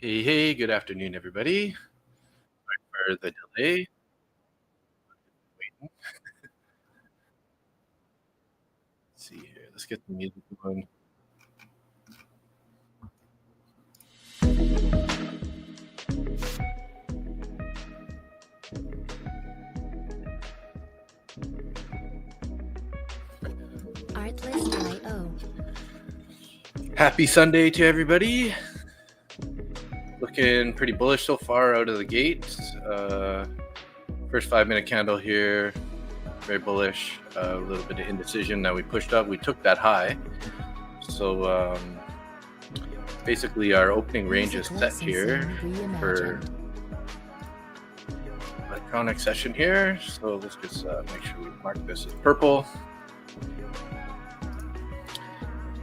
Hey, good afternoon, everybody. Sorry for the delay. Waiting. Let's see here. Let's get the music going. Artlist.io. Happy Sunday to everybody. Looking pretty bullish so far out of the gate. First 5-minute candle here, very bullish. A little bit of indecision. Now we pushed up. We took that high. So basically our opening range is set here for electronic session here. So let's just make sure we mark this as purple.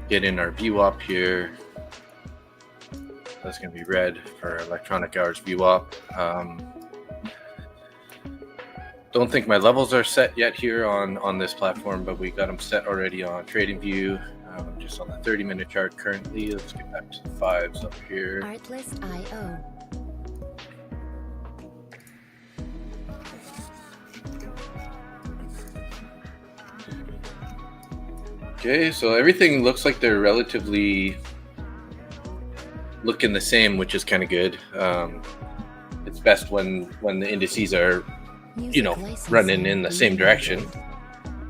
Get in our VWAP here. That's going to be red for electronic hours VWAP. Don't think my levels are set yet here on this platform, but we got them set already on TradingView. Just on the 30-minute chart currently. Let's get back to the 5s up here. Artlist.io. Okay, so everything looks like they're relatively looking the same, which is kind of good. It's best when the indices are, running in the same direction.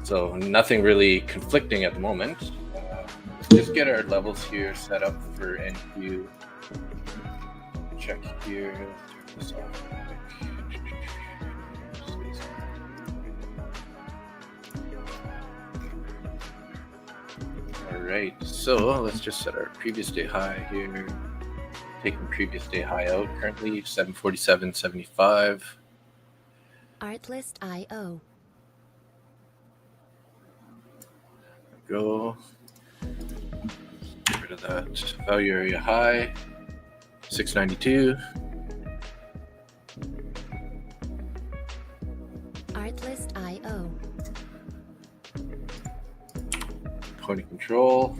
So nothing really conflicting at the moment. Let's just get our levels here set up for NQ. Check here. Let's turn this off. All right, so let's just set our previous day high here. Taking previous day high out currently 747.75. Artlist.io. Go. Get rid of that value area high 692. Artlist.io. Point of control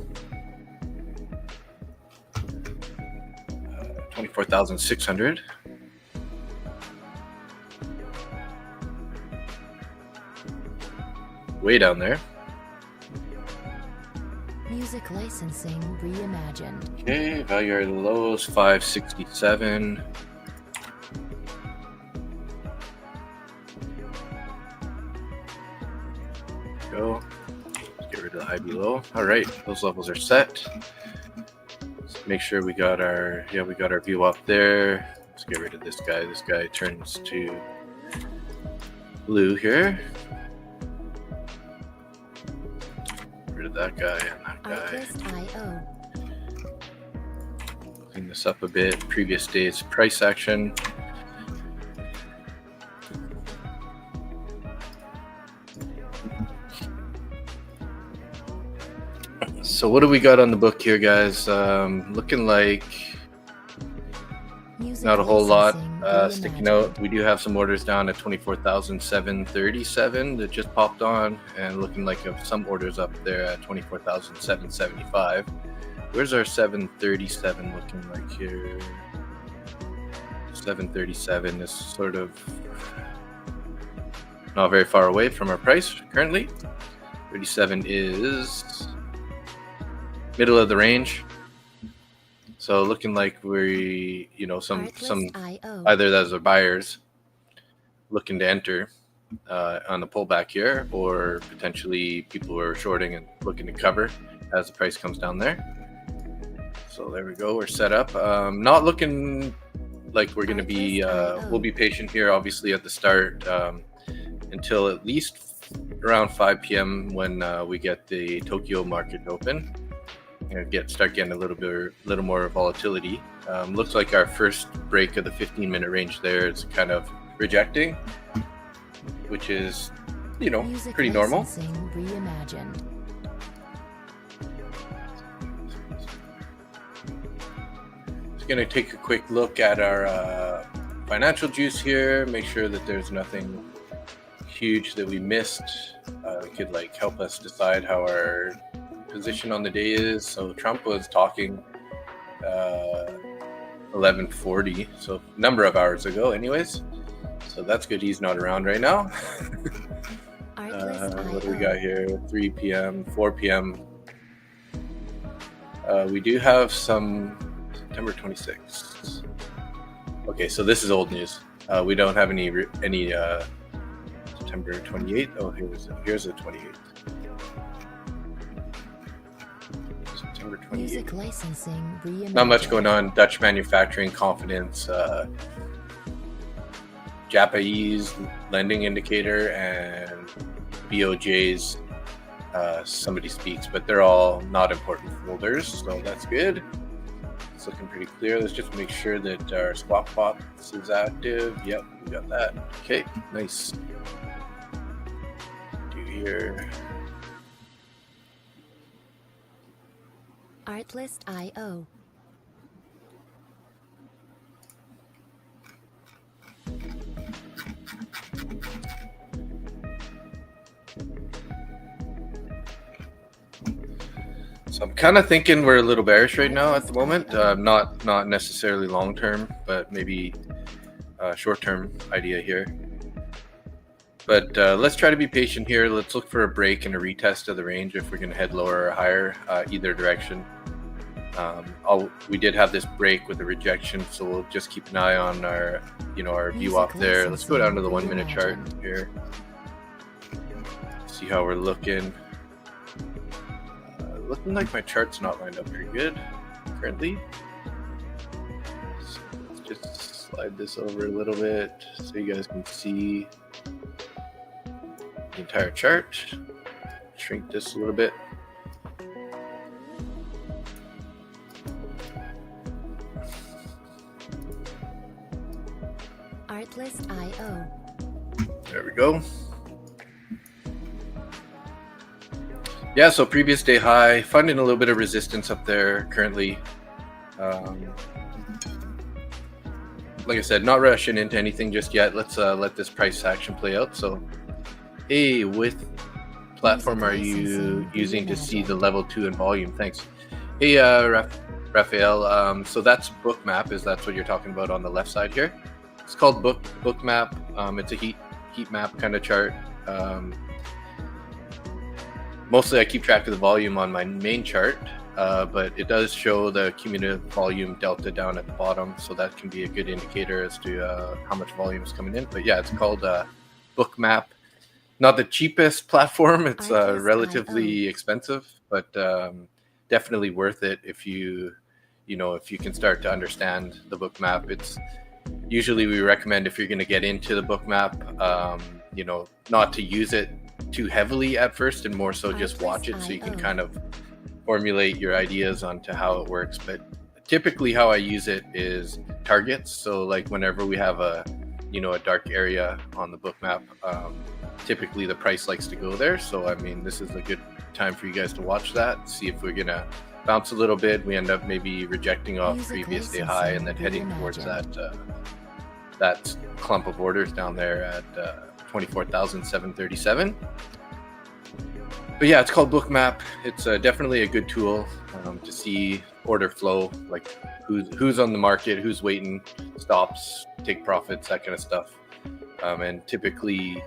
24,600. Way down there. Music licensing reimagined. Okay, value area lows 567. Go. Let's get rid of the high below. All right, those levels are set. Let's make sure we got our view up there. Let's get rid of this guy. This guy turns to blue here. Get rid of that guy and that guy. Artlist.io. Clean this up a bit. Previous day's price action. So what do we got on the book here, guys? Looking like not a whole lot sticking out. We do have some orders down at 24,737 that just popped on, and looking like some orders up there at 24,775. Where's our 737 looking like here? 737 is sort of not very far away from our price currently. 37 is middle of the range. So looking like we, some either those are buyers looking to enter on the pullback here, or potentially people who are shorting and looking to cover as the price comes down there. So there we go. We're set up. Not looking like we're going to be. We'll be patient here, obviously, at the start until at least around 5 p.m. when we get the Tokyo market open. Start getting a little more volatility. Looks like our first break of the 15-minute range there is kind of rejecting, which is, pretty normal. Reimagined. Just gonna take a quick look at our financial juice here. Make sure that there's nothing huge that we missed. Could help us decide how our position on the day is. So Trump was talking 11:40, so a number of hours ago anyways. So that's good he's not around right now. What do we got here? 3 p.m., 4 p.m. We do have some September 26th. Okay, so this is old news. We don't have any September 28th. Oh, here's the 28th. September 28th. Music licensing reimagined. Not much going on. Dutch manufacturing confidence, Japanese lending indicator, and BOJ's somebody speaks, but they're all not important folders, so that's good. It's looking pretty clear. Let's just make sure that our swap box is active. Yep, we got that. Okay, nice. Do here. Artlist.io. So I'm kind of thinking we're a little bearish right now at the moment. Not necessarily long term, but maybe short term idea here. But let's try to be patient here. Let's look for a break and a retest of the range if we're going to head lower or higher, either direction. We did have this break with a rejection, so we'll just keep an eye on our view up there. Let's go down to the 1 minute chart here. See how we're looking. Looking like my chart's not lined up pretty good currently. So let's just slide this over a little bit so you guys can see the entire chart. Shrink this a little bit. Artlist.io. There we go. Yeah, so previous day high, finding a little bit of resistance up there currently. Like I said, not rushing into anything just yet. Let's let this price action play out. So, hey, with platform are you using to see the level 2 in volume? Thanks. Hey, Raphael. So that's Bookmap. That's what you're talking about on the left side here? It's called Bookmap. It's a heat map kind of chart. Mostly I keep track of the volume on my main chart, but it does show the cumulative volume delta down at the bottom, so that can be a good indicator as to how much volume is coming in. But yeah, it's called Bookmap. Not the cheapest platform. It's relatively expensive, but definitely worth it if you can start to understand the Bookmap. It's usually we recommend if you're going to get into the Bookmap, not to use it too heavily at first and more so just watch it so you can kind of formulate your ideas onto how it works. But typically how I use it is targets. So like whenever we have a dark area on the Bookmap, typically the price likes to go there. So I mean, this is a good time for you guys to watch that, see if we're gonna bounce a little bit, we end up maybe rejecting off previous day high and then heading towards that clump of orders down there at 24,737. But yeah, it's called Bookmap. It's definitely a good tool to see order flow, like who's on the market, who's waiting, stops, take profits, that kind of stuff. And typically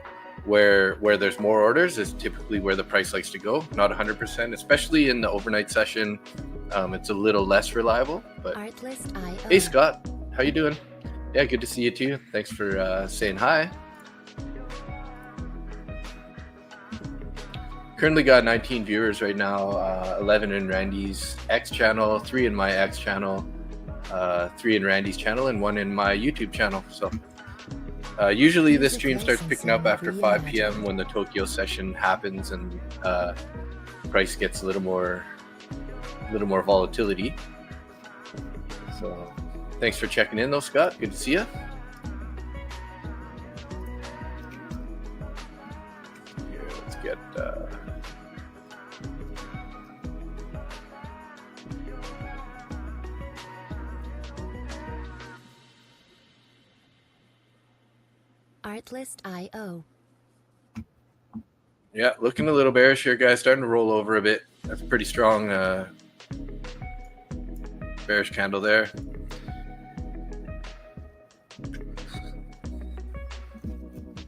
where there's more orders is typically where the price likes to go. Not 100%, especially in the overnight session. It's a little less reliable. But hey, Scott, how you doing? Yeah, good to see you too. Thanks for saying hi. Currently got 19 viewers right now, 11 in Randy's X channel, 3 in my X channel, 3 in Randy's channel, and 1 in my YouTube channel. So usually this stream starts picking up after 5 p.m. when the Tokyo session happens and price gets a little more volatility. So thanks for checking in though, Scott. Good to see you. Here, let's get Artlist.io. yeah, looking a little bearish here, guys. Starting to roll over a bit. That's a pretty strong bearish candle there.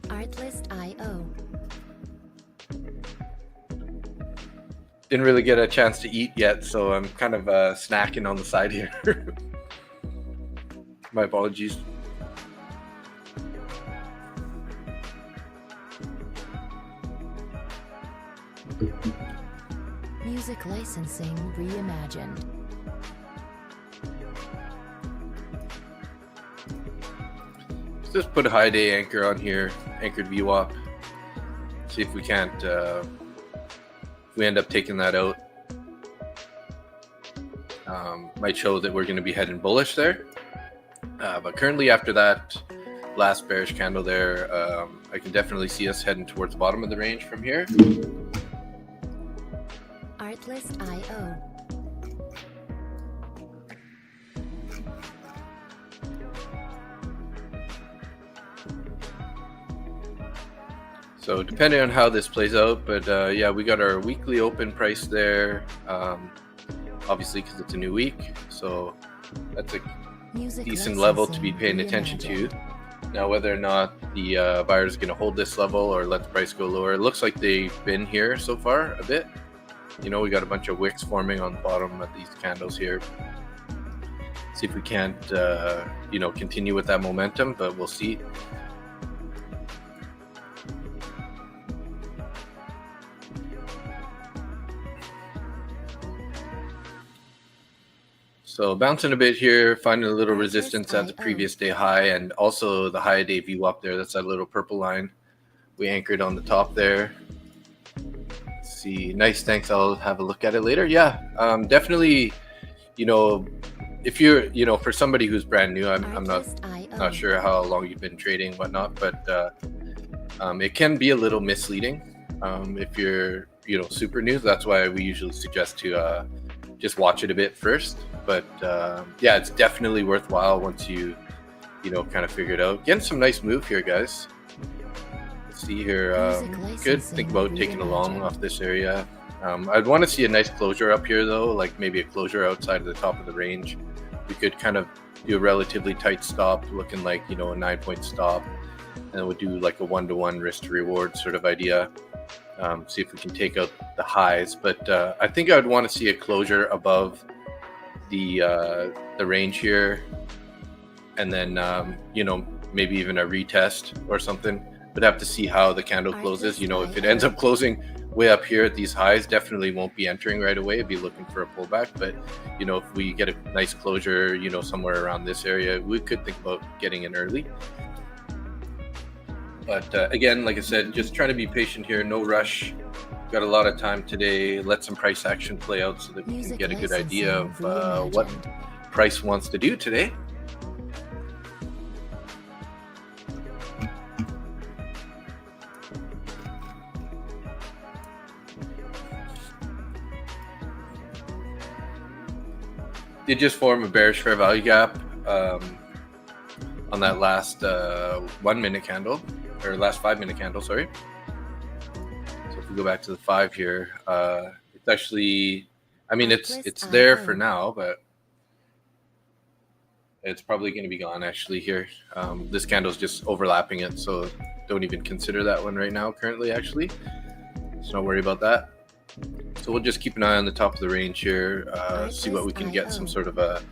Artlist.io. Didn't really get a chance to eat yet, so I'm kind of snacking on the side here. My apologies. Music licensing reimagined. Let's just put a high day anchor on here, anchored VWAP. See if we can't, if we end up taking that out. Might show that we're going to be heading bullish there. But currently after that last bearish candle there, I can definitely see us heading towards the bottom of the range from here. Artlist.io. So depending on how this plays out, but yeah, we got our weekly open price there, obviously because it's a new week, so that's a decent level to be paying attention to. Now whether or not the buyer is going to hold this level or let the price go lower, it looks like they've been here so far a bit. You know, we got a bunch of wicks forming on the bottom of these candles here. See if we can't you know, continue with that momentum, but we'll see. So bouncing a bit here, finding a little resistance at the previous day high and also the high day VWAP there. That's that little purple line we anchored on the top there. Let's see, nice, thanks. I'll have a look at it later. Yeah, definitely, you know, if you're, you know, for somebody who's brand new, I'm not sure how long you've been trading and whatnot, but it can be a little misleading if you're, you know, super new. That's why we usually suggest to just watch it a bit first. But yeah, it's definitely worthwhile once you know, kind of figure it out. Getting some nice move here, guys. Let's see here. Good. Think about taking a long off this area. I'd want to see a nice closure up here though, like maybe a closure outside of the top of the range. We could kind of do a relatively tight stop, looking like, you know, a 9-point stop, and then we'll do like a 1-to-1 risk to reward sort of idea. See if we can take out the highs, but I think I would want to see a closure above the range here, and then you know, maybe even a retest or something. But have to see how the candle closes. You know, if it ends up closing way up here at these highs, definitely won't be entering right away. Be looking for a pullback. But you know, if we get a nice closure, you know, somewhere around this area, we could think about getting in early. But again, like I said, just trying to be patient here, no rush. Got a lot of time today. Let some price action play out so that we can get a good idea of what price wants to do today. Did just form a bearish fair value gap on that last 1 minute candle, or last 5 minute candle, sorry. So if we go back to the 5 here, it's actually, I mean, it's there for now, but it's probably going to be gone actually here. This candle's just overlapping it, so don't even consider that one right now currently actually. So don't worry about that. So we'll just keep an eye on the top of the range here, see what we can get, some sort of a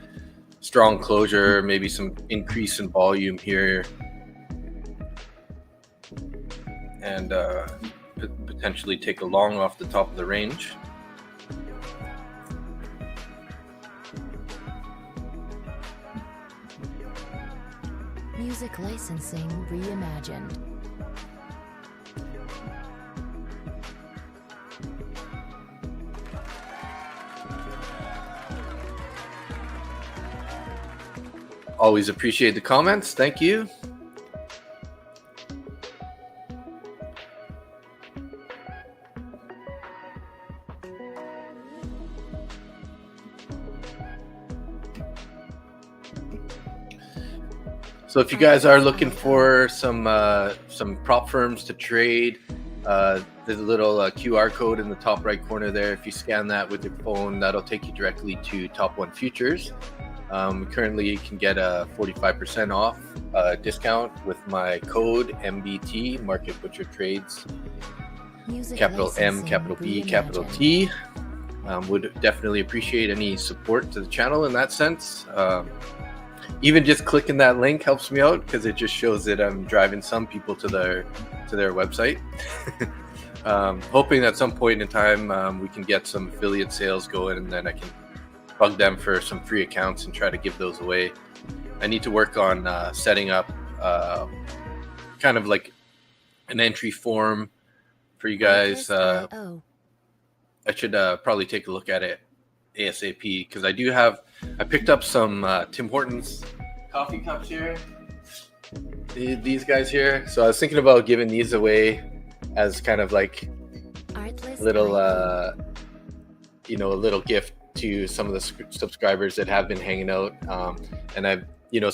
strong closure, maybe some increase in volume here, and potentially take a long off the top of the range. Music licensing reimagined. Always appreciate the comments. Thank you. So if you guys are looking for some prop firms to trade, the There's a little QR code in the top right corner there. If you scan that with your phone, that'll take you directly to Top 1 Futures. Currently, you can get a 45% off discount with my code MBT, Market Butcher Trades, capital M, capital B, capital T. Would definitely appreciate any support to the channel in that sense. Even just clicking that link helps me out because it just shows that I'm driving some people to their website. Hoping at some point in time we can get some affiliate sales going, and then I can bug them for some free accounts and try to give those away. I need to work on setting up kind of like an entry form for you guys. I should probably take a look at it ASAP because I picked up some Tim Hortons coffee cups here. These guys here. So I was thinking about giving these away as kind of like little a little gift to some of the subscribers that have been hanging out. And I've,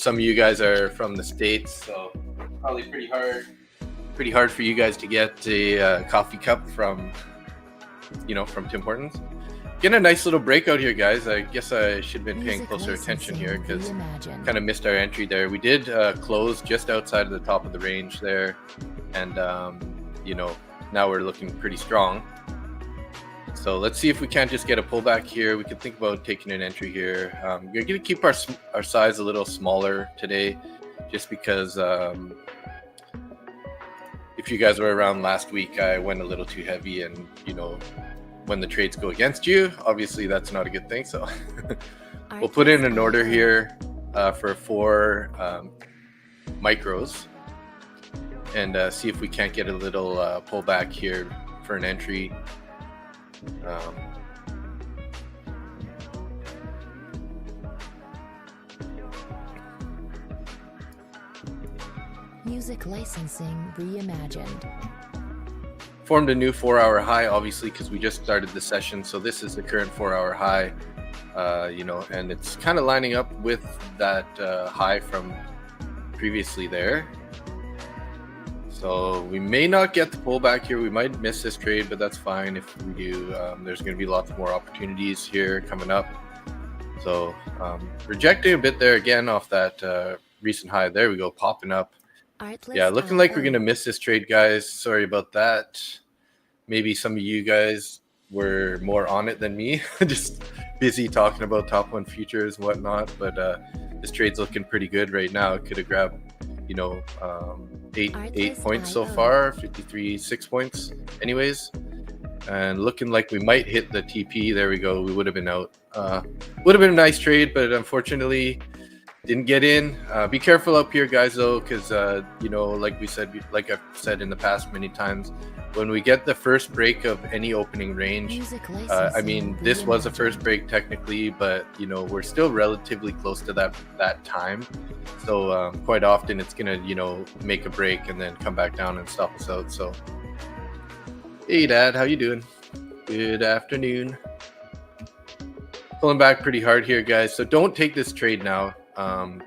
some of you guys are from the States, so probably pretty hard for you guys to get a coffee cup from Tim Hortons. Getting a nice little breakout here, guys. I guess I should have been paying closer attention here because kind of missed our entry there. We did close just outside of the top of the range there, and now we're looking pretty strong. So let's see if we can't just get a pullback here. We could think about taking an entry here. We're going to keep our size a little smaller today, just because if you guys were around last week, I went a little too heavy, and when the trades go against you, obviously that's not a good thing. So we'll put in an order here for 4 micros and see if we can't get a little pullback here for an entry. Music licensing reimagined. Formed a new 4-hour high, obviously, because we just started the session. So this is the current 4-hour high, and it's kind of lining up with that high from previously there. So we may not get the pullback here. We might miss this trade, but that's fine if we do. There's going to be lots more opportunities here coming up. So rejecting a bit there again off that recent high. There we go, popping up. Yeah, looking like we're going to miss this trade, guys. Sorry about that. Maybe some of you guys were more on it than me. Just busy talking about Top 1 Futures and whatnot. But this trade's looking pretty good right now. It could have grabbed, 8 points so far, 6 points anyways. And looking like we might hit the TP. There we go. We would have been out. Would have been a nice trade, but unfortunately didn't get in. Be careful up here, guys, though, because like I've said in the past many times, when we get the first break of any opening range, I mean, this was a first break technically, but we're still relatively close to that time. So quite often it's gonna make a break and then come back down and stop us out. So hey, Dad, how you doing? Good afternoon. Pulling back pretty hard here, guys. So don't take this trade now. I'm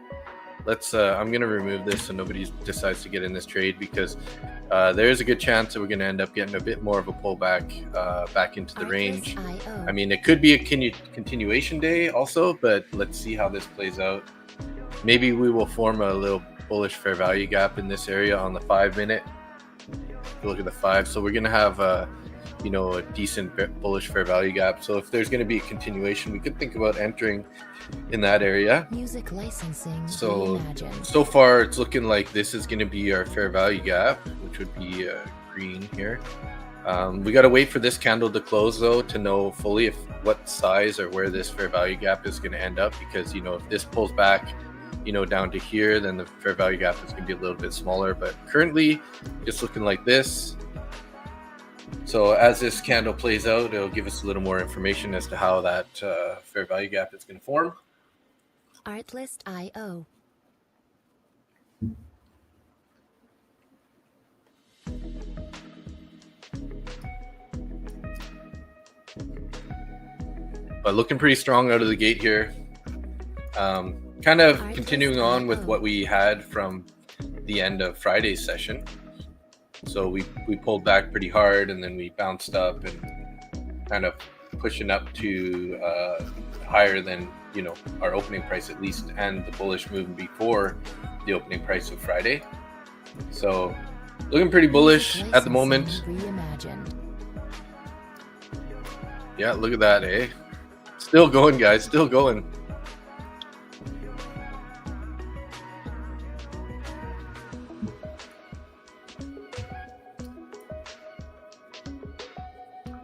going to remove this so nobody decides to get in this trade, because there is a good chance that we're going to end up getting a bit more of a pullback back into the range. I mean, it could be a continuation day also, but let's see how this plays out. Maybe we will form a little bullish fair value gap in this area on the 5-minute. Look at the 5. So we're going to have a decent bullish fair value gap. So if there's going to be a continuation, we could think about entering in that area. Music licensing. So far it's looking like this is going to be our fair value gap, which would be green here. We got to wait for this candle to close though to know fully what size or where this fair value gap is going to end up, because if this pulls back down to here, then the fair value gap is going to be a little bit smaller. But currently just looking like this. So as this candle plays out, it'll give us a little more information as to how that fair value gap is going to form. Artlist.io. But looking pretty strong out of the gate here. Kind of continuing on with what we had from the end of Friday's session. So we pulled back pretty hard, and then we bounced up and kind of pushing up to higher than our opening price at least, and the bullish move before the opening price of Friday. So looking pretty bullish at the moment. Reimagined. Yeah, look at that, eh? Still going, guys, still going.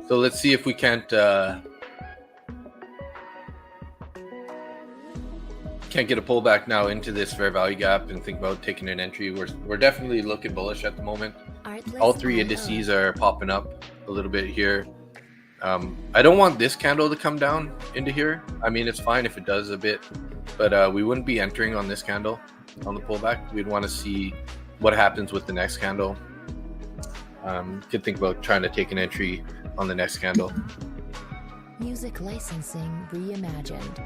So let's see if we can't get a pullback now into this fair value gap and think about taking an entry. We're definitely looking bullish at the moment. All three indices are popping up a little bit here. I don't want this candle to come down into here. I mean, it's fine if it does a bit, but we wouldn't be entering on this candle on the pullback. We'd want to see what happens with the next candle. Could think about trying to take an entry on the next candle. Music licensing reimagined.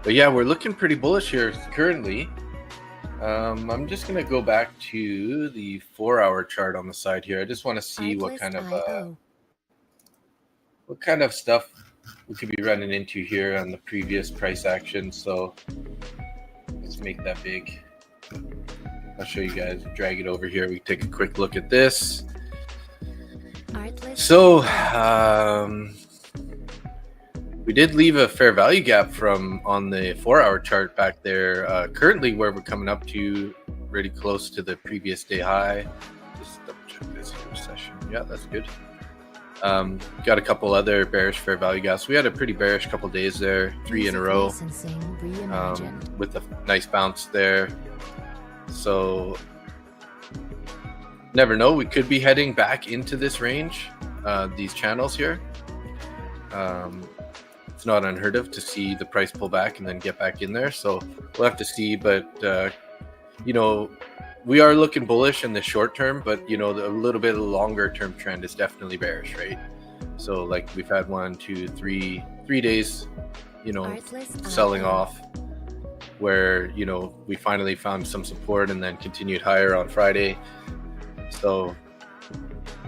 But yeah, we're looking pretty bullish here currently. I'm just going to go back to the 4-hour chart on the side here. I just want to see what kind of stuff we could be running into here on the previous price action. So let's make that big. I'll show you guys, drag it over here. We take a quick look at this. So we did leave a fair value gap from on the 4-hour chart back there. Currently, where we're coming up to, really close to the previous day high. Just double check this here session. Yeah, that's good. Got a couple other bearish fair value gaps. We had a pretty bearish couple days there, 3 in a row, with a nice bounce there. So never know. We could be heading back into this range, these channels here. It's not unheard of to see the price pull back and then get back in there. So we'll have to see. But, we are looking bullish in the short term, but, a little bit of the longer term trend is definitely bearish, right? So like we've had 1, 2, 3 days, selling off where, we finally found some support and then continued higher on Friday. So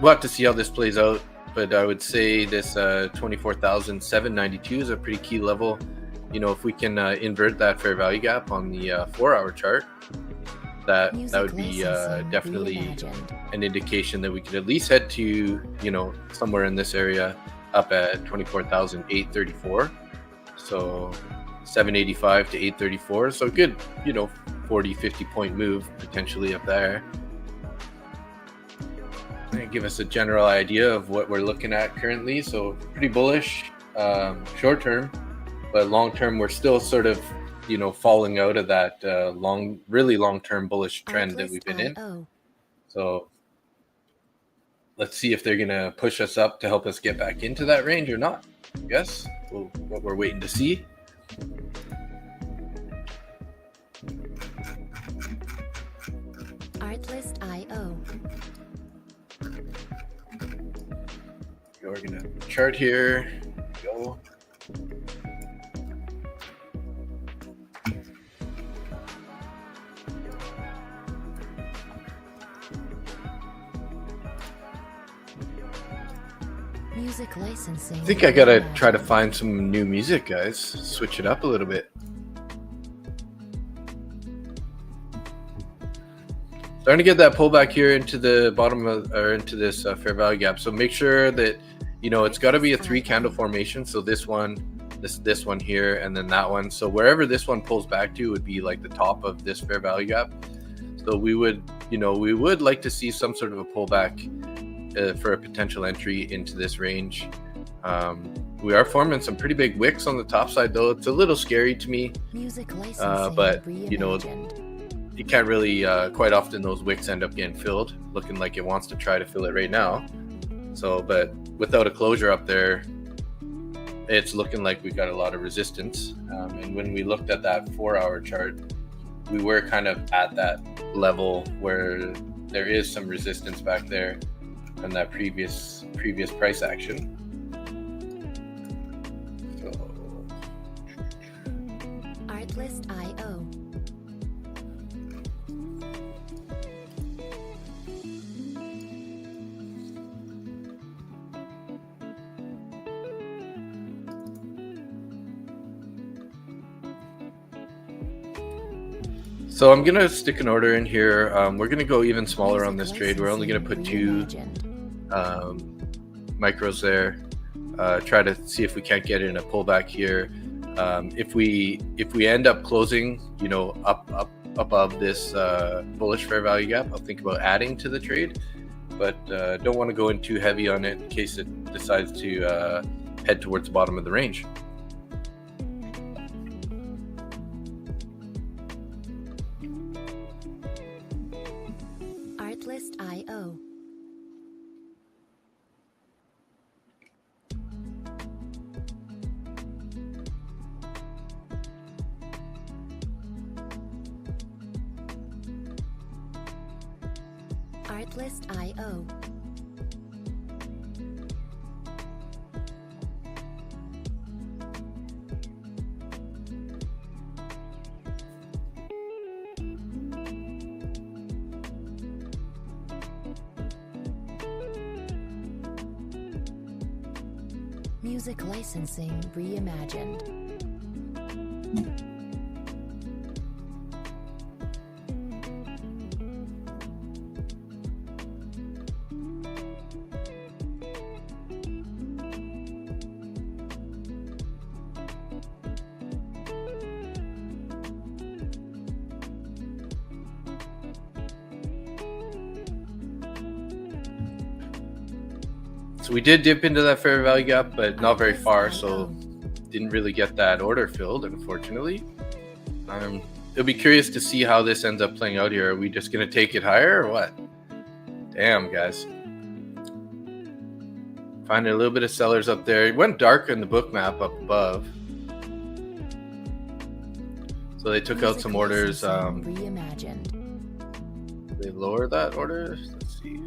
we'll have to see how this plays out. But I would say this 24,792 is a pretty key level. If we can invert that fair value gap on the 4-hour chart, that would be definitely an indication that we could at least head to, somewhere in this area up at 24,834. So 785 to 834. So a good, 40, 50 point move potentially up there. Give us a general idea of what we're looking at currently. So pretty bullish short term, but long term we're still sort of falling out of that really long-term bullish trend that we've been in. So let's see if they're gonna push us up to help us get back into that range or not. I guess what we're waiting to see. Artlist.io. We're gonna chart here. Go. Music licensing. I think I gotta try to find some new music, guys. Switch it up a little bit. Starting to get that pullback here into the bottom of, or into this fair value gap. So make sure that it's got to be a 3 candle formation. So this one, this one here, and then that one. So wherever this one pulls back to would be like the top of this fair value gap. So we would like to see some sort of a pullback for a potential entry into this range. We are forming some pretty big wicks on the top side, though. It's a little scary to me, but you can't really quite often those wicks end up getting filled, looking like it wants to try to fill it right now. So, but without a closure up there, it's looking like we got a lot of resistance. And when we looked at that 4-hour chart, we were kind of at that level where there is some resistance back there from that previous price action. So Artlist.io. So I'm gonna stick an order in here. We're gonna go even smaller on this trade. We're only gonna put 2 micros there. Try to see if we can't get in a pullback here. If we end up closing, you know, up above this bullish fair value gap, I'll think about adding to the trade. But don't want to go in too heavy on it in case it decides to head towards the bottom of the range. Artlist.io. Artlist.io. Music licensing reimagined. So we did dip into that fair value gap, but not very far, so didn't really get that order filled, unfortunately. It'll be curious to see how this ends up playing out here. Are we just going to take it higher or what? Damn, guys. Finding a little bit of sellers up there. It went dark in the book map up above. So they took out some orders. Reimagined. They lower that order? Let's see.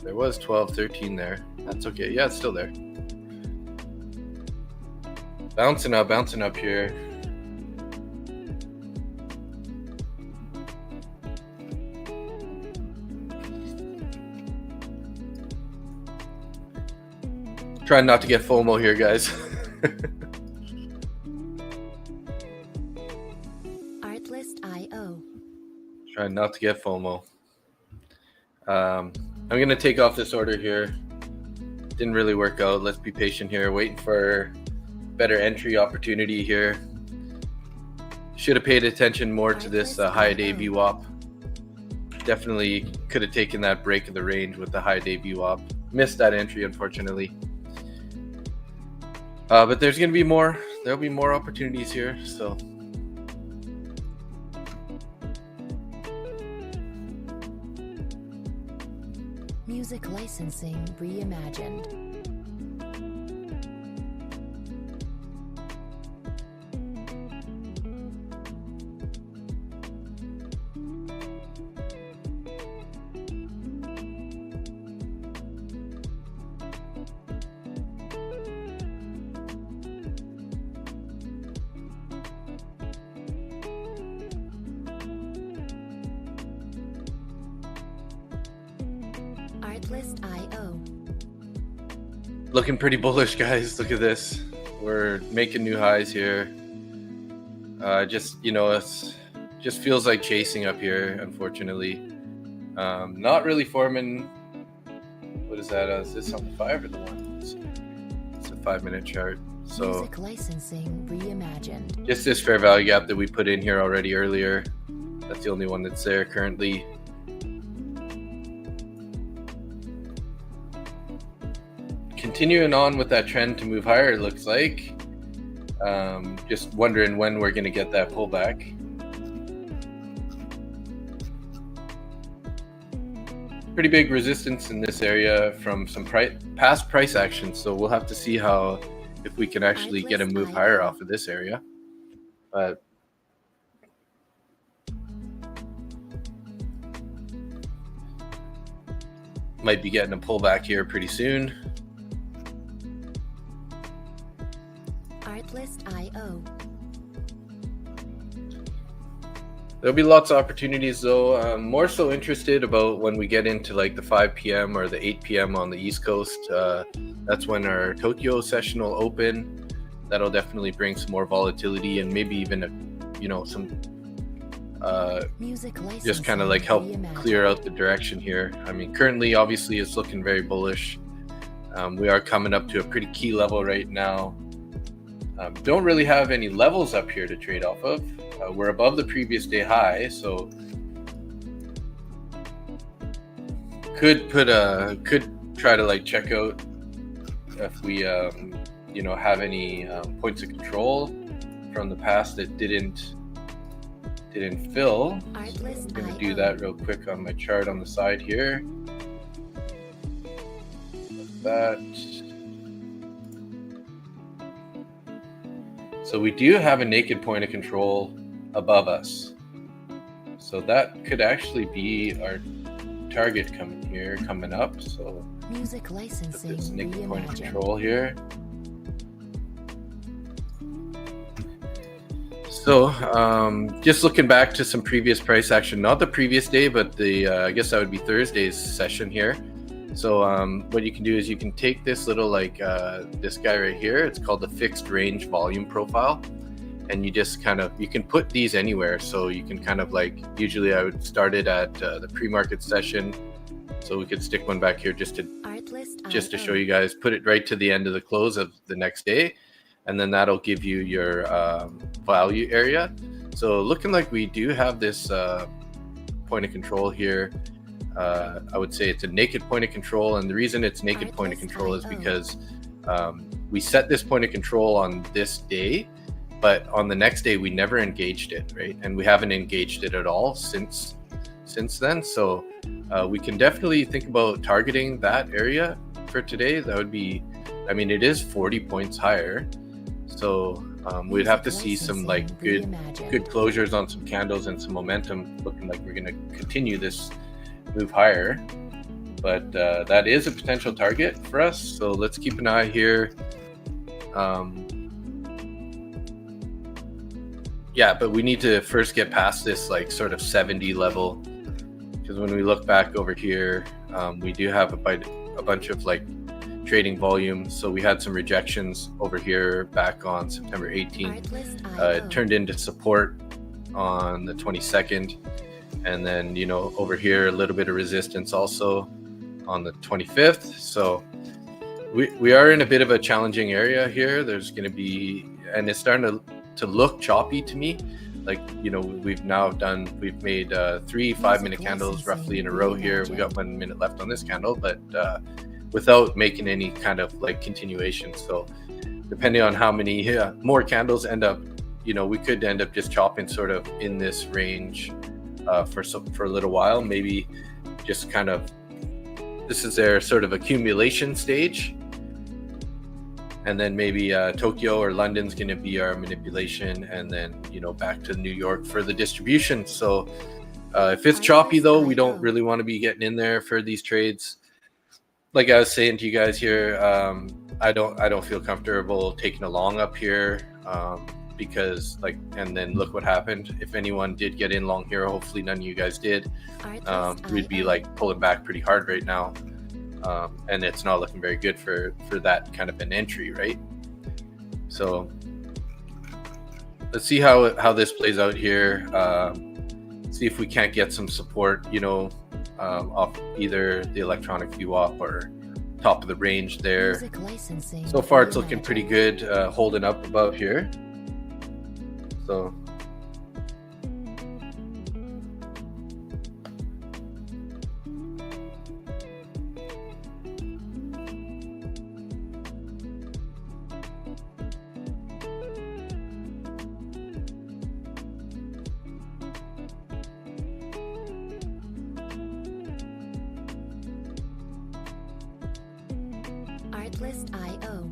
There was 12, 13 there. That's okay. Yeah, it's still there. Bouncing up here. Trying not to get FOMO here, guys. Artlist.io. Trying not to get FOMO. I'm going to take off this order here. Didn't really work out. Let's be patient here. Waiting for better entry opportunity here. Should have paid attention more to this high day VWAP. Definitely could have taken that break of the range with the high day VWAP. Missed that entry, unfortunately. But there's going to be more. There'll be more opportunities here. So Music licensing reimagined. Artlist.io. looking pretty bullish, guys. Look at this. We're making new highs here. Just, you know, it's just feels like chasing up here, unfortunately. Not really forming. What is that? Is this on the 5 or the 1? It's a 5-minute chart. So Music licensing reimagined. just this fair value gap that we put in here already earlier. That's the only one that's there currently. Continuing on with that trend to move higher, it looks like. Just wondering when we're going to get that pullback. Pretty big resistance in this area from some past price action, so we'll have to see how if we can actually get a move higher off of this area. But might be getting a pullback here pretty soon. Artlist.io. There'll be lots of opportunities though. I'm more so interested about when we get into like the 5 p.m. or the 8 p.m. on the East Coast. That's when our Tokyo session will open. That'll definitely bring some more volatility and maybe even some just kind of like help clear out the direction here. I mean, currently obviously it's looking very bullish. We are coming up to a pretty key level right now. Don't really have any levels up here to trade off of. We're above the previous day high, so could try to like check out if we have any points of control from the past that didn't fill. So I'm going to do that real quick on my chart on the side here. That. So we do have a naked point of control above us. So that could actually be our target coming up. So music licensing, this naked point of control here. So just looking back to some previous price action, not the previous day, but the I guess that would be Thursday's session here. So what you can do is you can take this little this guy right here. It's called the fixed range volume profile, and you just you can put these anywhere. So you can usually I would start it at the pre-market session. So we could stick one back here just to show you guys. Put it right to the end of the close of the next day, and then that'll give you your value area. So looking like we do have this point of control here. I would say it's a naked point of control, and the reason it's naked point of control is because we set this point of control on this day, but on the next day we never engaged it, right? And we haven't engaged it at all since then. So we can definitely think about targeting that area for today. That would be, I mean, it is 40 points higher, so we'd have to see some good closures on some candles and some momentum, looking like we're going to continue this move higher. But that is a potential target for us, so let's keep an eye here. But we need to first get past this sort of 70 level, because when we look back over here, we do have a bunch of trading volume. So we had some rejections over here back on September 18th. It turned into support on the 22nd. And then, over here, a little bit of resistance also on the 25th. So we are in a bit of a challenging area here. There's going to be, and it's starting to look choppy to me. We've made 3 5-minute candles roughly in a row here. We got 1 minute left on this candle, but without making any kind of continuation. So depending on how many more candles end up, we could end up just chopping sort of in this range for a little while. Maybe just this is their sort of accumulation stage, and then maybe Tokyo or London's going to be our manipulation, and then back to New York for the distribution. So if it's choppy though, we don't really want to be getting in there for these trades. Like I was saying to you guys here, I don't feel comfortable taking a long up here, because and then look what happened. If anyone did get in long here, hopefully none of you guys did, we'd be pulling back pretty hard right now, and it's not looking very good for that kind of an entry, right? So let's see how this plays out here. See if we can't get some support, off either the electronic VWAP or top of the range there. So far it's looking pretty good, holding up above here. So Artlist.io.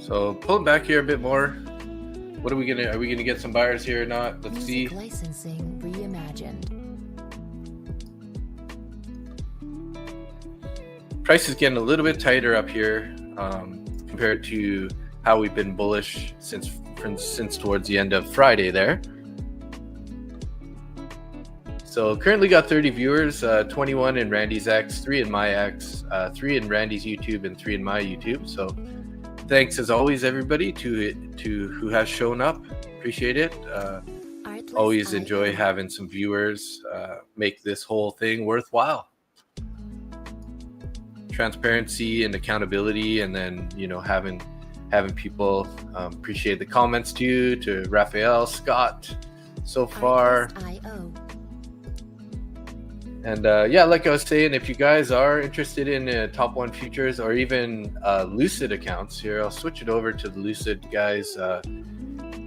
So pulling back here a bit more. What are we gonna get some buyers here or not? Let's see. Music licensing reimagined. Price is getting a little bit tighter up here compared to how we've been bullish since towards the end of Friday there. So currently got 30 viewers, 21 in Randy's X, 3 in my X, 3 in Randy's YouTube, and 3 in my YouTube. So thanks as always, everybody, to who has shown up. Appreciate it. Always enjoy having some viewers. Make this whole thing worthwhile. Transparency and accountability, and then having people appreciate the comments too. To Raphael, Scott, so far. And yeah, like I was saying, if you guys are interested in top 1 futures or even Lucid accounts here, I'll switch it over to the Lucid guys.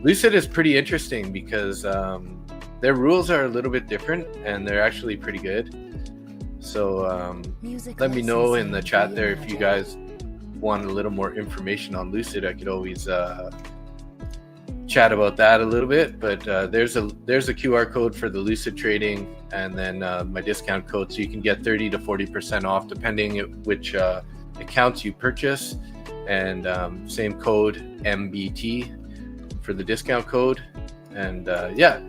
Lucid is pretty interesting because their rules are a little bit different and they're actually pretty good. So let me know in the chat there if you guys want a little more information on Lucid. I could always chat about that a little bit, but there's a QR code for the Lucid Trading, and then my discount code, so you can get 30 to 40% off depending which accounts you purchase, and same code MBT for the discount code. And yeah,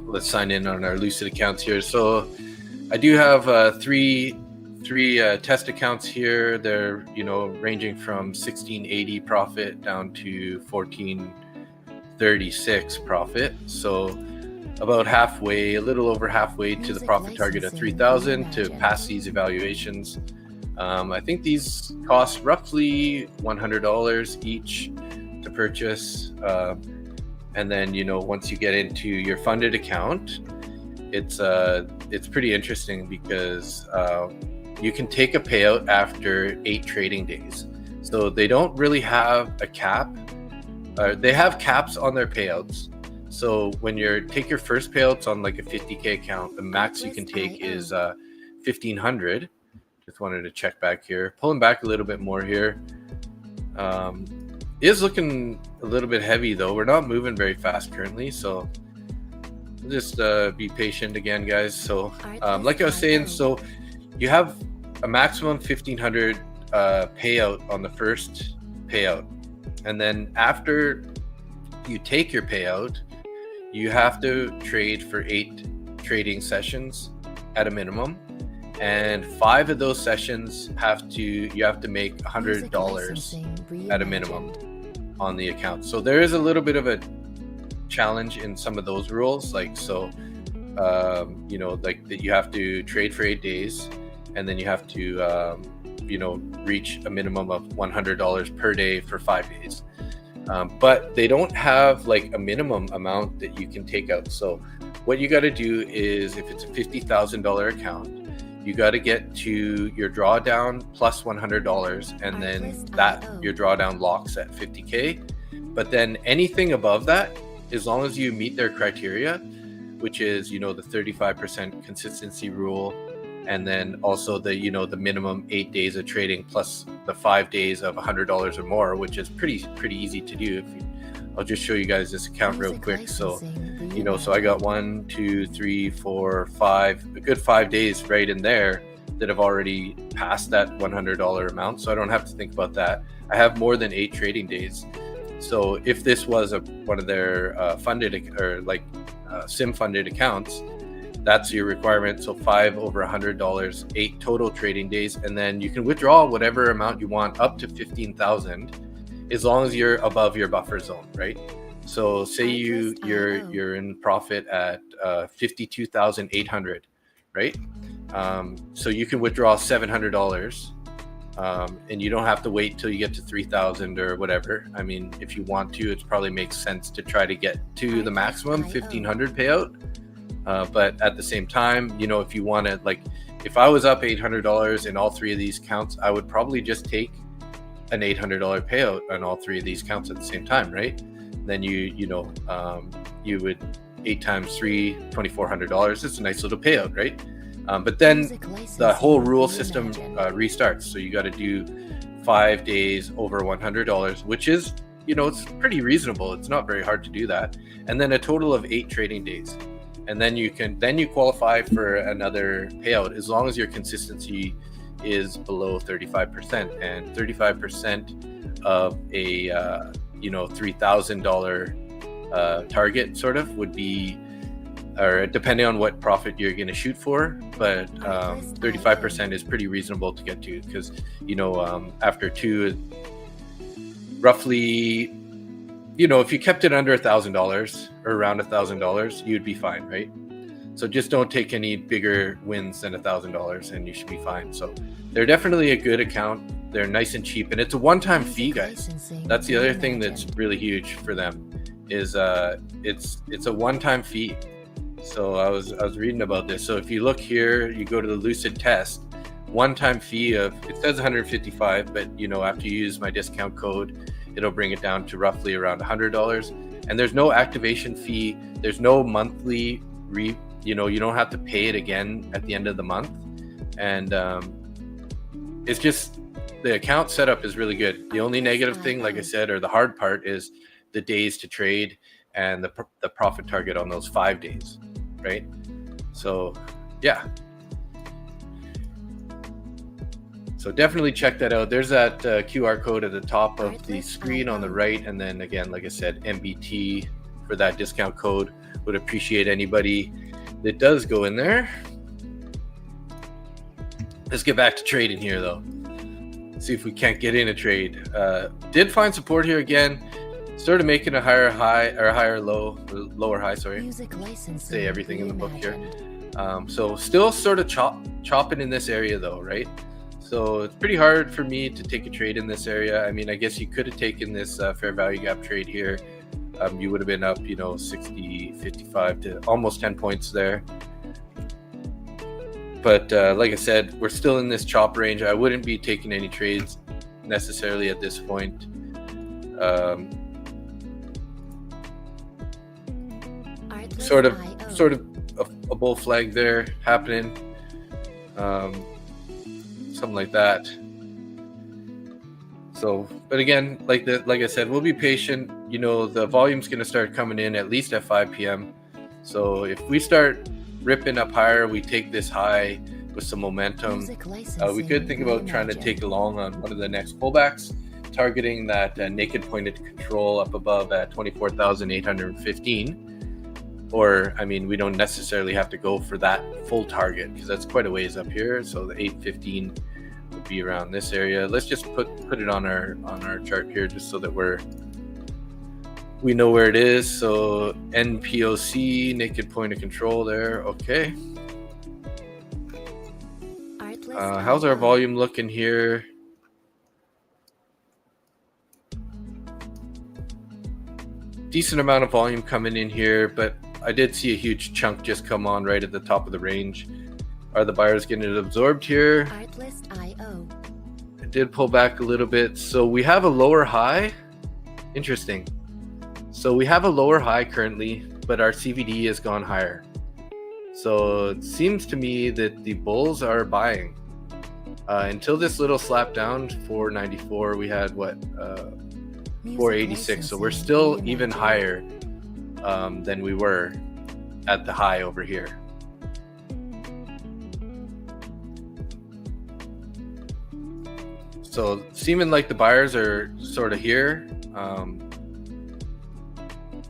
let's sign in on our Lucid accounts here. So I do have three test accounts here. They're ranging from 1680 profit down to 1436 profit. So about halfway, a little over halfway to the profit target of 3,000 to pass these evaluations. I think these cost roughly $100 each to purchase. And then once you get into your funded account, it's pretty interesting because you can take a payout after 8 trading days. So they don't really have a cap. They have caps on their payouts. So when you take your first payouts on like a 50K account, the max you can take is 1,500. Just wanted to check back here. Pulling back a little bit more here. Is looking a little bit heavy though. We're not moving very fast currently, so just be patient again, guys. So like I was saying, so you have a maximum 1,500 payout on the first payout, and then after you take your payout, you have to trade for 8 trading sessions at a minimum, and 5 of those sessions you have to make $100 at a minimum on the account. So there is a little bit of a challenge in some of those rules, like like that you have to trade for 8 days, and then you have to reach a minimum of $100 per day for 5 days. But they don't have like a minimum amount that you can take out. So what you got to do is, if it's a $50,000 account, you got to get to your drawdown plus $100, and then your drawdown locks at 50K. But then anything above that, as long as you meet their criteria, which is the 35% consistency rule, and then also the the minimum 8 days of trading plus the 5 days of $100 or more, which is pretty easy to do. I'll just show you guys this account real quick. So so I got 1, 2, 3, 4, 5, a good 5 days right in there that have already passed that $100 amount, so I don't have to think about that. I have more than 8 trading days. So if this was one of their funded or like sim funded accounts, that's your requirement. So 5 over $100, 8 total trading days, and then you can withdraw whatever amount you want up to 15,000, as long as you're above your buffer zone, right? So say you're in profit at 52,800, right? So you can withdraw $700, and you don't have to wait till you get to 3,000 or whatever. I mean, if you want to, it probably makes sense to try to get to the maximum 1,500 payout. But at the same time, if you want to, like, if I was up $800 in all 3 of these accounts, I would probably just take an $800 payout on all 3 of these accounts at the same time, right? Then you would 8 times 3, $2,400. It's a nice little payout, right? But then the whole rule system restarts. So you got to do 5 days over $100, which is, it's pretty reasonable. It's not very hard to do that. And then a total of 8 trading days. And then you qualify for another payout as long as your consistency is below 35%. And 35% of a $3,000 target sort of would be, or depending on what profit you're going to shoot for, but 35% is pretty reasonable to get to, because after 2, roughly, if you kept it under $1,000 or around $1,000, you'd be fine, right? So just don't take any bigger wins than $1,000 and you should be fine. So they're definitely a good account. They're nice and cheap, and it's a one-time fee, guys. That's the other thing that's really huge for them, is it's a one-time fee. So I was reading about this. So if you look here, you go to the Lucid test, one-time fee of, it says 155, but after you use my discount code, it'll bring it down to roughly around $100. And there's no activation fee. There's no monthly you don't have to pay it again at the end of the month. And it's just, the account setup is really good. The only negative thing, like I said, or the hard part, is the days to trade and the profit target on those 5 days, right? So yeah, so definitely check that out. There's that QR code at the top of the screen on the right, and then again, like I said, MBT for that discount code. Would appreciate anybody that does go in there. Let's get back to trading here though. See if we can't get in a trade. Did find support here again. Started making a higher high, or a higher low, lower high, sorry. Say everything in the book here. So still sort of chopping in this area though, right? So it's pretty hard for me to take a trade in this area. I mean, I guess you could have taken this fair value gap trade here. You would have been up, 60, 55 to almost 10 points there. But like I said, we're still in this chop range. I wouldn't be taking any trades necessarily at this point. Sort of a bull flag there happening, something like that. So, but again, like I said, we'll be patient. The volume's going to start coming in at least at 5 p.m. So if we start ripping up higher, we take this high with some momentum. We could think about trying to take along on one of the next pullbacks, targeting that naked pointed control up above at 24,815. Or, I mean, we don't necessarily have to go for that full target, because that's quite a ways up here. So the 815 would be around this area. Let's just put it on our chart here, just so that we know where it is. So NPOC, naked point of control there. Okay. How's our volume looking here? Decent amount of volume coming in here, but I did see a huge chunk just come on right at the top of the range. Are the buyers getting it absorbed here? It did pull back a little bit. So we have a lower high. Interesting. So we have a lower high currently, but our CVD has gone higher. So it seems to me that the bulls are buying. Until this little slap down, 494, we had what? 486. So we're still even higher than we were at the high over here. So seeming like the buyers are sort of here,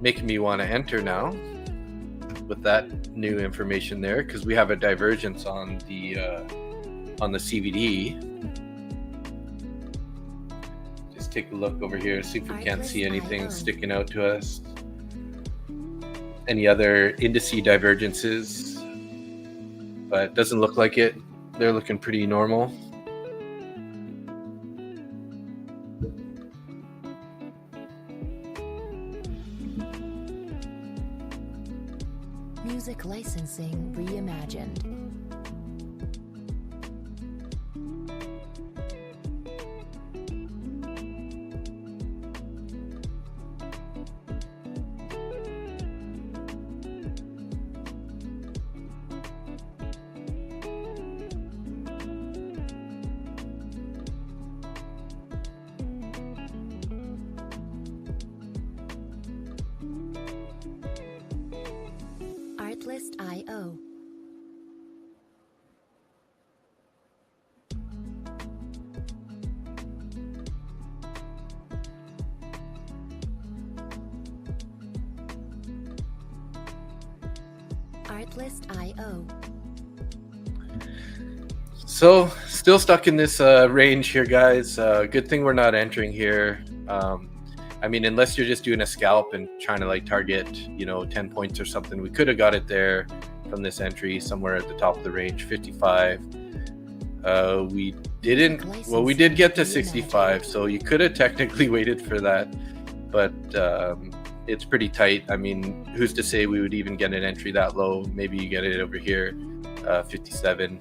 making me want to enter now with that new information there, because we have a divergence on the CVD. Just take a look over here, see if we can't see anything sticking out to us. Any other indice divergences, but it doesn't look like it. They're looking pretty normal. Music licensing reimagined. Artlist.io. Artlist.io. So still stuck in this range here, guys. Good thing we're not entering here. I mean, unless you're just doing a scalp and trying to like target, 10 points or something, we could have got it there from this entry somewhere at the top of the range, 55. We didn't. Well, we did get to 65, so you could have technically waited for that, but it's pretty tight. I mean, who's to say we would even get an entry that low? Maybe you get it over here, 57.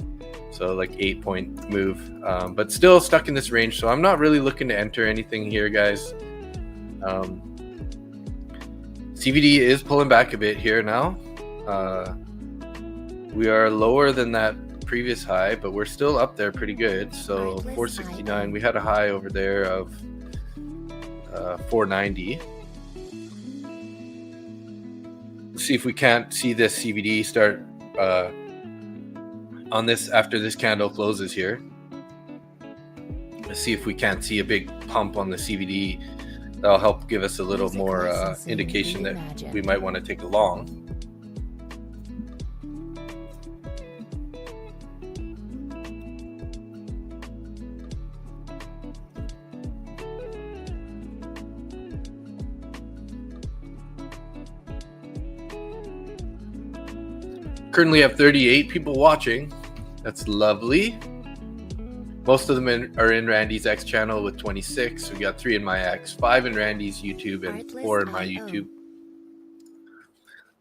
So like 8-point move, but still stuck in this range. So I'm not really looking to enter anything here, guys. CVD is pulling back a bit here now. We are lower than that previous high, but we're still up there pretty good. So 469, we had a high over there of 490. Let's see if we can't see this CVD start on this after this candle closes here. Let's see if we can't see a big pump on the CVD. That'll help give us a little more indication that we might want to take a long. Currently have 38 people watching. That's lovely. Most of them are in Randy's X channel with 26. We got 3 in my X, 5 in Randy's YouTube, and 4 in my YouTube.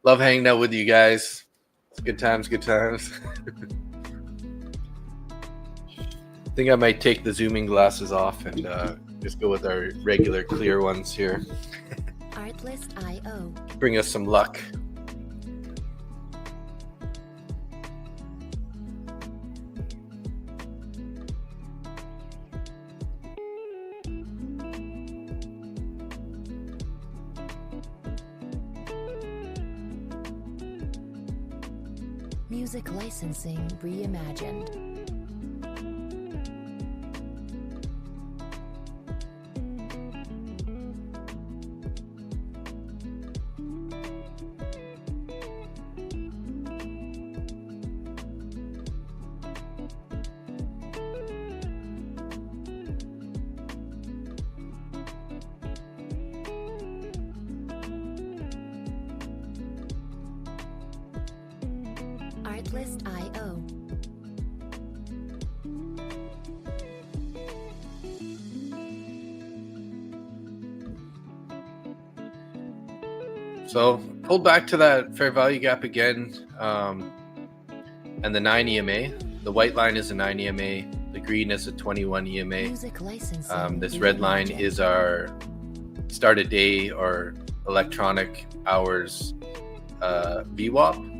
Love hanging out with you guys. It's good times, good times. I think I might take the zooming glasses off and just go with our regular clear ones here. Artlist.io. Bring us some luck. Music licensing reimagined. Artlist.io. So pulled back to that fair value gap again, and the 9 EMA. The white line is a 9 EMA. The green is a 21 EMA. This red line is our start a day or electronic hours VWAP.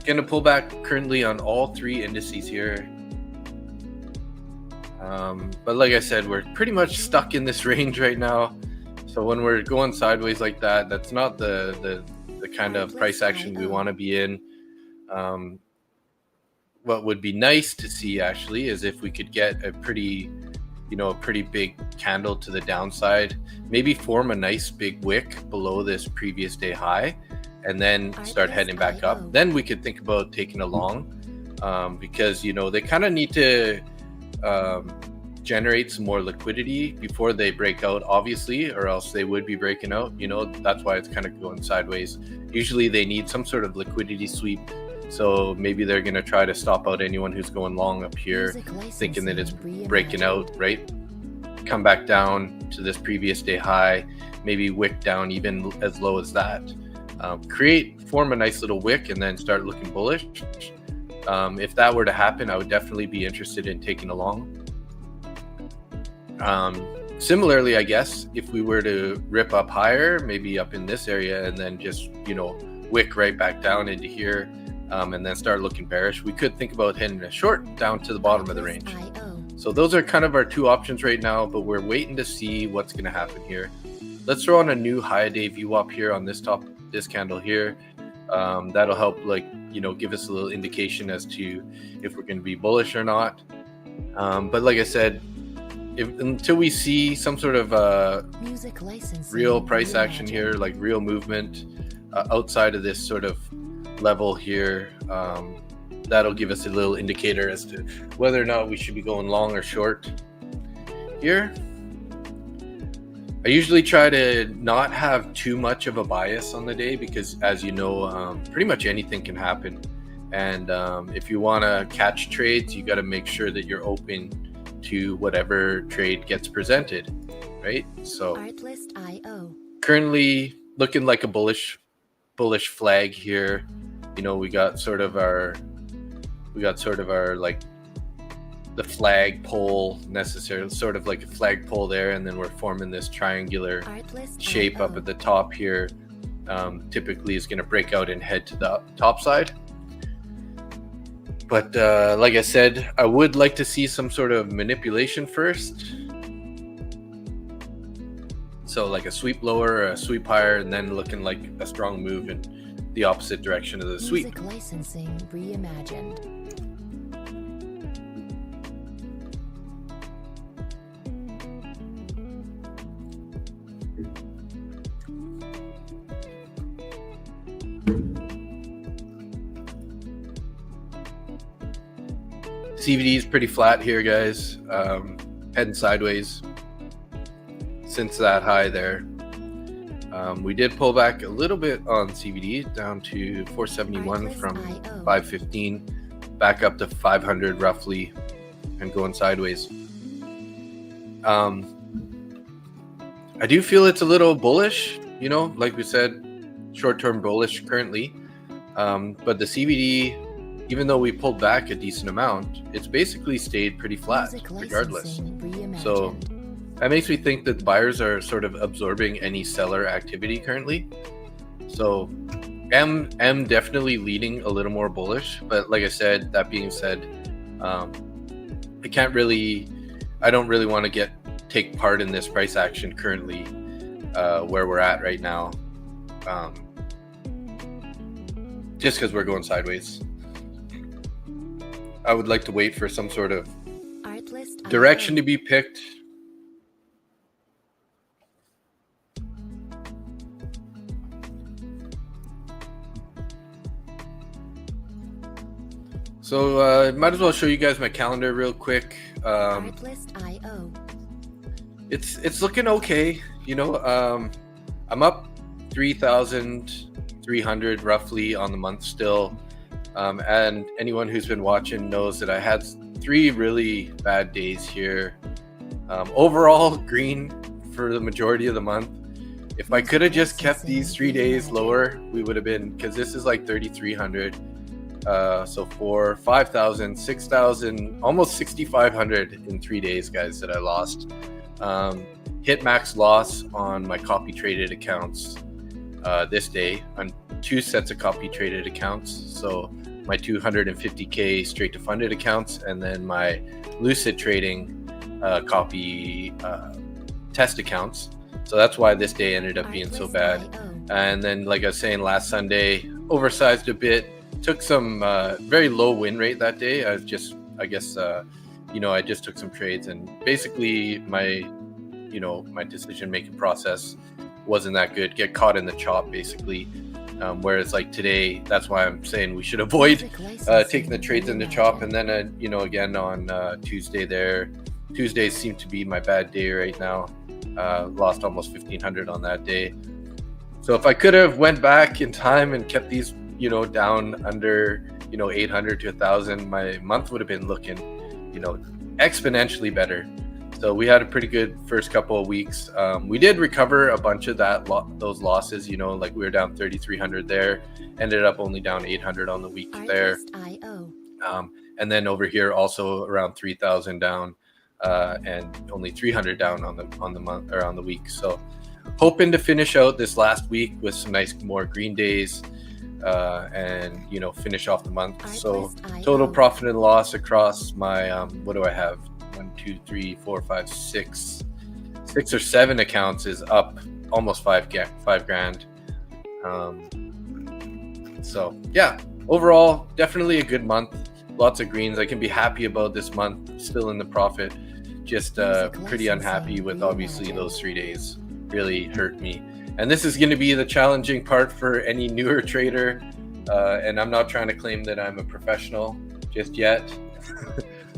Going to pull back currently on all 3 indices here. But like I said, we're pretty much stuck in this range right now. So when we're going sideways like that, that's not the kind of price action we want to be in. What would be nice to see actually is if we could get a pretty big candle to the downside, maybe form a nice big wick below this previous day high, and then start heading back up. Then we could think about taking a long, because they kind of need to generate some more liquidity before they break out, obviously, or else they would be breaking out. That's why it's kind of going sideways. Usually they need some sort of liquidity sweep, so maybe they're going to try to stop out anyone who's going long up here, thinking that it's breaking out, right? Come back down to this previous day high, maybe wick down even as low as that. Form a nice little wick and then start looking bullish. If that were to happen, I would definitely be interested in taking a long. Similarly, I guess if we were to rip up higher, maybe up in this area, and then just wick right back down into here, and then start looking bearish, we could think about hitting a short down to the bottom of the range. So those are kind of our two options right now, but we're waiting to see what's going to happen here. Let's throw on a new high day VWAP here on this candle here. That'll help, like, give us a little indication as to if we're going to be bullish or not. But like I said, until we see some sort of real price action here, like real movement outside of this sort of level here, that'll give us a little indicator as to whether or not we should be going long or short here. I usually try to not have too much of a bias on the day because, as you know, pretty much anything can happen. And if you want to catch trades, you got to make sure that you're open to whatever trade gets presented, right? So currently looking like a bullish flag here. We got sort of our like the flag pole necessarily, sort of like a flag pole there, and then we're forming this triangular shape up at the top here. Typically is going to break out and head to the top side. But like I said, I would like to see some sort of manipulation first. So like a sweep lower or a sweep higher, and then looking like a strong move in the opposite direction of the sweep. Music licensing reimagined. CVD is pretty flat here, guys. Heading sideways since that high there. We did pull back a little bit on CVD down to 471 from 515, back up to 500 roughly, and going sideways. I do feel it's a little bullish, like we said, short-term bullish currently. But the CVD, even though we pulled back a decent amount, it's basically stayed pretty flat regardless. So that makes me think that the buyers are sort of absorbing any seller activity currently. So I'm definitely leading a little more bullish, but like I said, that being said, I don't really want to take part in this price action currently, where we're at right now, just because we're going sideways. I would like to wait for some sort of direction to be picked. So might as well show you guys my calendar real quick. It's looking okay. I'm up 3,300 roughly on the month still. And anyone who's been watching knows that I had 3 really bad days here. Overall green for the majority of the month. If I could have just kept these 3 days lower, we would have been, because this is like 3,300. So for 5,000, 6,000, almost 6,500 in 3 days, guys, that I lost. Hit max loss on my copy traded accounts this day on 2 sets of copy traded accounts. So my 250K straight to funded accounts, and then my Lucid Trading copy test accounts. So that's why this day ended up being so bad. And then, like I was saying, last Sunday, oversized a bit, took some very low win rate that day. I just took some trades, and basically my decision making process wasn't that good. Get caught in the chop basically. Whereas like today, that's why I'm saying we should avoid taking the trades in the chop. And then again on Tuesday there, Tuesdays seem to be my bad day right now. Lost almost 1,500 on that day. So if I could have went back in time and kept these down under 800 to 1,000, my month would have been looking exponentially better. So we had a pretty good first couple of weeks. We did recover a bunch of those losses. Like we were down 3,300 there, ended up only down 800 on the week there. And then over here also around 3,000 down, and only 300 down on the month or on the week. So hoping to finish out this last week with some nice more green days, and finish off the month. So total profit and loss across my what do I have? 1, 2, 3, 4, 5, 6 or 7 accounts is up almost five grand. So yeah, overall, definitely a good month. Lots of greens. I can be happy about this month. Still in the profit. Just pretty unhappy with obviously those 3 days. Really hurt me. And this is going to be the challenging part for any newer trader. And I'm not trying to claim that I'm a professional just yet.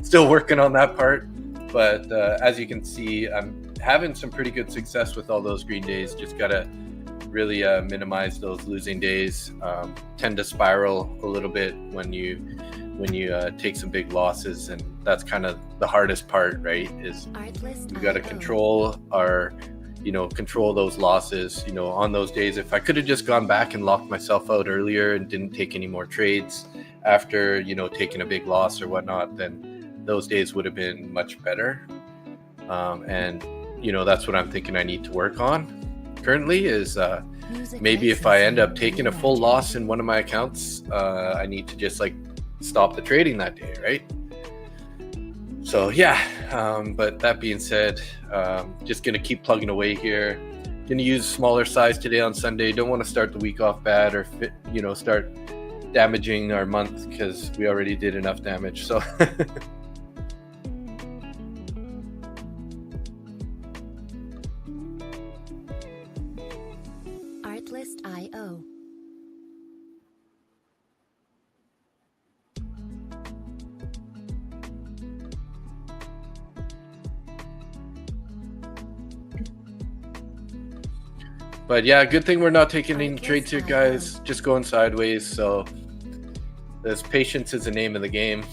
Still working on that part. But as you can see, I'm having some pretty good success with all those green days. Just got to really minimize those losing days. Tend to spiral a little bit when you take some big losses, and that's kind of the hardest part, right? Is we got to control control those losses. On those days, if I could have just gone back and locked myself out earlier and didn't take any more trades after taking a big loss or whatnot, then those days would have been much better. And that's what I'm thinking I need to work on currently is maybe if I end up taking a full loss in one of my accounts, I need to just stop the trading that day, right? So yeah, but that being said, just gonna keep plugging away here. Gonna use smaller size today on Sunday. Don't want to start the week off bad or start damaging our month because we already did enough damage. So Artlist.io. But yeah, good thing we're not taking any trades here, guys. Just going sideways. So there's patience is the name of the game.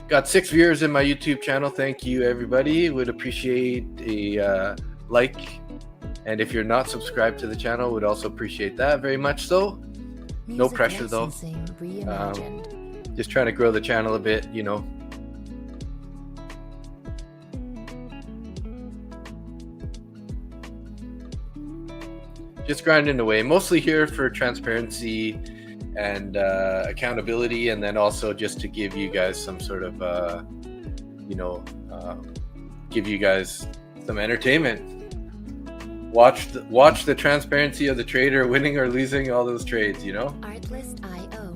Got 6 viewers in my YouTube channel. Thank you, everybody. Would appreciate a like. And if you're not subscribed to the channel, would also appreciate that very much so. No pressure, though. Just trying to grow the channel a bit, Just grinding away, mostly here for transparency and accountability, and then also just to give you guys some sort of, give you guys some entertainment. Watch the transparency of the trader winning or losing all those trades, Artlist.io.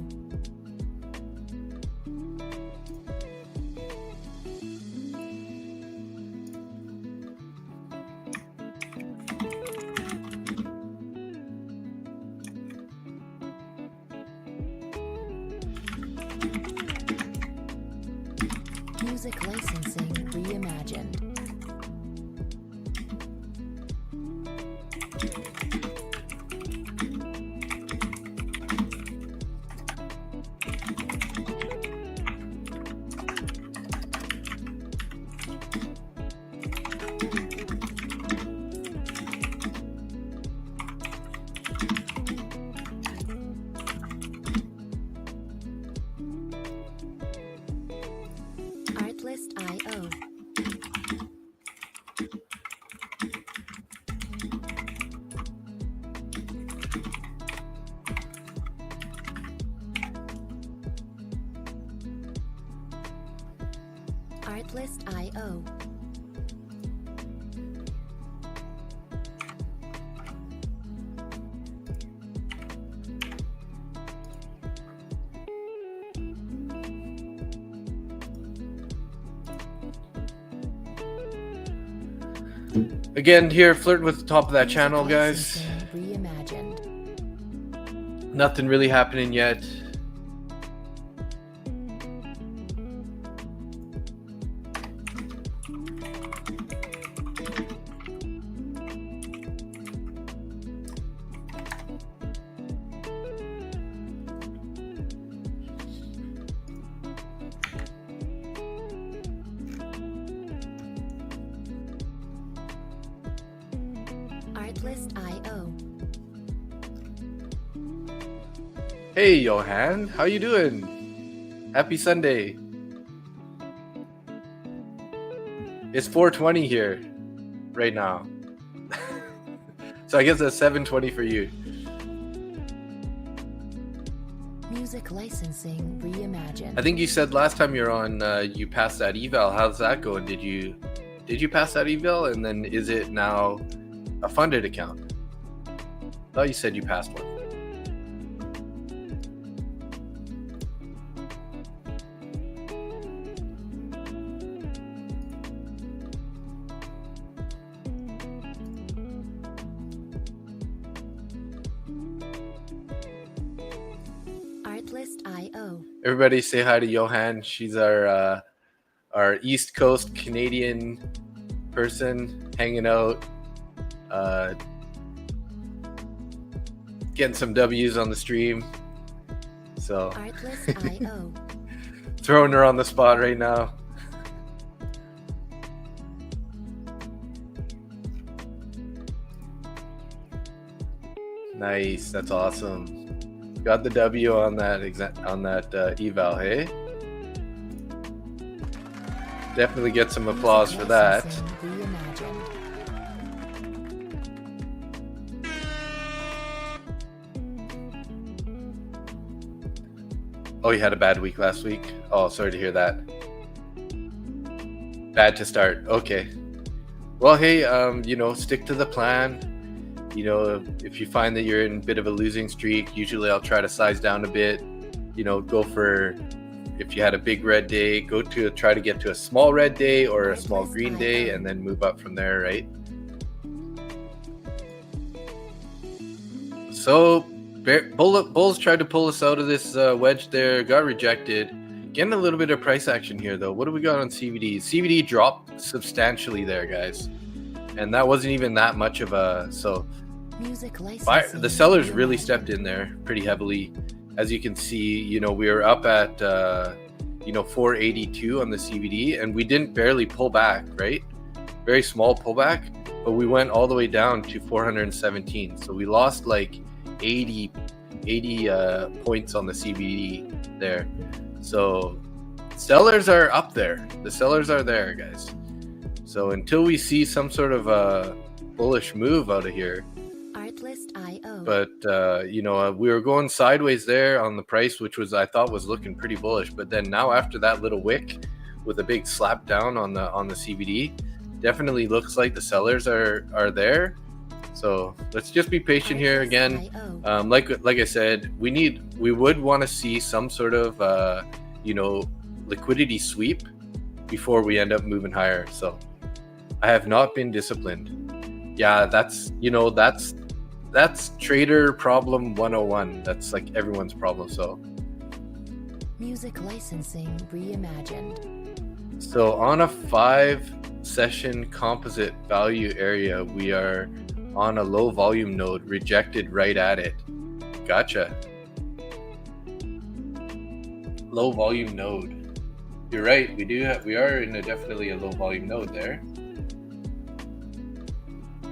Music licensing reimagined. Artlist.io. Artlist.io. Again, here, flirt with the top of that channel, guys. Reimagined. Nothing really happening yet. Artlist.io. Hey, Johan, how you doing? Happy Sunday. It's 4:20 here right now. So I guess it's 7:20 for you. Music licensing reimagined. I think you said last time you're on, you passed that eval. How's that going? Did you pass that eval? And then is it now a funded account? I thought you said you passed one. Artlist.io. Everybody say hi to Johan. She's our East Coast Canadian person hanging out, getting some W's on the stream. So Artlist.io. throwing her on the spot right now. Nice, that's awesome. Got the W on that eval, hey? Definitely get some applause for that. Oh, you had a bad week last week? Oh, sorry to hear that. Bad to start. Okay. Well, hey, stick to the plan. If you find that you're in a bit of a losing streak, usually I'll try to size down a bit. Go for, if you had a big red day, try to get to a small red day or a small green day, and then move up from there, right? So bulls tried to pull us out of this wedge there, got rejected. Getting a little bit of price action here though. What do we got on CVD? CVD dropped substantially there, guys, and that wasn't even that much of a the sellers really stepped in there pretty heavily. As you can see, we were up at 482 on the CVD, and we didn't barely pull back, right? Very small pullback, but we went all the way down to 417. So we lost like 80 points on the CVD there. So sellers are up there. The sellers are there, guys. So until we see some sort of a bullish move out of here, but we were going sideways there on the price, which I thought was looking pretty bullish. But then now after that little wick with a big slap down on the CVD, definitely looks like the sellers are there. So let's just be patient here again. Like I said, we would want to see some sort of liquidity sweep before we end up moving higher. So I have not been disciplined. Yeah, that's trader problem 101. That's like everyone's problem. So music licensing reimagined. So on a 5-session composite value area, we are on a low volume node, rejected right at it. Gotcha. Low volume node. You're right. We are in definitely a low volume node there.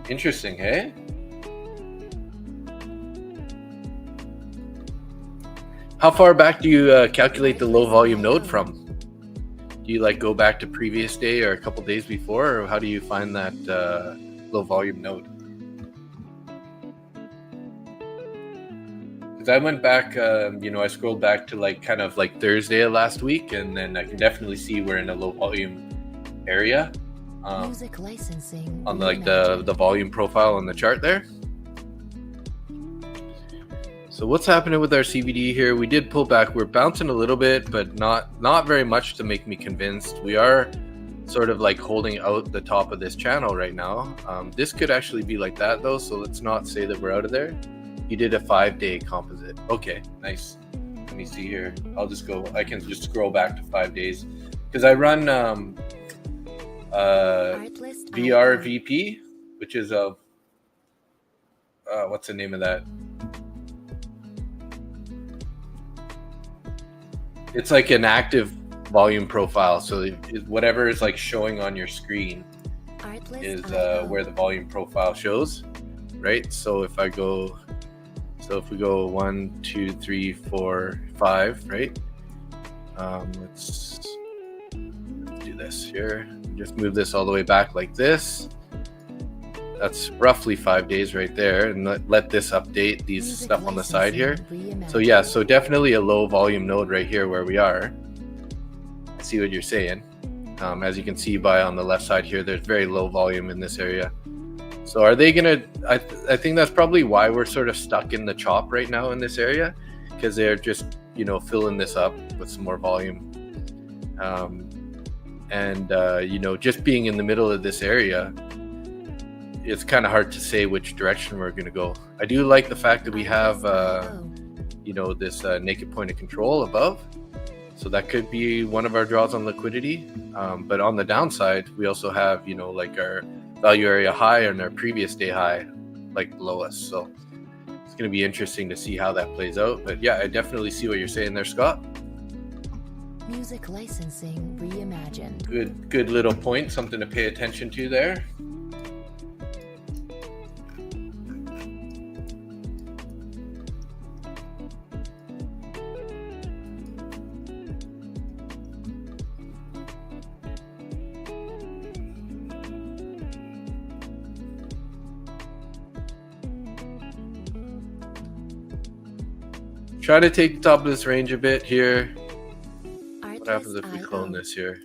Interesting, hey? How far back do you calculate the low volume node from? Do you go back to previous day or a couple days before, or how do you find that low volume node? Because I went back, I scrolled back to kind of Thursday of last week, and then I can definitely see we're in a low volume area Music licensing on the volume profile on the chart there. So what's happening with our CVD here? We did pull back. We're bouncing a little bit, but not very much to make me convinced. We are sort of holding out the top of this channel right now. This could actually be like that though, so let's not say that we're out of there. You did a 5-day composite. Okay, nice. Let me see here. I can just scroll back to 5 days because I run VRVP, which is what's the name of that? It's like an active volume profile. So whatever is showing on your screen is where the volume profile shows, right? So if we go 1, 2, 3, 4, 5, right? Let's do this here. Just move this all the way back like this. That's roughly 5 days right there, and let this update these stuff on the side here. So yeah, so definitely a low volume node right here where we are. I see what you're saying. As you can see by on the left side here, there's very low volume in this area. So are they gonna, I think that's probably why we're sort of stuck in the chop right now in this area, because they're just, you know, filling this up with some more volume. You know, just being in the middle of this area, it's kind of hard to say which direction we're going to go. I do like the fact that we have, you know, this naked point of control above. So that could be one of our draws on liquidity. But on the downside, we also have, you know, like our value area high and our previous day high, like below us. So it's going to be interesting to see how that plays out. But yeah, I definitely see what you're saying there, Scott. Music licensing reimagined. Good little point, something to pay attention to there. Try to take the top of this range a bit here. What happens if we clone this here?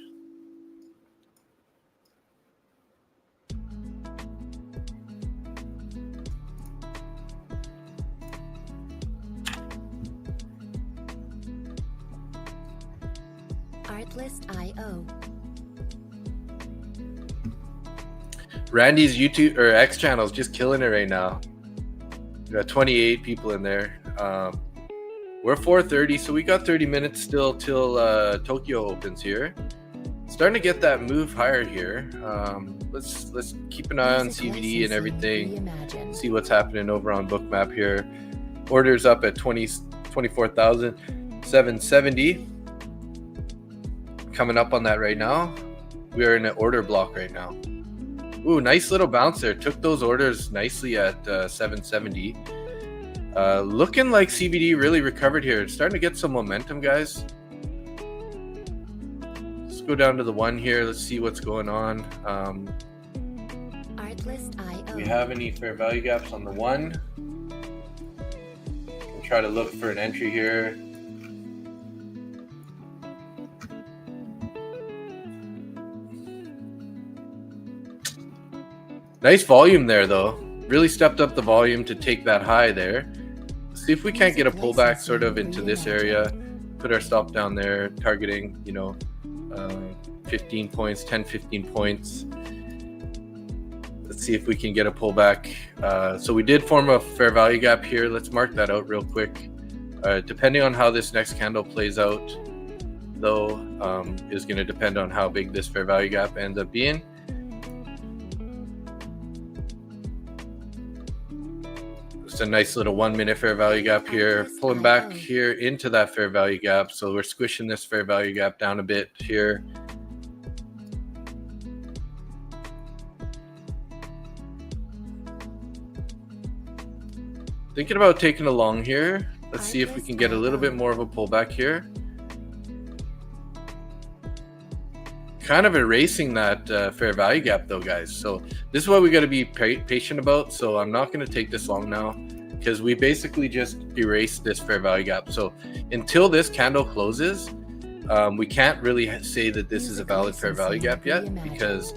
Artlist.io. Randy's YouTube or X channel is just killing it right now. We got 28 people in there. We're 4:30, so we got 30 minutes still till Tokyo opens here. Starting to get that move higher here. Let's keep an eye on CVD and everything. See what's happening over on Bookmap here. Orders up at 24,770. Coming up on that right now. We are in an order block right now. Ooh, nice little bounce there. Took those orders nicely at 770. Looking like CVD really recovered here. It's starting to get some momentum, guys. Let's go down to the one here. Let's see what's going on. Artlist.io. Do we have any fair value gaps on the one? We'll try to look for an entry here. Nice volume there, though. Really stepped up the volume to take that high there. See if we can't get a pullback sort of into this area. Put our stop down there, targeting, you know, 15 points, 10, 15 points. Let's see if we can get a pullback. So we did form a fair value gap here. Let's mark that out real quick. Depending on how this next candle plays out, though, is going to depend on how big this fair value gap ends up being. Just a nice little 1 minute fair value gap here, pulling back here into that fair value gap. So we're squishing this fair value gap down a bit here. Thinking about taking a long here. Let's see if we can get a little bit more of a pullback here. Kind of erasing that fair value gap though, guys. So this is what we got to be patient about. So I'm not going to take this long now because we basically just erased this fair value gap. So until this candle closes, we can't really say that this is a valid fair value gap yet, because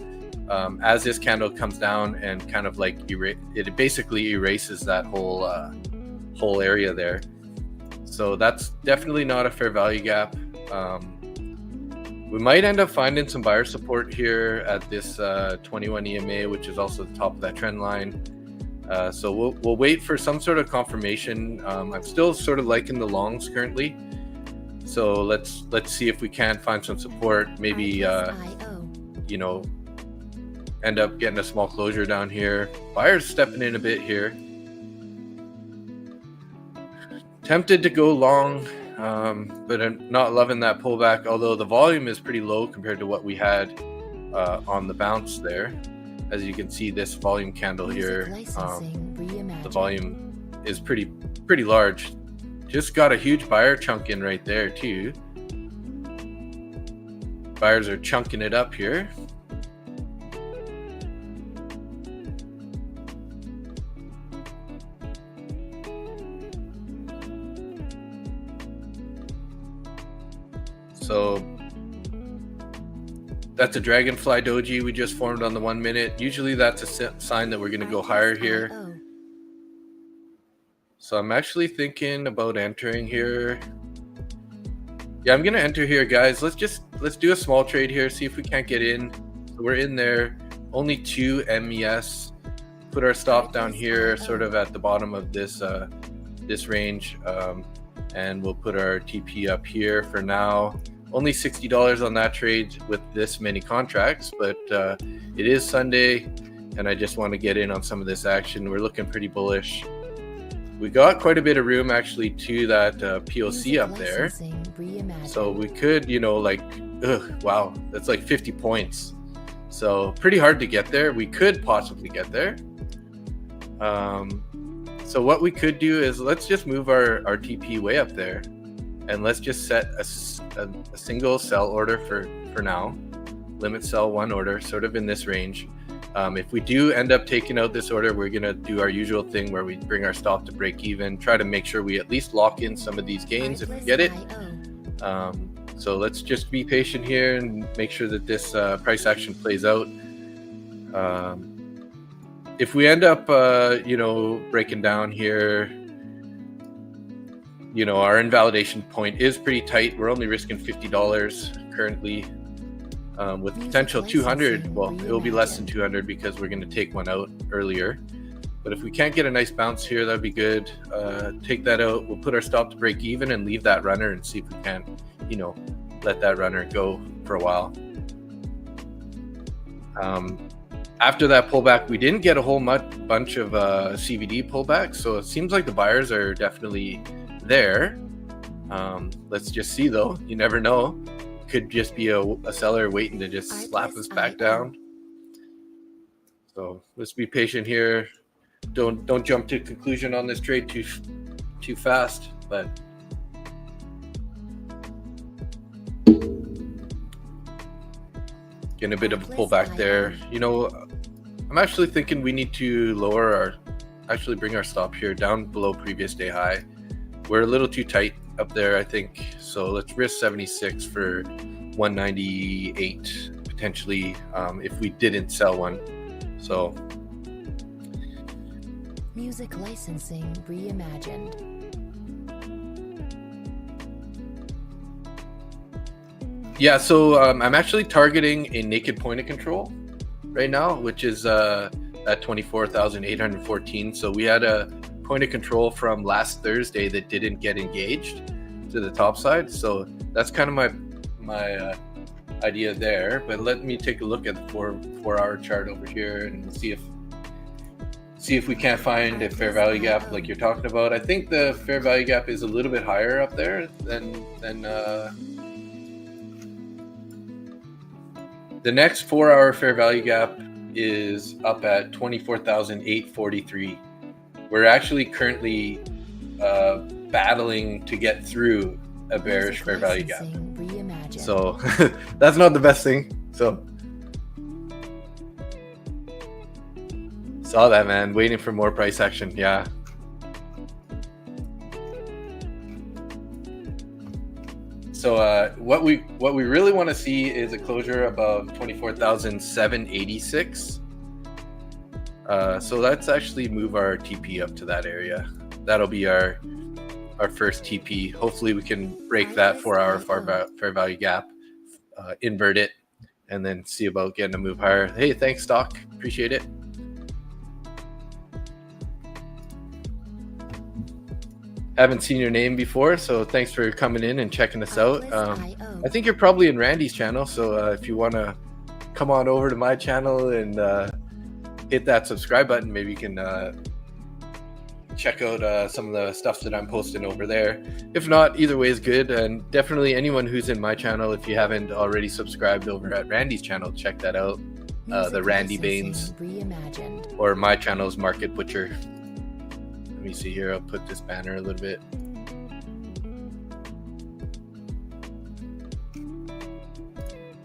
as this candle comes down and kind of like it basically erases that whole area there. So that's definitely not a fair value gap. We might end up finding some buyer support here at this 21 EMA, which is also the top of that trend line. So we'll wait for some sort of confirmation. I'm still sort of liking the longs currently. So let's see if we can find some support. Maybe you know, end up getting a small closure down here. Buyers stepping in a bit here. Tempted to go long. But I'm not loving that pullback, although the volume is pretty low compared to what we had on the bounce there. As you can see, this volume candle here, the volume is pretty large. Just got a huge buyer chunk in right there too. Buyers are chunking it up here. So that's a dragonfly doji we just formed on the 1 minute. Usually that's a sign that we're going to go higher here. So I'm actually thinking about entering here. Yeah, I'm going to enter here, guys. Let's do a small trade here, see if we can't get in. So we're in there, only 2 MES. Put our stop down here, sort of at the bottom of this this range, and we'll put our TP up here for now. Only $60 on that trade with this many contracts, but it is Sunday, and I just want to get in on some of this action. We're looking pretty bullish. We got quite a bit of room actually to that POC up there, so we could, you know, like, wow, that's like 50 points. So pretty hard to get there. We could possibly get there. So what we could do is let's just move our TP way up there, and let's just set a single sell order for now. Limit sell 1 order, sort of in this range. If we do end up taking out this order, we're gonna do our usual thing where we bring our stop to break even, try to make sure we at least lock in some of these gains if we get it. So let's just be patient here and make sure that this price action plays out. If we end up, you know, breaking down here, you know, our invalidation point is pretty tight. We're only risking $50 currently, with potential 200. Well, it will be less than 200 because we're going to take one out earlier. But if we can't get a nice bounce here, that'd be good. Take that out. We'll put our stop to break even and leave that runner and see if we can, you know, let that runner go for a while. After that pullback, we didn't get a whole bunch of CVD pullbacks, so it seems like the buyers are definitely there. Let's just see, though. You never know. Could just be a seller waiting to just slap us back down. So let's be patient here. Don't jump to conclusion on this trade too fast, but getting a bit of a pullback there. You know, I'm actually thinking we need to bring our stop here down below previous day high. We're a little too tight up there, I think. So let's risk 76 for 198 potentially, if we didn't sell one. So music licensing reimagined. yeah, so I'm actually targeting a naked point of control right now, which is at 24,814. So we had a point of control from last Thursday that didn't get engaged to the top side. So that's kind of my idea there. But let me take a look at the 4-hour chart over here and see if we can't find a fair value gap like you're talking about. I think the fair value gap is a little bit higher up there than the next 4-hour fair value gap is up at 24,843. We're actually currently battling to get through a bearish fair value gap. So that's not the best thing. So saw that, man. Waiting for more price action. Yeah. So what we really want to see is a closure above 24,786. So let's actually move our TP up to that area. That'll be our first TP. Hopefully we can break that 4-hour fair value gap, invert it, and then see about getting a move higher. Hey, thanks, Doc. Appreciate it. Haven't seen your name before, so thanks for coming in and checking us out. I think you're probably in Randy's channel, so if you want to come on over to my channel and hit that subscribe button, maybe you can check out some of the stuff that I'm posting over there. If not, either way is good. And definitely anyone who's in my channel, if you haven't already subscribed over at Randy's channel, check that out. The Randy Baines, or my channel's Market Butcher. Let me see here. I'll put this banner a little bit.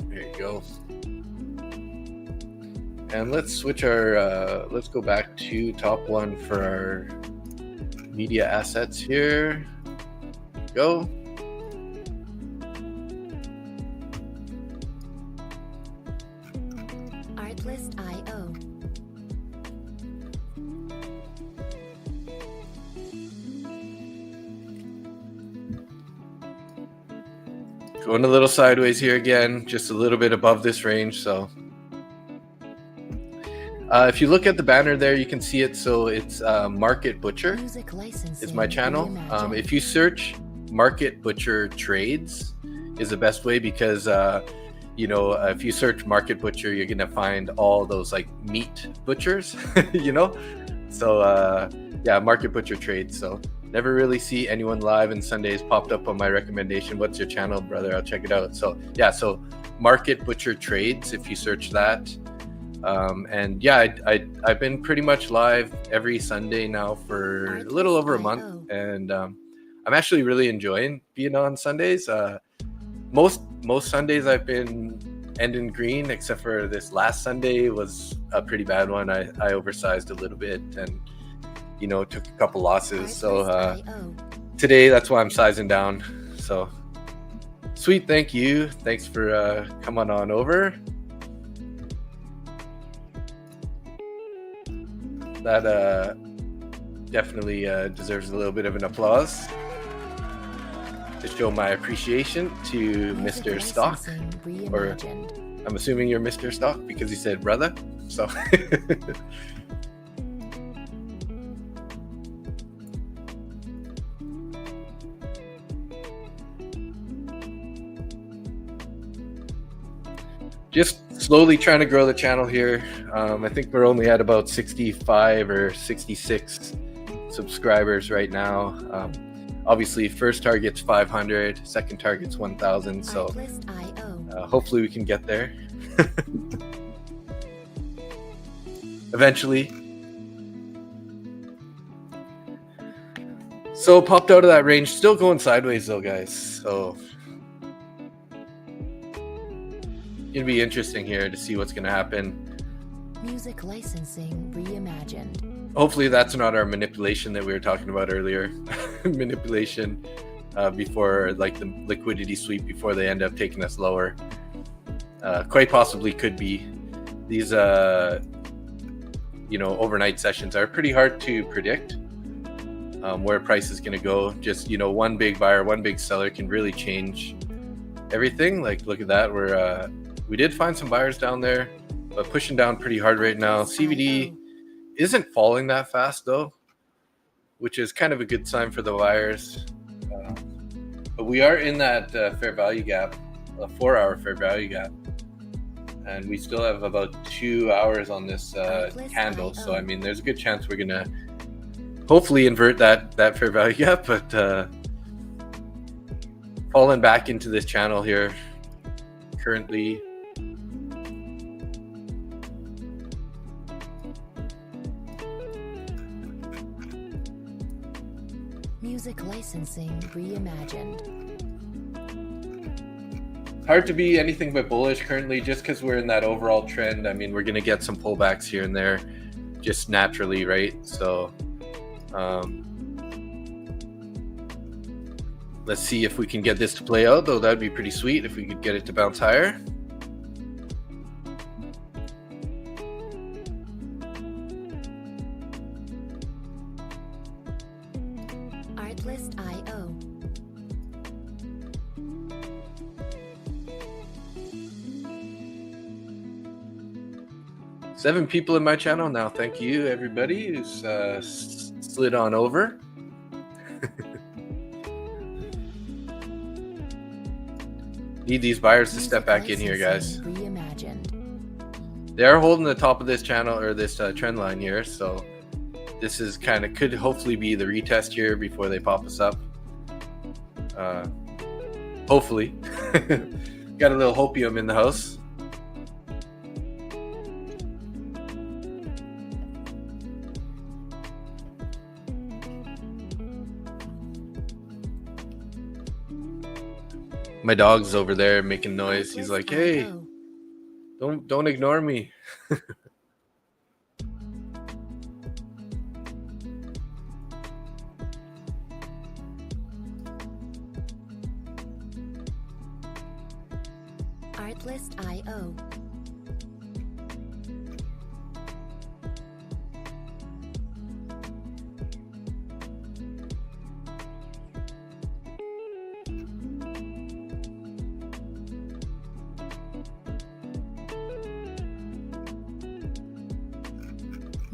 There you go. And let's switch our, let's go back to top one for our media assets here. Go. Artlist.io. Going a little sideways here again, just a little bit above this range. So if you look at the banner there, you can see it. So it's Market Butcher is my channel. If you search Market Butcher Trades is the best way, because if you search Market Butcher, you're gonna find all those like meat butchers, So yeah, Market Butcher Trades. So never really see anyone live, and Sundays popped up on my recommendation. What's your channel, brother? I'll check it out. So yeah, so Market Butcher Trades, if you search that. And yeah, I've been pretty much live every Sunday now for a little over a month, and I'm actually really enjoying being on Sundays. Most Sundays I've been ending green, except for this last Sunday was a pretty bad one. I oversized a little bit and took a couple losses. So today that's why I'm sizing down. So sweet, thank you. Thanks for coming on over. That definitely deserves a little bit of an applause to show my appreciation to Mr. Stock, or I'm assuming you're Mr. Stock because he said brother. So just slowly trying to grow the channel here. I think we're only at about 65 or 66 subscribers right now. Obviously, first target's 500, second target's 1,000. So hopefully we can get there eventually. So popped out of that range, still going sideways though, guys. So it'll be interesting here to see what's going to happen. Music licensing reimagined. Hopefully that's not our manipulation that we were talking about earlier. Manipulation before, like the liquidity sweep, before they end up taking us lower. Quite possibly could be. These overnight sessions are pretty hard to predict where price is going to go. Just one big buyer, one big seller can really change everything. Like look at that, where we did find some buyers down there, but pushing down pretty hard right now. CVD isn't falling that fast though, which is kind of a good sign for the buyers. But we are in that fair value gap, a 4-hour fair value gap, and we still have about 2 hours on this candle. So I mean, there's a good chance we're gonna hopefully invert that fair value gap, but falling back into this channel here currently. Music licensing reimagined. Hard to be anything but bullish currently, just because we're in that overall trend. I mean, we're going to get some pullbacks here and there just naturally, right? So let's see if we can get this to play out, though. That'd be pretty sweet if we could get it to bounce higher. Artlist.io. 7 people in my channel now. Thank you, everybody who's slid on over. Need these buyers to step back in here, guys. They are holding the top of this channel, or this trend line here, so this is could hopefully be the retest here before they pop us up. Hopefully. Got a little hopium in the house. My dog's over there making noise. He's like, "Hey, don't ignore me." Artlist.io.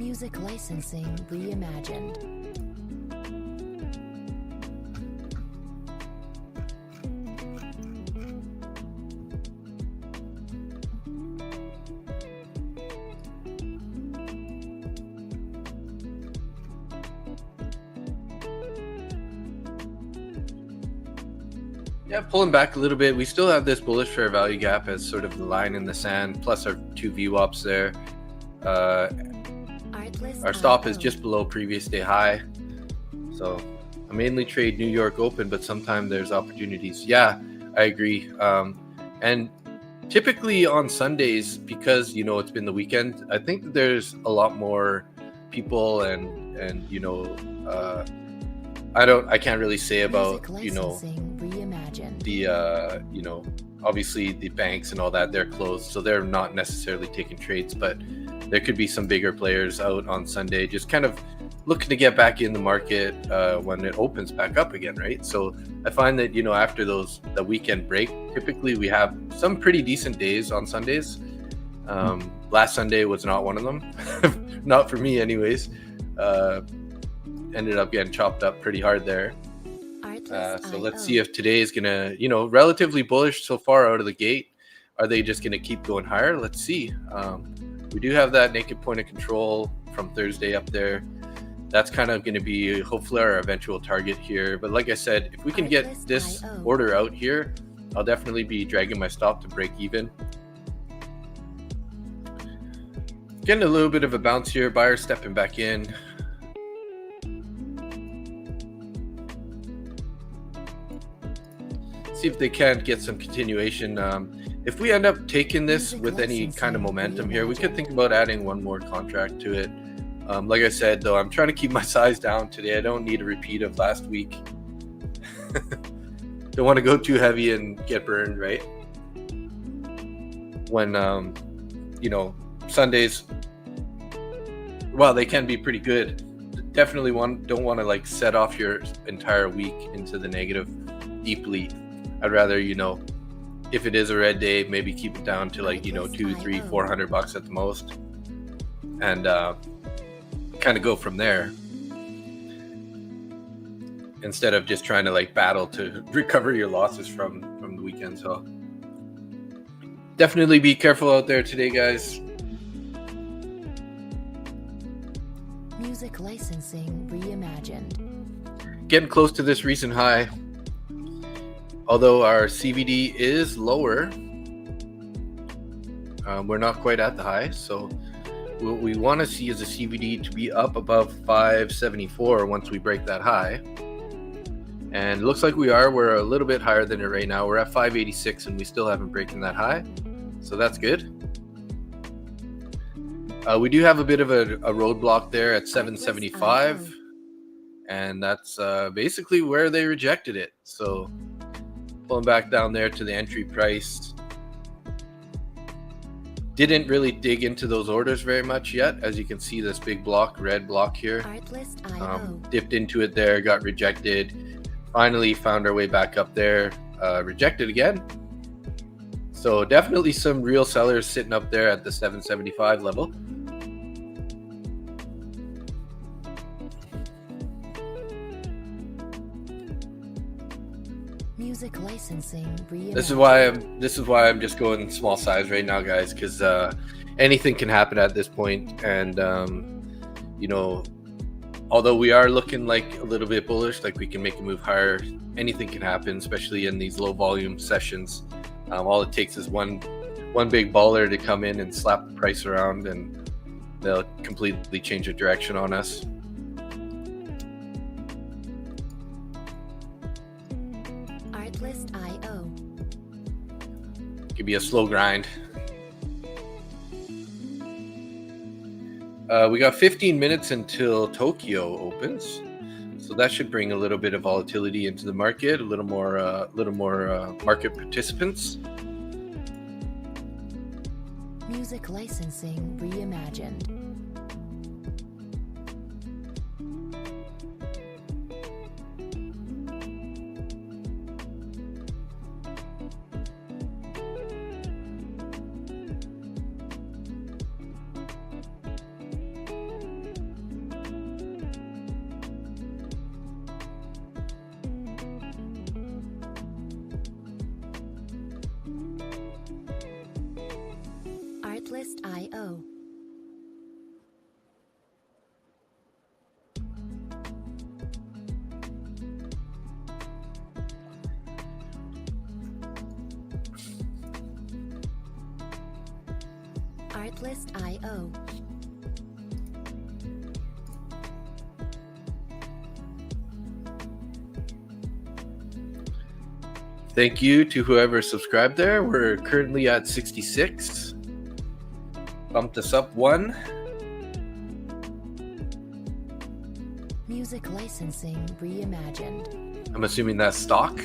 Music licensing reimagined. Yeah, pulling back a little bit. We still have this bullish fair value gap as sort of the line in the sand, plus our two VWAPs there. Our stop is just below previous day high. So I mainly trade New York Open, but sometimes there's opportunities. Yeah, I agree. And typically on Sundays, because it's been the weekend, I think that there's a lot more people and I can't really say about the obviously the banks and all that, they're closed, so they're not necessarily taking trades, but there could be some bigger players out on Sunday just kind of looking to get back in the market when it opens back up again, right? So I find that after the weekend break, typically we have some pretty decent days on Sundays. Last Sunday was not one of them. Not for me anyways. Ended up getting chopped up pretty hard there. So let's see if today is gonna, relatively bullish so far out of the gate. Are they just gonna keep going higher? Let's see. We do have that naked point of control from Thursday up there. That's kind of going to be hopefully our eventual target here. But like I said, if we can get this order out here, I'll definitely be dragging my stop to break even. Getting a little bit of a bounce here. Buyer stepping back in. See if they can get some continuation. If we end up taking this with any kind of momentum here, we could think about adding one more contract to it. Like I said, though, I'm trying to keep my size down today. I don't need a repeat of last week. Don't want to go too heavy and get burned, right? When, Sundays, well, they can be pretty good. Definitely don't want to like set off your entire week into the negative deeply. I'd rather, if it is a red day, maybe keep it down to like, $200, $300, $400 at the most. And kind of go from there. Instead of just trying to like battle to recover your losses from the weekend. So definitely be careful out there today, guys. Music licensing reimagined. Getting close to this recent high. Although our CVD is lower, we're not quite at the high. So what we want to see is a CVD to be up above 574 once we break that high. And it looks like we're a little bit higher than it right now. We're at 586 and we still haven't broken that high. So that's good. We do have a bit of a roadblock there at 775. And that's basically where they rejected it. So pulling back down there to the entry price. Didn't really dig into those orders very much yet. As you can see, this big block, red block here, dipped into it there, got rejected. Finally found our way back up there, rejected again. So definitely some real sellers sitting up there at the 775 level. Music licensing reimagined. This is why I'm just going small size right now, guys, because anything can happen at this point. And although we are looking like a little bit bullish, like we can make a move higher, anything can happen, especially in these low volume sessions. All it takes is one big baller to come in and slap the price around, and they'll completely change the direction on us. Artlist.io. Could be a slow grind. We got 15 minutes until Tokyo opens, so that should bring a little bit of volatility into the market, a little more market participants. Music licensing reimagined. Artlist.io. Artlist.io. Thank you to whoever subscribed there. We're currently at 66. Bumped us up one. Music licensing reimagined. I'm assuming that's stock.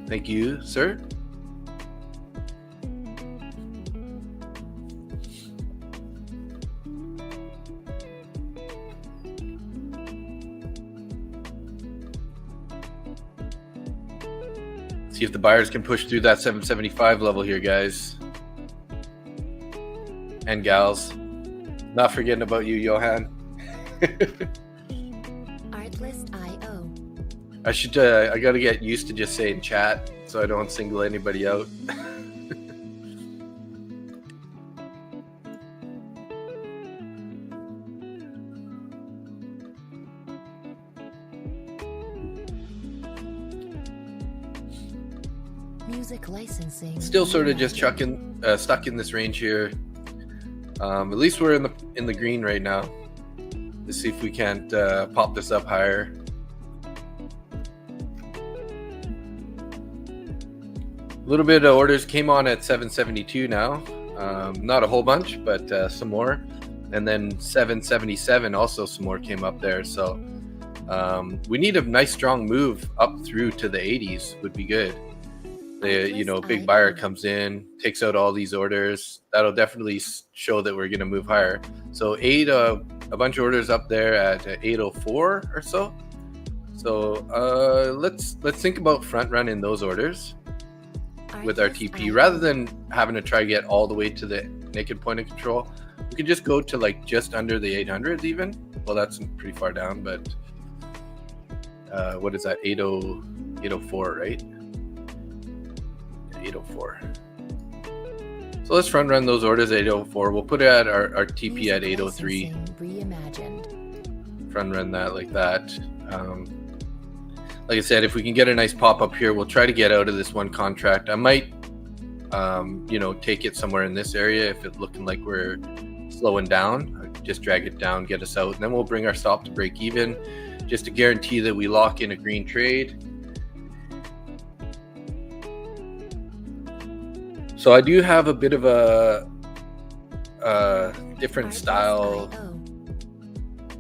Thank you, sir. See if the buyers can push through that 775 level here, guys. And gals. Not forgetting about you, Johan. Artlist.io. I gotta get used to just saying chat so I don't single anybody out. Music licensing. Still sort of just stuck in this range here. At least we're in the green right now. Let's see if we can't pop this up higher. A little bit of orders came on at 772 now. Not a whole bunch, but some more. And then 777 also some more came up there. So we need a nice strong move up through to the 80s would be good. The big buyer comes in, takes out all these orders. That'll definitely show that we're going to move higher. So a bunch of orders up there at 804 or so. So let's think about front running those orders with our TP rather than having to try to get all the way to the naked point of control. We could just go to like just under the 800s even. Well, that's pretty far down, but what is that? 804, right? 804. So let's front run those orders at 804. We'll put it at our TP at 803. Reimagined. Front run that like that. Like I said, if we can get a nice pop up here, we'll try to get out of this one contract. I might, take it somewhere in this area if it's looking like we're slowing down. Just drag it down, get us out, and then we'll bring our stop to break even, just to guarantee that we lock in a green trade. So I do have a bit of a different style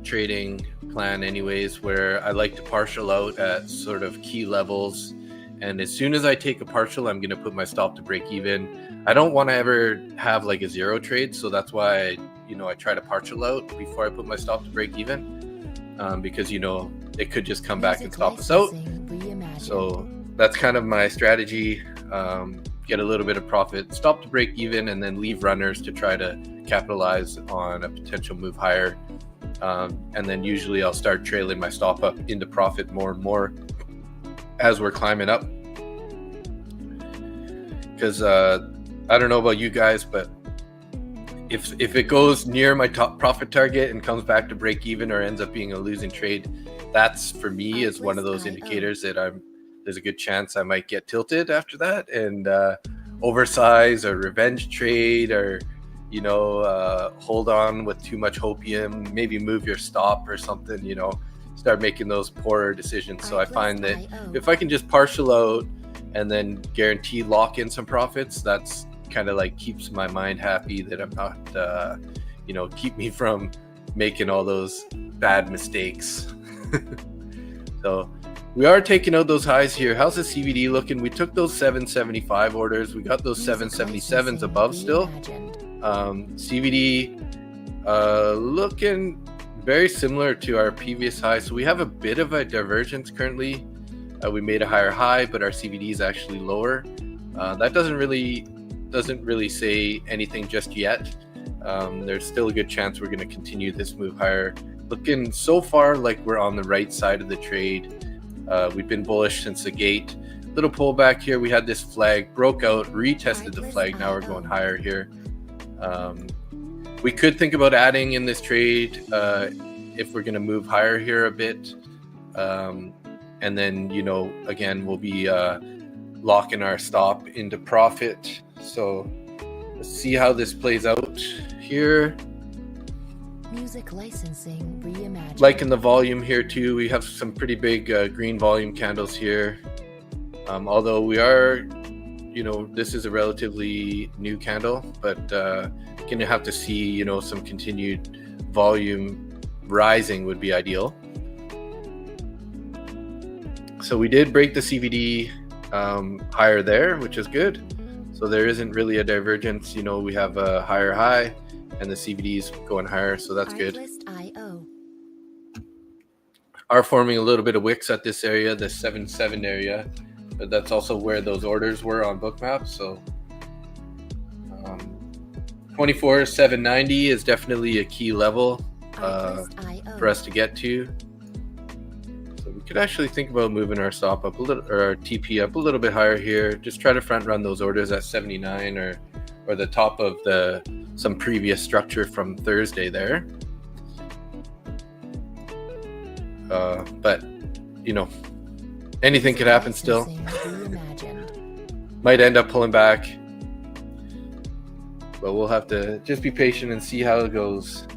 trading plan anyways, where I like to partial out at sort of key levels. And as soon as I take a partial, I'm going to put my stop to break even. I don't want to ever have like a zero trade. So that's why, I try to partial out before I put my stop to break even, because, it could just come back and stop us out. So that's kind of my strategy. Get a little bit of profit, stop to break even, and then leave runners to try to capitalize on a potential move higher. And then usually I'll start trailing my stop up into profit more and more as we're climbing up. Because I don't know about you guys, but if it goes near my top profit target and comes back to break even or ends up being a losing trade, that's for me is one of those indicators that there's a good chance I might get tilted after that and oversize or revenge trade or hold on with too much hopium, maybe move your stop or something, start making those poorer decisions. So I find that if I can just partial out and then guarantee lock in some profits, that's kind of like keeps my mind happy that I'm not keep me from making all those bad mistakes. So we are taking out those highs here. How's the CVD looking? We took those 775 orders. We got those 777s above still. CVD looking very similar to our previous high. So we have a bit of a divergence currently. We made a higher high, but our CVD is actually lower. That doesn't really say anything just yet. There's still a good chance we're going to continue this move higher. Looking so far like we're on the right side of the trade. We've been bullish since the gate. Little pullback here. We had this flag, broke out, retested the flag. Now we're going higher here. We could think about adding in this trade if we're going to move higher here a bit. And then, you know, again, we'll be locking our stop into profit. So let's see how this plays out here. Music licensing reimagined. Liking the volume here too. We have some pretty big green volume candles here. Although we are, you know, this is a relatively new candle, but gonna have to see, you know, some continued volume rising would be ideal. So we did break the CVD higher there, which is good. So there isn't really a divergence. You know, we have a higher high and the CVD's going higher, so that's good. Artlist.io. Are forming a little bit of wicks at this area, the 7.7 area, but that's also where those orders were on Bookmap. So 24,790 is definitely a key level for us to get to. So we could actually think about moving our stop up a little, or our TP up a little bit higher here. Just try to front run those orders at 79 or the top of some previous structure from Thursday there. But you know, anything could happen still. Might end up pulling back, but we'll have to just be patient and see how it goes.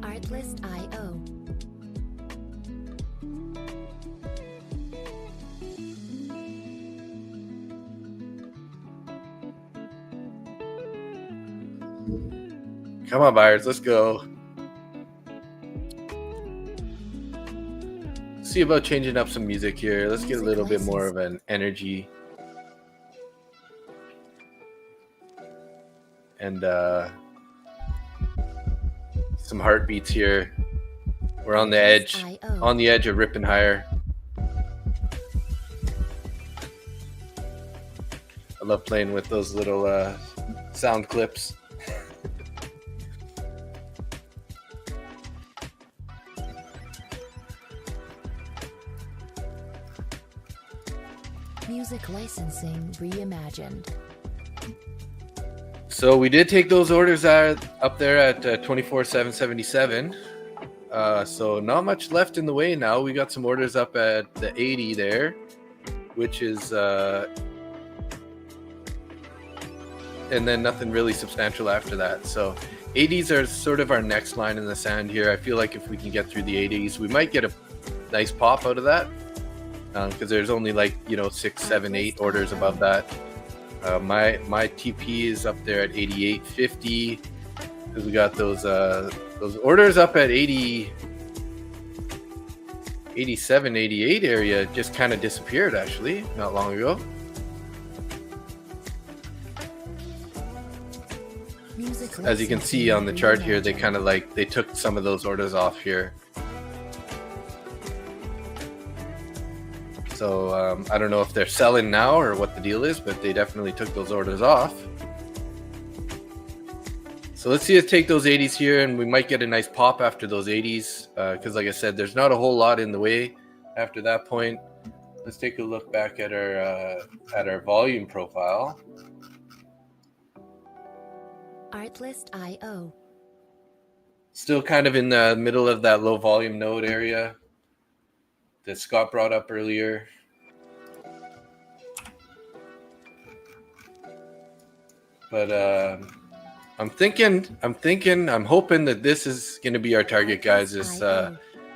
Artlist.io. Come on, buyers, let's go. See about changing up some music here. Let's get a little bit more of an energy. And some heartbeats here. We're on the edge of ripping higher. I love playing with those little sound clips. Music licensing reimagined. So we did take those orders up there at 24,777. So not much left in the way now. We got some orders up at the 80 there, which is and then nothing really substantial after that. So 80s are sort of our next line in the sand here. I feel like if we can get through the 80s, we might get a nice pop out of that, because there's only like, you know, 6, 7, 8 orders above that. My TP is up there at 88.50 because we got those orders up at 80, 87, 88 area just kind of disappeared actually not long ago. As you can see on the chart here, they kind of like they took some of those orders off here. So I don't know if they're selling now or what the deal is, but they definitely took those orders off. So let's see us take those 80s here, and we might get a nice pop after those 80s because like I said, there's not a whole lot in the way after that point. Let's take a look back at our volume profile. Artlist.io. Still kind of in the middle of that low volume node area that Scott brought up earlier. But I'm hoping that this is going to be our target, guys, this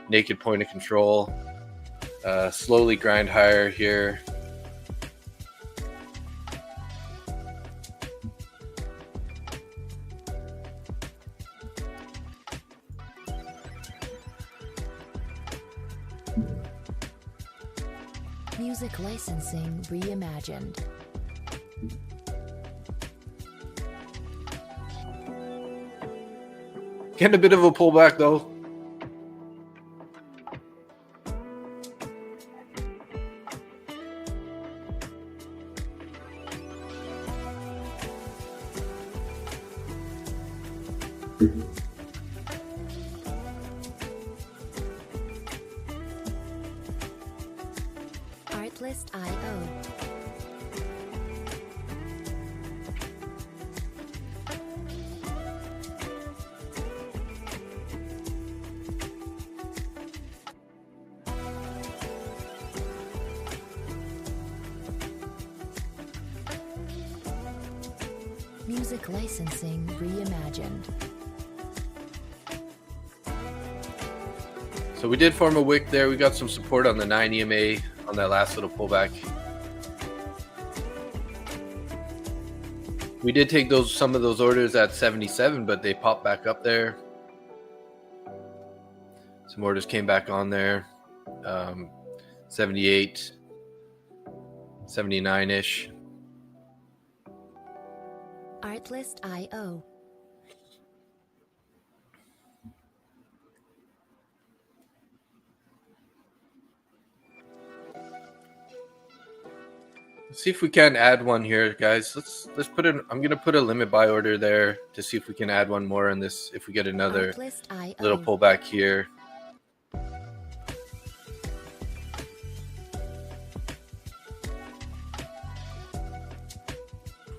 naked point of control. Slowly grind higher here. Music licensing reimagined. Getting a bit of a pullback though. Artlist.io. Music licensing reimagined. So we did form a wick there. We got some support on the 9 EMA on that last little pullback. We did take some of those orders at 77, but they popped back up there. Some orders came back on there. 78, 79-ish. Artlist.io. Let's see if we can add one here, guys. Let's put in. I'm gonna put a limit buy order there to see if we can add one more on this. If we get another little pullback here.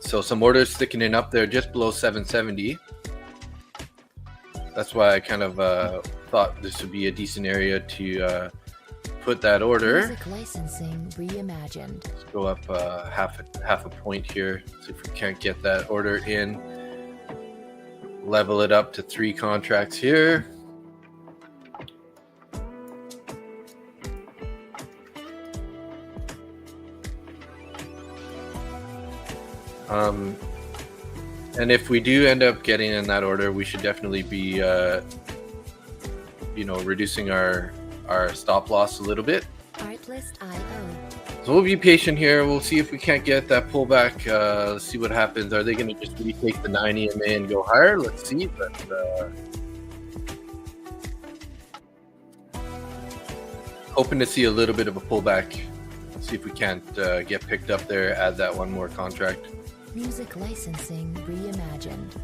So some orders sticking in up there just below 770. That's why I kind of thought this would be a decent area to put that order. Music licensing reimagined. Let's go up half a point here. See if we can't get that order in. Level it up to 3 contracts here. And if we do end up getting in that order, we should definitely be, reducing our stop loss a little bit. Artlist.io. So we'll be patient here. We'll see if we can't get that pullback. Let's see what happens. Are they going to just retake the 9 EMA and go higher? Let's see. But hoping to see a little bit of a pullback. See if we can't get picked up there. Add that one more contract. Music licensing reimagined.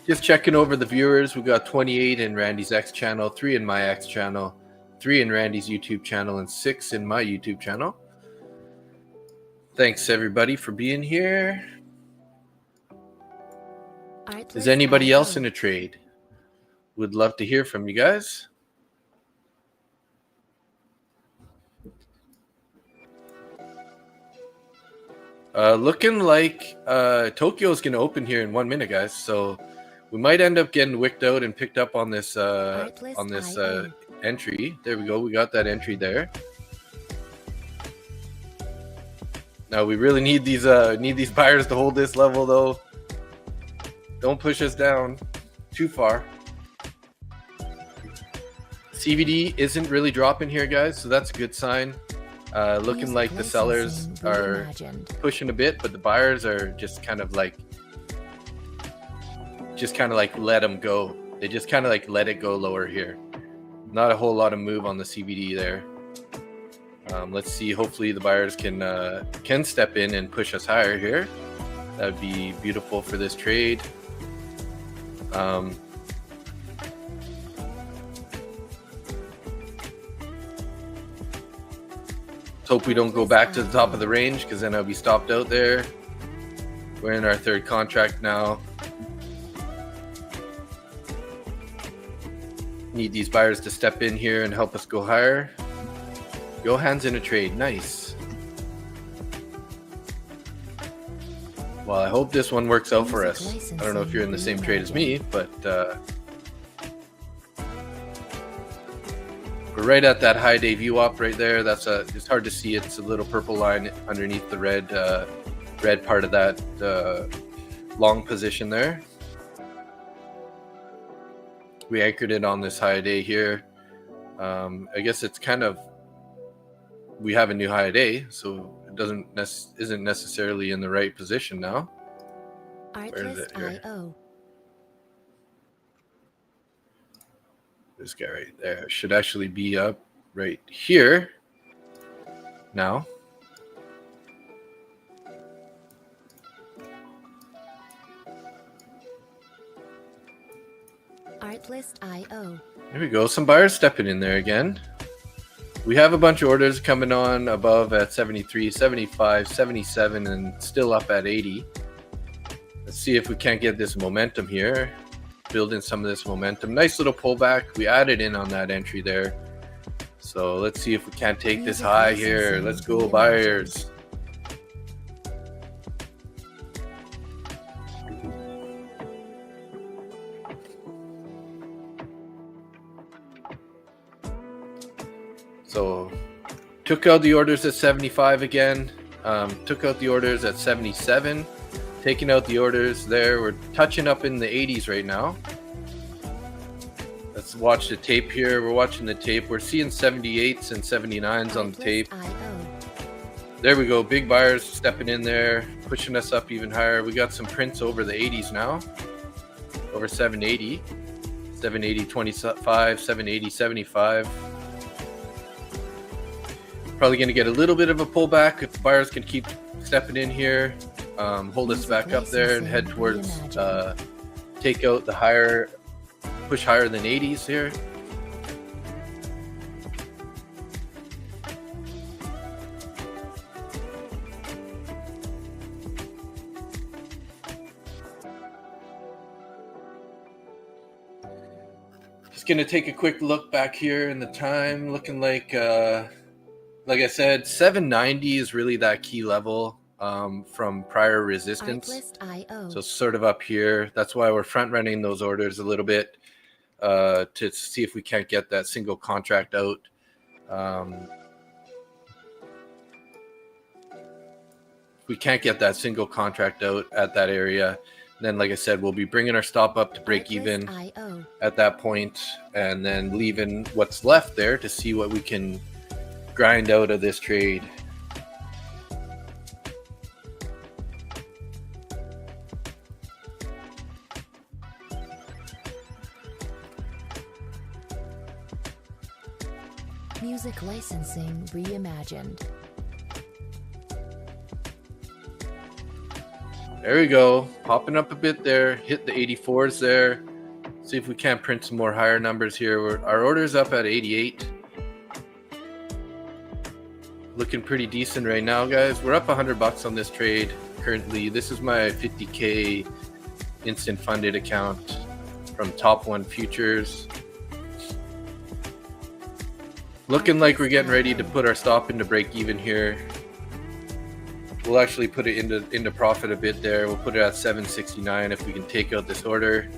Just checking over the viewers. We got 28 in Randy's X channel, 3 in my X channel, 3 in Randy's YouTube channel, and 6 in my YouTube channel. Thanks everybody for being here. Is anybody else in a trade? Would love to hear from you guys. Looking like Tokyo's going to open here in 1 minute, guys. So we might end up getting wicked out and picked up on this entry. There we go. We got that entry there. Now we really need these buyers to hold this level though. Don't push us down too far. CVD isn't really dropping here, guys, so that's a good sign. Looking like the sellers are pushing a bit, but the buyers are just kind of like let them go. They just kind of like let it go lower here. Not a whole lot of move on the CVD there. Let's see. Hopefully the buyers can step in and push us higher here. That'd be beautiful for this trade. Let's hope we don't go back to the top of the range, because then I'll be stopped out there. We're in our 3rd contract now. Need these buyers to step in here and help us go higher. Go hands in a trade. Nice. Well, I hope this one works out for us. I don't know if you're in the same trade as me, but we're right at that high day VWAP right there. It's hard to see. It's a little purple line underneath the red part of that long position there. We anchored it on this high day here. I guess it's kind of, we have a new high day, so it isn't necessarily in the right position now. Where is it here? This guy right there should actually be up right here now. Artlist.io. There we go. Some buyers stepping in there again. We have a bunch of orders coming on above at 73, 75, 77, and still up at 80. Let's see if we can't get this momentum here. Building some of this momentum. Nice little pullback. We added in on that entry there. So let's see if we can't take this high here. Let's go, buyers. So took out the orders at 75 again. Took out the orders at 77. Taking out the orders there. We're touching up in the 80s right now. Let's watch the tape here. We're watching the tape. We're seeing 78s and 79s on the tape. There we go. Big buyers stepping in there, pushing us up even higher. We got some prints over the 80s now. Over 780. 780, 25, 780, 75. Probably going to get a little bit of a pullback if the buyers can keep stepping in here. Hold us back up there and head towards take out the higher, push higher than 80s here. Just gonna take a quick look back here in the time, looking like I said, 790 is really that key level from prior resistance. So sort of up here. That's why we're front running those orders a little bit to see if we can't get that single contract out. If we can't get that single contract out at that area, then like I said, we'll be bringing our stop up to break even at that point, and then leaving what's left there to see what we can grind out of this trade. Music licensing reimagined. There we go. Popping up a bit there. Hit the 84s there. See if we can't print some more higher numbers here. Our order's up at 88. Looking pretty decent right now, guys. We're up $100 on this trade currently. This is my 50K instant funded account from Top 1 Futures. Looking like we're getting ready to put our stop into break even here. We'll actually put it into profit a bit there. We'll put it at 769 if we can take out this order.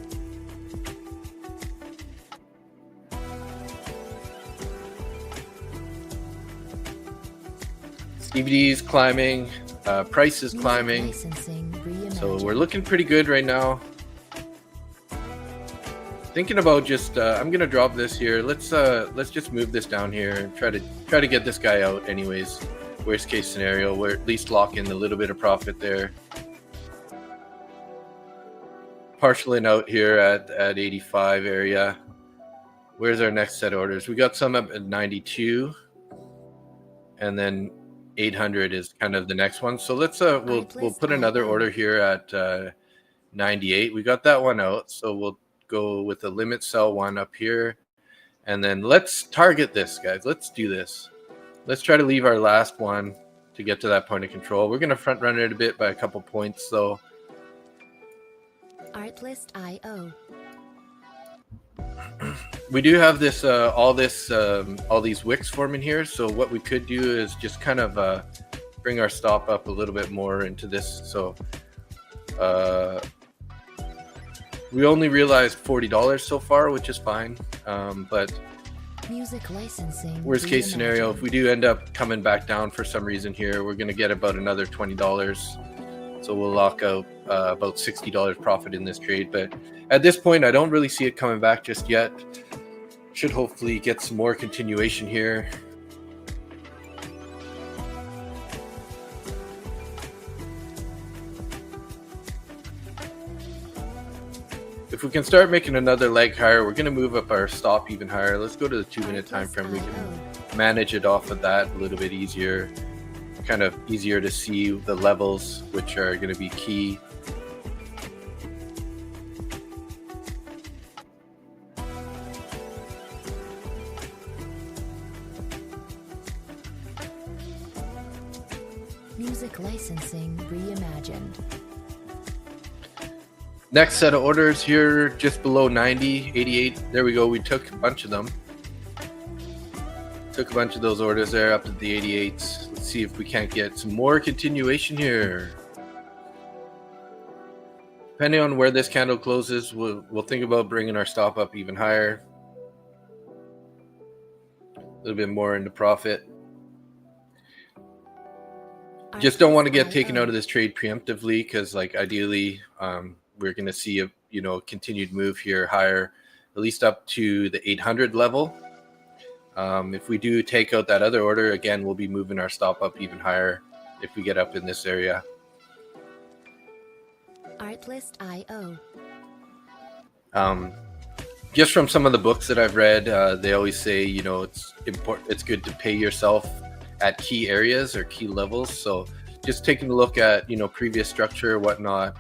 CBD is climbing, price is climbing, so we're looking pretty good right now. Thinking about just, I'm gonna drop this here. Let's just move this down here and try to get this guy out anyways. Worst case scenario, we're at least lock in a little bit of profit there. Partialing out here at 85 area. Where's our next set of orders? We got some up at 92, and then 800 is kind of the next one. So let's we'll put another order here at 98. We got that one out, so we'll go with the limit sell one up here, and then let's target this, guys. Let's do this. Let's try to leave our last one to get to that point of control. We're going to front run it a bit by a couple points though. Artlist.io. We do have this all these wicks forming here, so what we could do is just kind of bring our stop up a little bit more into this. So we only realized $40 so far, which is fine, but Music licensing. Worst case scenario, if we do end up coming back down for some reason here, we're going to get about another $20. So we'll lock out about $60 profit in this trade. But at this point, I don't really see it coming back just yet. Should hopefully get some more continuation here. If we can start making another leg higher, we're going to move up our stop even higher. Let's go to the 2-minute time frame. We can manage it off of that a little bit easier, kind of easier to see the levels, which are going to be key. Music licensing reimagined. Next set of orders here, just below 90, 88. There we go. We took a bunch of them. Took a bunch of those orders there up to the 88s. Let's see if we can't get some more continuation here. Depending on where this candle closes, we'll think about bringing our stop up even higher. A little bit more into profit. Just don't want to get taken out of this trade preemptively, because like ideally we're going to see a continued move here higher, at least up to the 800 level. If we do take out that other order, again, we'll be moving our stop up even higher if we get up in this area. Artlist.io. Just from some of the books that I've read, they always say, it's important, it's good to pay yourself at key areas or key levels. So just taking a look at, previous structure, whatnot,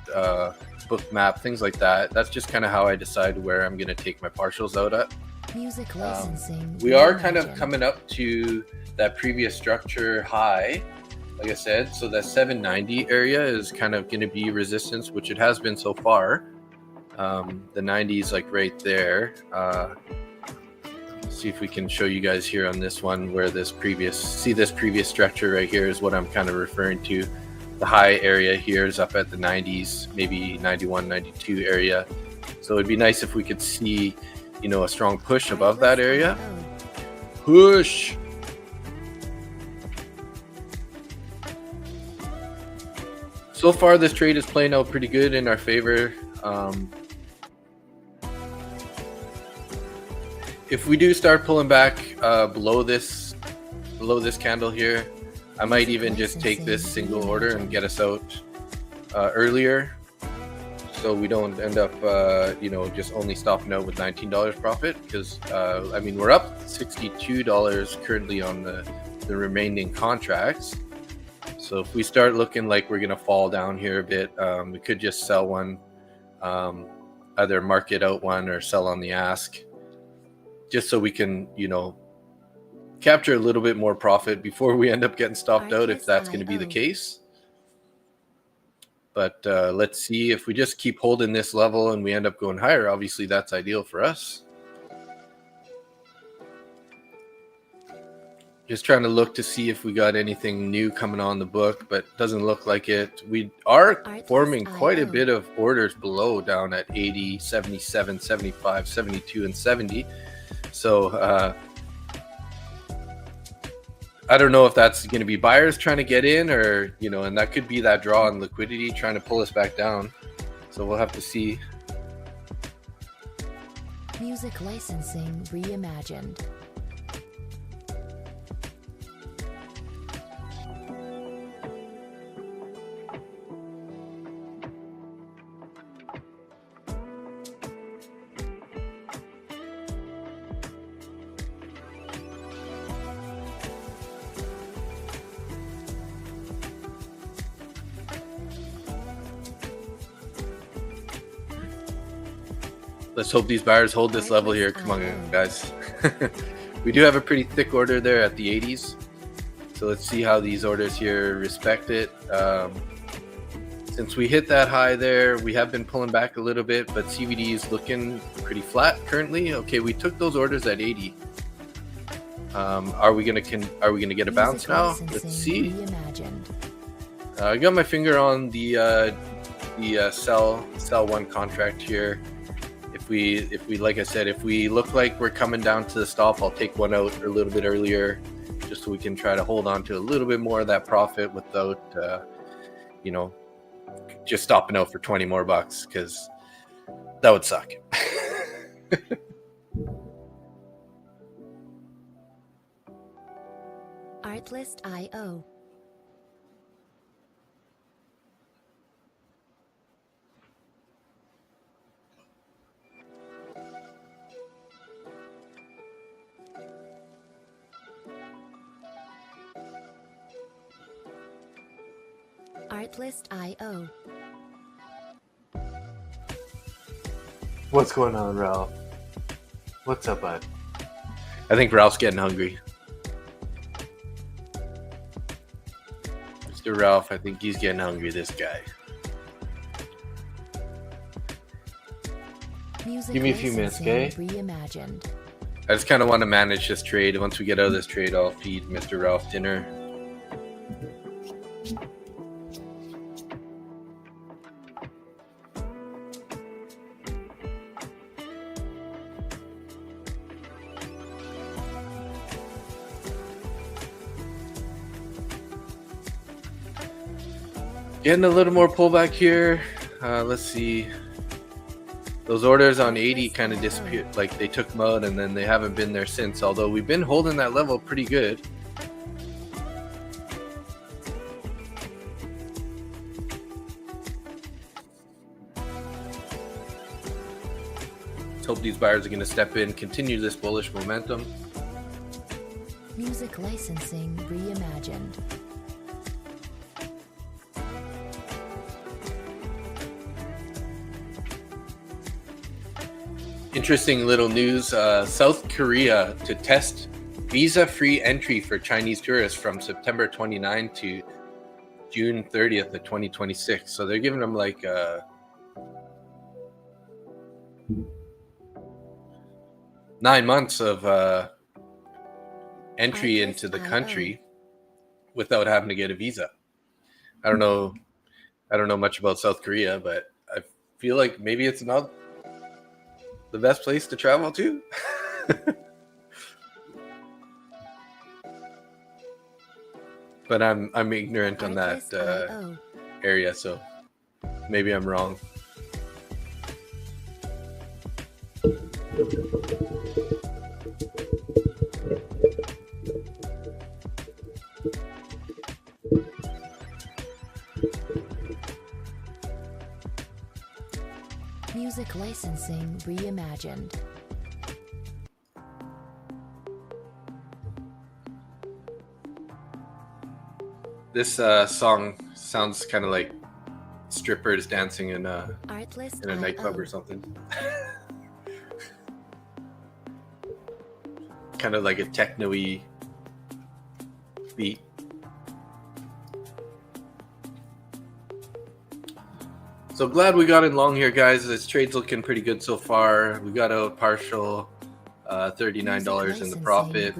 book map, things like that. That's just kind of how I decide where I'm going to take my partials out at. Music licensing. We are kind of coming up to that previous structure high, like I said. So that 790 area is kind of going to be resistance, which it has been so far. The 90 is like right there. See if we can show you guys here on this one where this previous structure right here is what I'm kind of referring to. The high area here is up at the 90s, maybe 91, 92 area. So it'd be nice if we could see, a strong push above that area. Push. So far, this trade is playing out pretty good in our favor. If we do start pulling back below this candle here, I might even just take this single order and get us out earlier, so we don't end up just only stopping out with $19 profit, because we're up $62 currently on the remaining contracts. So if we start looking like we're gonna fall down here a bit, we could just sell one, either market out one or sell on the ask, just so we can capture a little bit more profit before we end up getting stopped out, if that's going to be the case. But let's see, if we just keep holding this level and we end up going higher, obviously that's ideal for us. Just trying to look to see if we got anything new coming on the book, but doesn't look like it. We are forming quite a bit of orders below, down at 80, 77, 75, 72, and 70. So I don't know if that's going to be buyers trying to get in, or, and that could be that draw on liquidity trying to pull us back down. So we'll have to see. Music licensing reimagined. Let's hope these buyers hold this level here. Come on, guys. We do have a pretty thick order there at the 80s. So let's see how these orders here respect it. Since we hit that high there, we have been pulling back a little bit, but CVD is looking pretty flat currently. Okay, we took those orders at 80. Are we gonna get a bounce now? Let's see. I got my finger on the sell one contract here. If we like I said, if we look like we're coming down to the stop, I'll take one out a little bit earlier, just so we can try to hold on to a little bit more of that profit without just stopping out for 20 more bucks, because that would suck. Artlist.io. Artlist.io. What's going on, Ralph? What's up, bud? I think Ralph's getting hungry. Mr. Ralph, I think he's getting hungry, this guy. Music Give me a few minutes, okay? Reimagined. I just kind of want to manage this trade. Once we get out of this trade, I'll feed Mr. Ralph dinner. Getting a little more pullback here. Let's see. Those orders on 80 kind of disappeared. Like they took mud and then they haven't been there since. Although we've been holding that level pretty good. Let's hope these buyers are going to step in, continue this bullish momentum. Music licensing reimagined. Interesting little news. South Korea to test visa-free entry for Chinese tourists from September 29 to June 30th of 2026. So they're giving them like 9 months of entry into the country without having to get a visa. I don't know much about South Korea, but I feel like maybe it's not the best place to travel to. But I'm ignorant on that area, so maybe I'm wrong. Music licensing reimagined. This song sounds kind of like strippers dancing in a nightclub or something. Kind of like a techno-y beat. So glad we got in long here, guys. This trade's looking pretty good so far. We got a partial $39 in the profit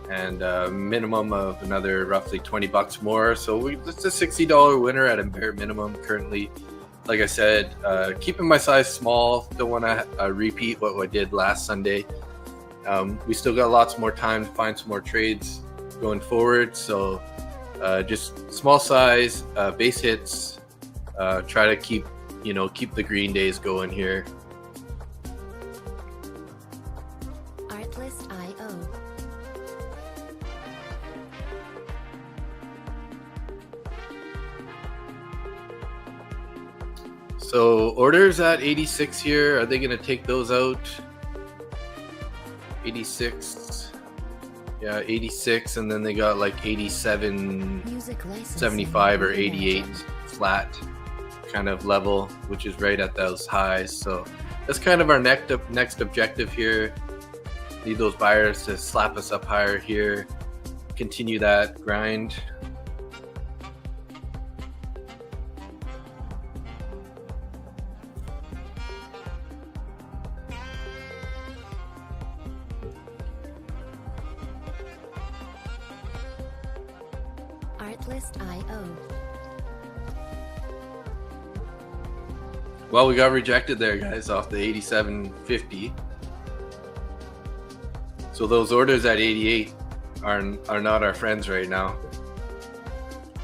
and a minimum of another roughly 20 bucks more. So it's a $60 winner at a bare minimum currently. Like I said, keeping my size small. Don't want to repeat what I did last Sunday. We still got lots more time to find some more trades going forward. So just small size, base hits. Try to keep the green days going here. Artlist.io. So orders at 86 here. Are they going to take those out? 86. Yeah, 86, and then they got like 87, 75 or 88 flat kind of level, which is right at those highs. So that's kind of our next objective here. Need those buyers to slap us up higher here, continue that grind. Artlist.io. Well, we got rejected there, guys, off the 87.50. So those orders at 88 are not our friends right now.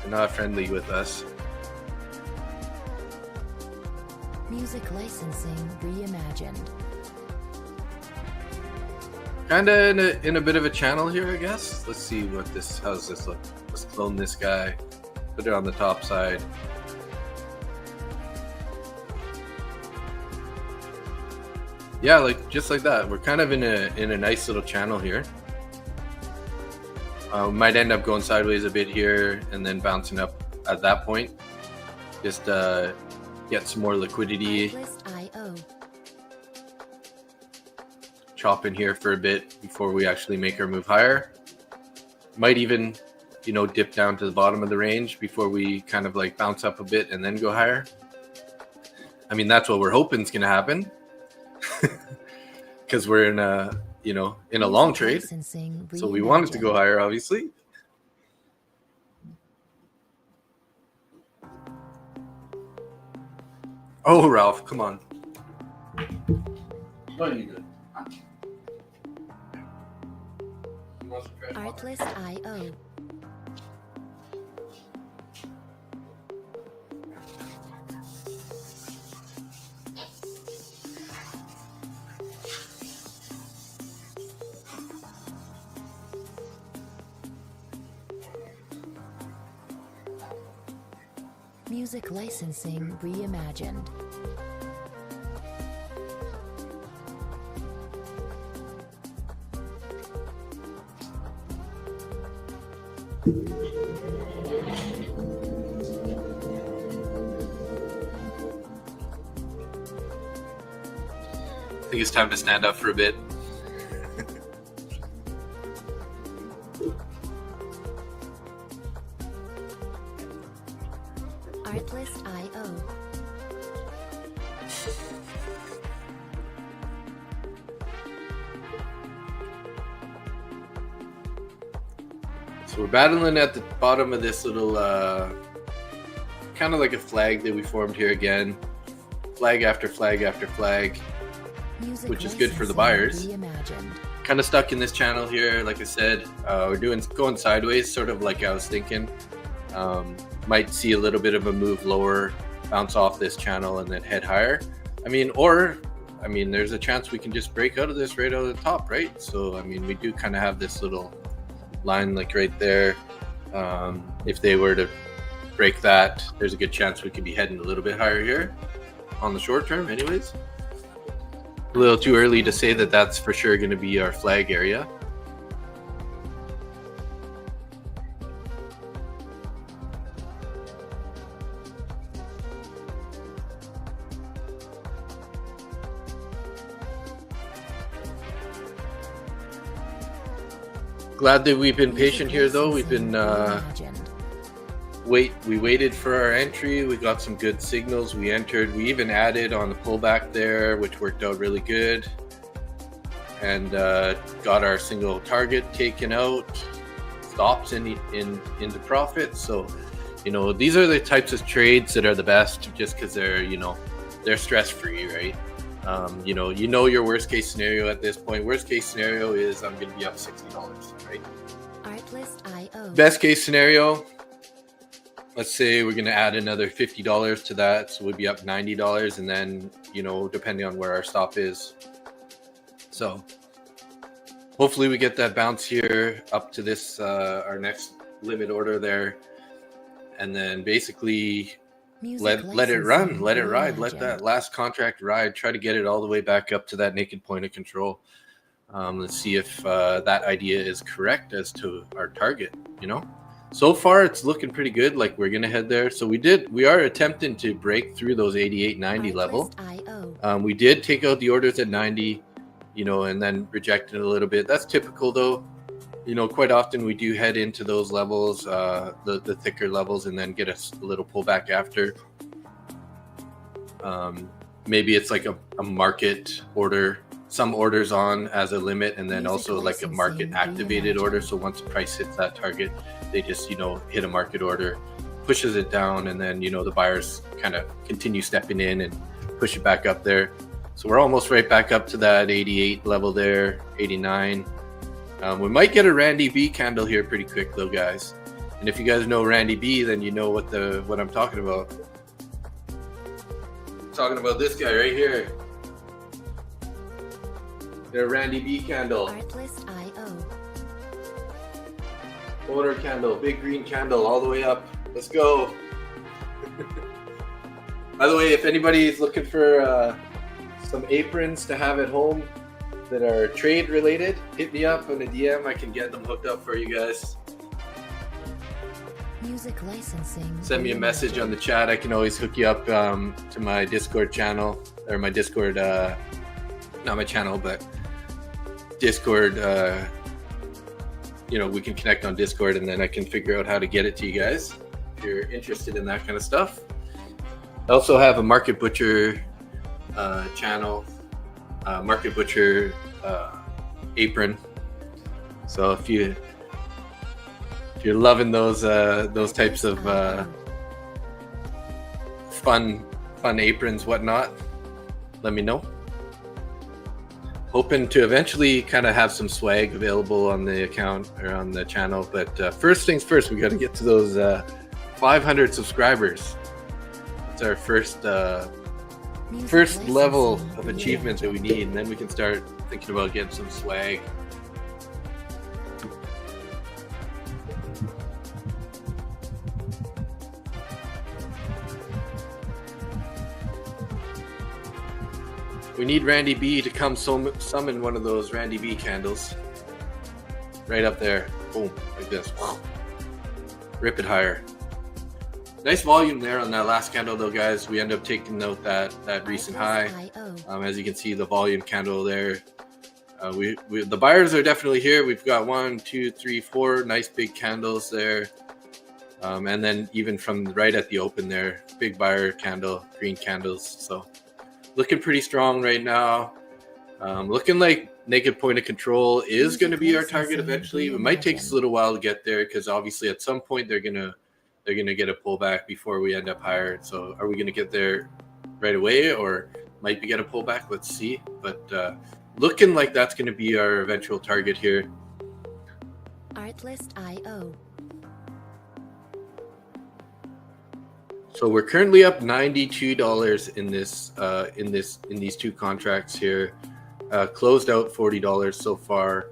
They're not friendly with us. Music licensing reimagined. Kind of in a bit of a channel here, I guess. Let's see how's this look. Let's clone this guy, put it on the top side. Yeah, just like that. We're kind of in a nice little channel here. Might end up going sideways a bit here and then bouncing up at that point. Just get some more liquidity, Artlist.io. chop in here for a bit before we actually make our move higher. Might even, you know, dip down to the bottom of the range before we kind of like bounce up a bit and then go higher. I mean, that's what we're hoping is going to happen, because we're in a, you know, in a long trade. So we want it to go higher, obviously. Oh, Ralph, come on. What are you doing? Artlist.io. Music licensing reimagined. I think it's time to stand up for a bit. Artlist.io. So we're battling at the bottom of this little, kind of like a flag that we formed here again. Flag after flag after flag, which is good for the buyers. Kind of stuck in this channel here, like I said. We're going sideways, sort of like I was thinking. Might see a little bit of a move lower, bounce off this channel, and then head higher. I mean, there's a chance we can just break out of this right out of the top, right? So, I mean, we do kind of have this little line like right there. If they were to break that, there's a good chance we could be heading a little bit higher here on the short term anyways. A little too early to say that that's for sure going to be our flag area. Glad that we've been patient here though. We've been we waited for our entry. We got some good signals. We entered. We even added on the pullback there, which worked out really good, and got our single target taken out, stops into profit. So, you know, these are the types of trades that are the best, just because they're, you know, they're stress free, right? You know your worst case scenario at this point. Worst case scenario is I'm going to be up $60, right? Artlist.io. Best case scenario, let's say we're going to add another $50 to that, so we'd be up $90, and then, you know, depending on where our stop is. So hopefully we get that bounce here up to this our next limit order there, and then basically let it run, let it ride, let that last contract ride, try to get it all the way back up to that naked point of control. Let's see if that idea is correct as to our target. You know, so far it's looking pretty good, like we're gonna head there. So we are attempting to break through those 88.90 level. We did take out the orders at 90, you know, and then rejected a little bit. That's typical though. You know, quite often we do head into those levels, the thicker levels, and then get a little pullback after. Maybe it's like a market order, some orders on as a limit, and then also like a market activated order. So once the price hits that target, they just, you know, hit a market order, pushes it down, and then, you know, the buyers kind of continue stepping in and push it back up there. So we're almost right back up to that 88 level there, 89. We might get a Randy B candle here pretty quick though, guys. And if you guys know Randy B, then you know what I'm talking about. I'm talking about this guy right here. The Randy B candle. Artlist.io. Order candle, big green candle all the way up. Let's go. By the way, if anybody is looking for some aprons to have at home that are trade related, hit me up on a DM. I can get them hooked up for you guys. Music licensing. Send me a message on the chat. I can always hook you up to my Discord channel, or my Discord, not my channel, but Discord. You know, we can connect on Discord, and then I can figure out how to get it to you guys if you're interested in that kind of stuff. I also have a Market Butcher channel, Market Butcher apron. So if you're loving those types of fun aprons, whatnot, let me know. Hoping to eventually kind of have some swag available on the account or on the channel, but first things first, we got to get to those 500 subscribers. It's our first level of achievement that we need, and then we can start thinking about getting some swag. We need Randy B to come summon one of those Randy B candles. Right up there. Boom. Like this. Rip it higher. Nice volume there on that last candle though, guys. We end up taking out that recent high. As you can see, the volume candle there. The buyers are definitely here. We've got 1, 2, 3, 4 nice big candles there. And then even from right at the open there, big buyer candle, green candles. So looking pretty strong right now. Looking like naked point of control is going to be our target eventually. It might take us a little while to get there because obviously at some point they're gonna get a pullback before we end up higher. So are we going to get there right away, or might we get a pullback? Let's see. But looking like that's going to be our eventual target here. Artlist.io. So we're currently up $92 in these two contracts here. Closed out $40 so far.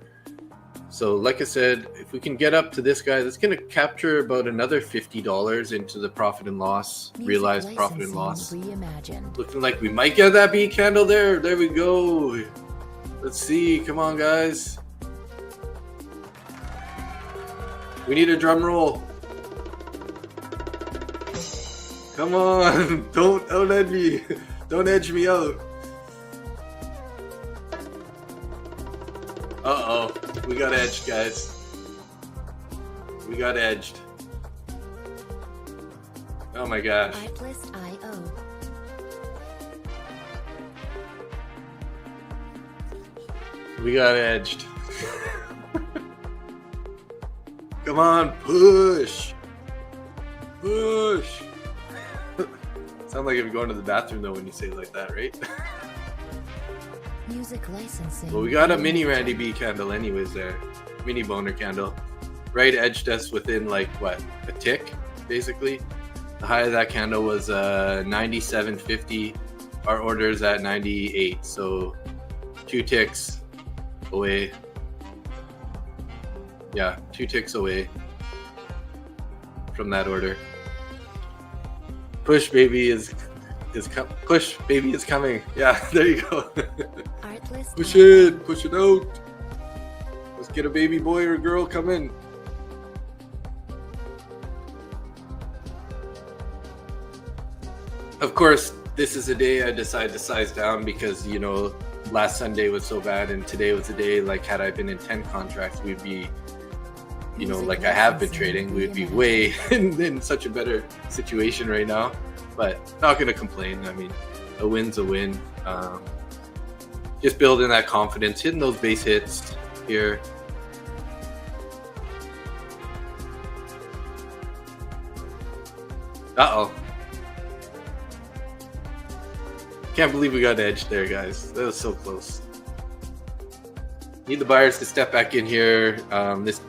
So like I said, if we can get up to this guy, that's going to capture about another $50 into the profit and loss, realized profit and loss. Reimagined. Looking like we might get that B candle there. There we go. Let's see. Come on, guys. We need a drum roll. Come on. Don't edge me. Don't edge me out. Uh-oh. We got edged, guys. We got edged. Oh my gosh. Artlist.io. We got edged. Come on, push. Push. Sound like I'm going to the bathroom though when you say it like that, right? Music licensing. Well, we got a mini Randy B candle anyways there. Mini boner candle. Right edged us within like what? A tick, basically. The high of that candle was 97.50. Our order is at 98. So 2 ticks away. Yeah, 2 ticks away from that order. Push baby is push baby is coming. Yeah, there you go. Push it out. Let's get a baby boy or girl come in. Of course, this is a day I decide to size down because, you know, last Sunday was so bad and today was a day like had I been in 10 contracts, we'd be, you know, like I have been trading, we'd be way in such a better situation right now. But not going to complain. I mean, a win's a win. Just building that confidence, hitting those base hits here. Uh-oh. Can't believe we got edged there, guys. That was so close. Need the buyers to step back in here. Those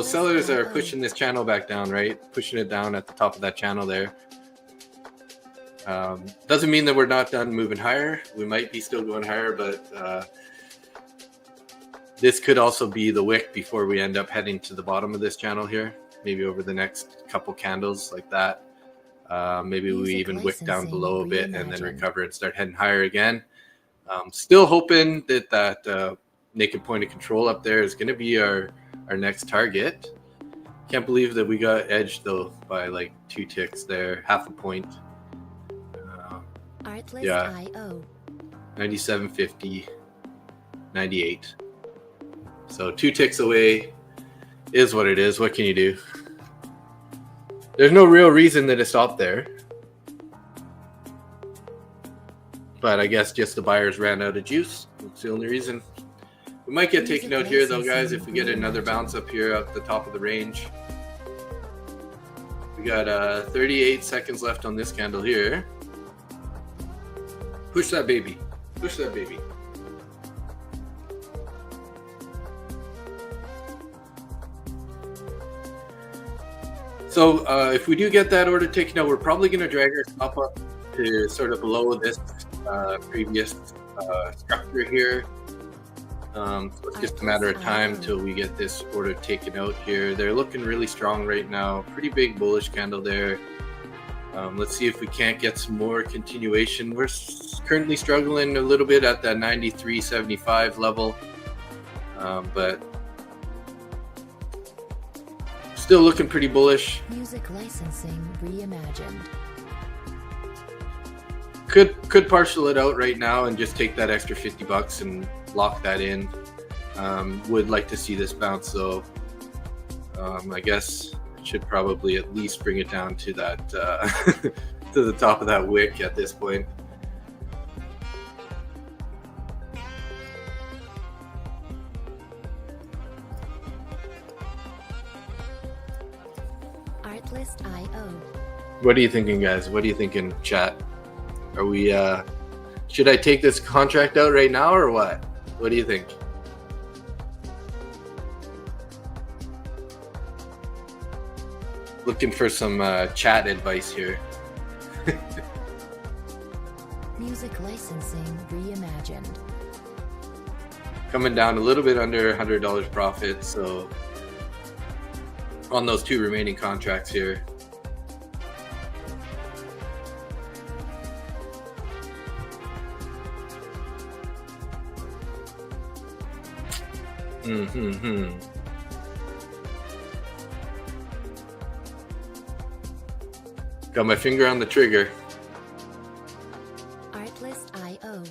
sellers are pushing this channel back down, right? Pushing it down at the top of that channel there. Doesn't mean that we're not done moving higher. We might be still going higher, but this could also be the wick before we end up heading to the bottom of this channel here. Maybe over the next couple candles like that. Maybe we even wick down below a bit and then recover and start heading higher again. Still hoping that naked point of control up there is going to be our next target. Can't believe that we got edged though by like 2 ticks there, half a point. Artlist Yeah. IO. 97.50, 98. So 2 ticks away is what it is. What can you do? There's no real reason that it stopped there. But I guess just the buyers ran out of juice. That's the only reason. We might get taken out here though, guys, if we get another bounce up here at the top of the range. We got 38 seconds left on this candle here. Push that baby. Push that baby. So if we do get that order taken out, we're probably going to drag our stop up to sort of below this previous structure here. So it's just a matter of time till we get this order taken out here. They're looking really strong right now. Pretty big bullish candle there. Let's see if we can't get some more continuation. We're currently struggling a little bit at that 93.75 level, but still looking pretty bullish. Music licensing reimagined. Could partial it out right now and just take that extra $50 and lock that in. Would like to see this bounce though. I guess it should probably at least bring it down to that to the top of that wick at this point. Artlist IO. What are you thinking, guys? What are you thinking, chat? Are we should I take this contract out right now or what? What do you think? Looking for some chat advice here. Music licensing reimagined. Coming down a little bit under $100 profit, so on those 2 remaining contracts here. Got my finger on the trigger. Artlist IO.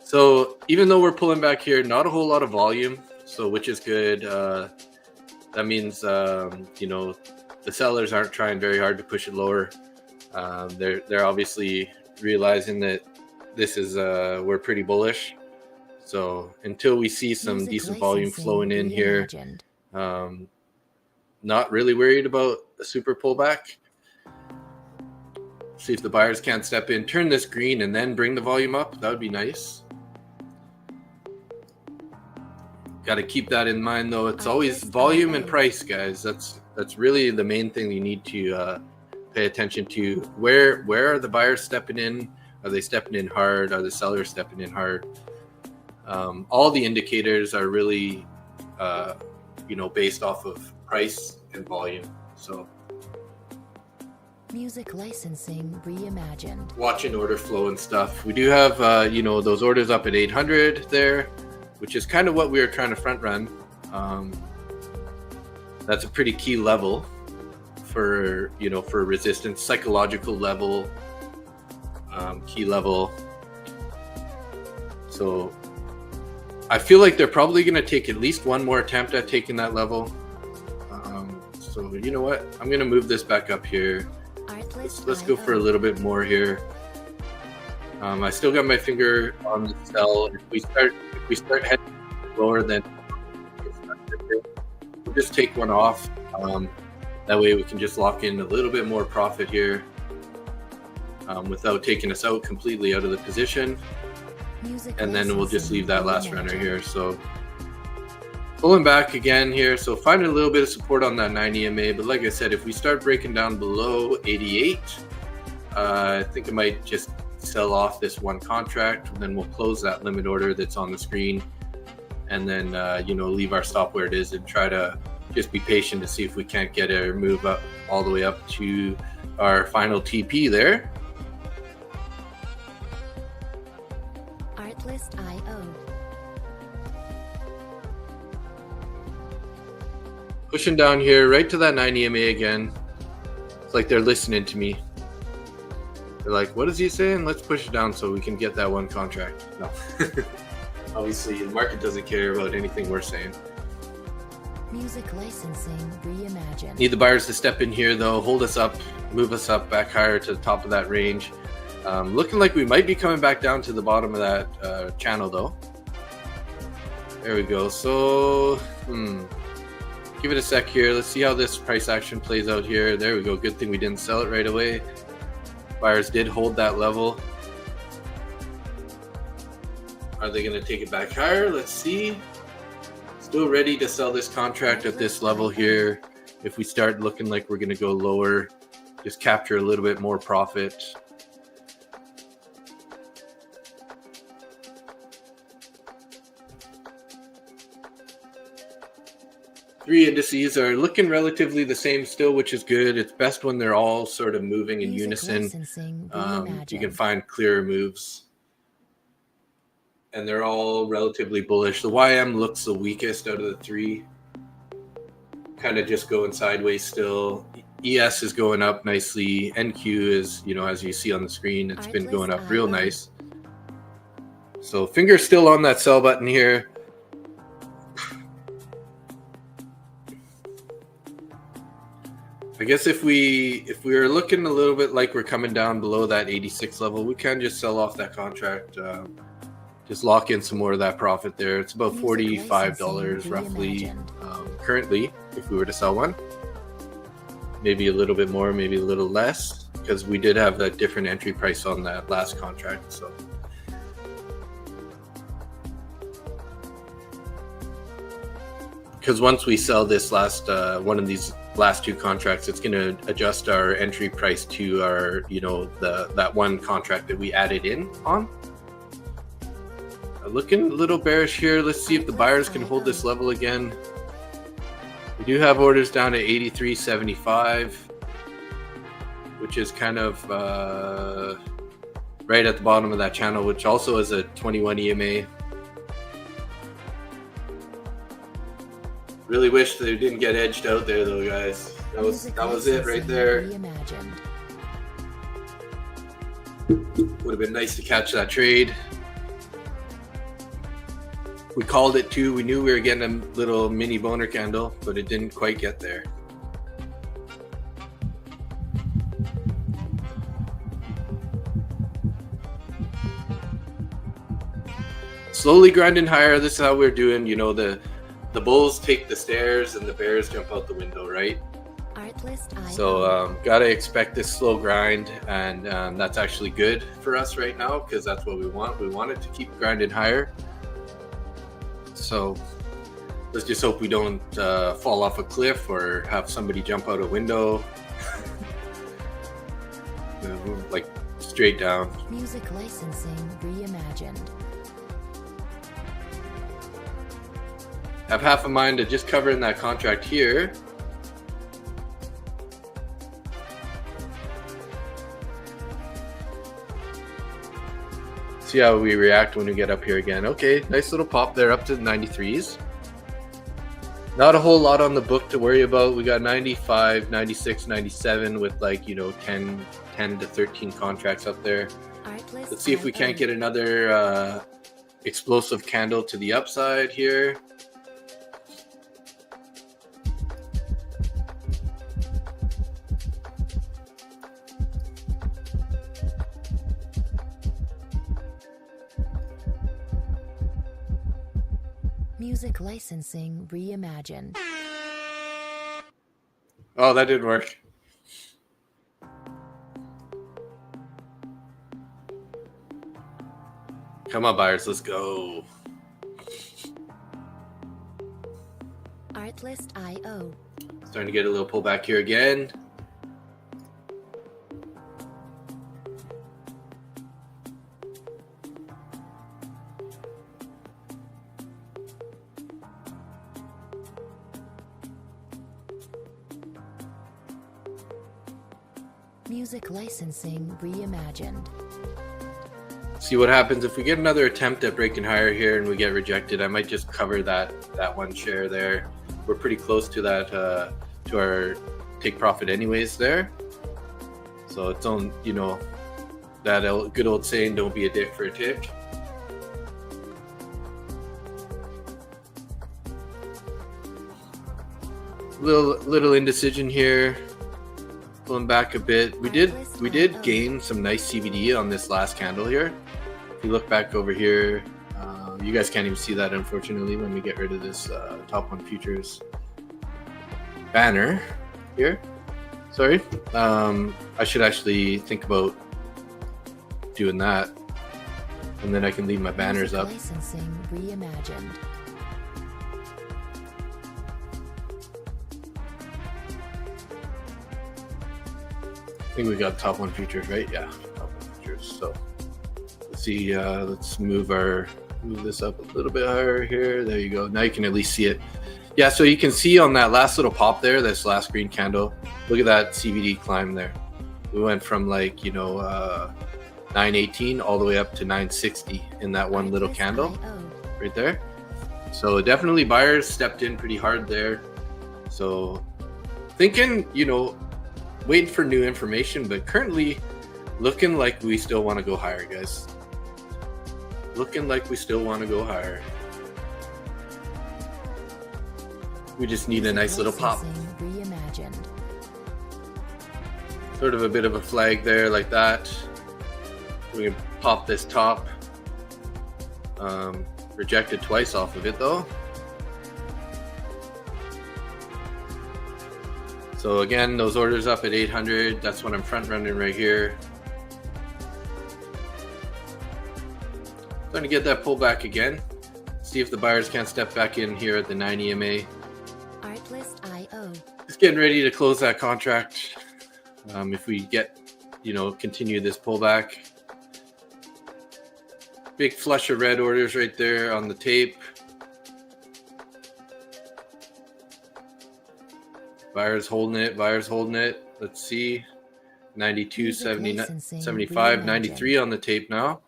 So even though we're pulling back here, not a whole lot of volume, so which is good. That means you know, the sellers aren't trying very hard to push it lower. They're obviously realizing that this is we're pretty bullish. So until we see some Music decent volume licensing flowing in here, reimagined. not really worried about a super pullback. See if the buyers can't step in, turn this green, and then bring the volume up. That would be nice. Got to keep that in mind, though. It's always volume and price, guys. That's really the main thing you need to pay attention to. Where are the buyers stepping in? Are they stepping in hard? Are the sellers stepping in hard? All the indicators are really, you know, based off of price and volume. So Music licensing reimagined. watching order flow and stuff. We do have, you know, those orders up at 800 there, which is kind of what we were trying to front run. That's a pretty key level for, you know, for resistance, psychological level, key level. So I feel like they're probably going to take at least one more attempt at taking that level. So you know what? I'm going to move this back up here. Let's go for a little bit more here. I still got my finger on the sell. If we start heading lower, then we'll just take one off. That way we can just lock in a little bit more profit here without taking us out completely out of the position. And then we'll just leave that last runner here. So pulling back again here. So finding a little bit of support on that 90 MA. But like I said, if we start breaking down below 88, I think I might just sell off this one contract. And then we'll close that limit order that's on the screen. And then, you know, leave our stop where it is and try to just be patient to see if we can't get a move up all the way up to our final TP there. Artlist IO. Pushing down here right to that 9 EMA again. It's like they're listening to me. They're like, what is he saying? Let's push it down so we can get that one contract. No. Obviously, the market doesn't care about anything we're saying. Music licensing reimagined. Need the buyers to step in here, though. Hold us up, move us up back higher to the top of that range. Looking like we might be coming back down to the bottom of that channel, though. There we go. So, give it a sec here. Let's see how this price action plays out here. There we go. Good thing we didn't sell it right away. Buyers did hold that level. Are they going to take it back higher? Let's see. Still ready to sell this contract at this level here. If we start looking like we're going to go lower, just capture a little bit more profit. Three indices are looking relatively the same still, which is good. It's best when they're all sort of moving in unison. You can find clearer moves. And they're all relatively bullish. The YM looks the weakest out of the three. Kind of just going sideways still. ES is going up nicely. NQ is, as you see on the screen, it's been going up real nice. So fingers still on that sell button here. I guess if we are looking a little bit like we're coming down below that 86 level, we can just sell off that contract. Just lock in some more of that profit there. It's about $45 roughly currently if we were to sell one. Maybe a little bit more, maybe a little less, because we did have that different entry price on that last contract. So because once we sell this last one of these last two contracts, it's going to adjust our entry price to our that one contract that we added in on. Looking a little bearish here. Let's see if the buyers can hold this level again. We do have orders down to 83.75, which is kind of right at the bottom of that channel, which also is a 21 EMA. Really wish they didn't get edged out there, though, guys. That was it right there. Would have been nice to catch that trade. We called it too. We knew we were getting a little mini boner candle, but it didn't quite get there. Slowly grinding higher. This is how we're doing. The bulls take the stairs and the bears jump out the window, right? So gotta expect this slow grind, and that's actually good for us right now because that's what we want. We want it to keep grinding higher. So let's just hope we don't fall off a cliff or have somebody jump out a window. Like straight down. Music licensing reimagined. Have half a mind to just cover in that contract here. See how we react when we get up here again. Okay, nice little pop there up to the 93s. Not a whole lot on the book to worry about. We got 95, 96, 97 with 10 to 13 contracts up there. Let's see if we can't get another explosive candle to the upside here. Music licensing reimagined. Oh, that didn't work. Come on, buyers, let's go. Artlist.io. Starting to get a little pullback here again. Music licensing reimagined. See what happens if we get another attempt at breaking higher here and we get rejected. I might just cover that one share there. we're pretty close to that to our take profit anyways there. So it's on, you know, that good old saying, don't be a dick for a tick. Little indecision here, pulling back a bit. We did gain some nice CVD on this last candle here. If you look back over here, you guys can't even see that, unfortunately, when we get rid of this top 1 futures banner here. Sorry, I should actually think about doing that, and then I can leave my banners up. Licensing reimagined. I think we got top 1 futures, right? Yeah, top 1 futures. So let's see. Let's move this up a little bit higher here. There you go. Now you can at least see it. Yeah, so you can see on that last little pop there, this last green candle. Look at that CVD climb there. We went from, like, you know, 918 all the way up to 960 in that one little candle right there. So definitely buyers stepped in pretty hard there. So thinking, you know, waiting for new information, but currently looking like we still want to go higher, guys. Looking like we still want to go higher. We just need a nice little pop. Reimagined. Sort of a bit of a flag there like that. We can pop this top. Rejected twice off of it though. So again, those orders up at 800. That's what I'm front running right here. Trying to get that pullback again. See if the buyers can't step back in here at the 9 EMA. Artlist.io. Just getting ready to close that contract. If we get, you know, continue this pullback. Big flush of red orders right there on the tape. Buyers holding it, buyers holding it. Let's see. 92, 70, 75, 93 on the tape now.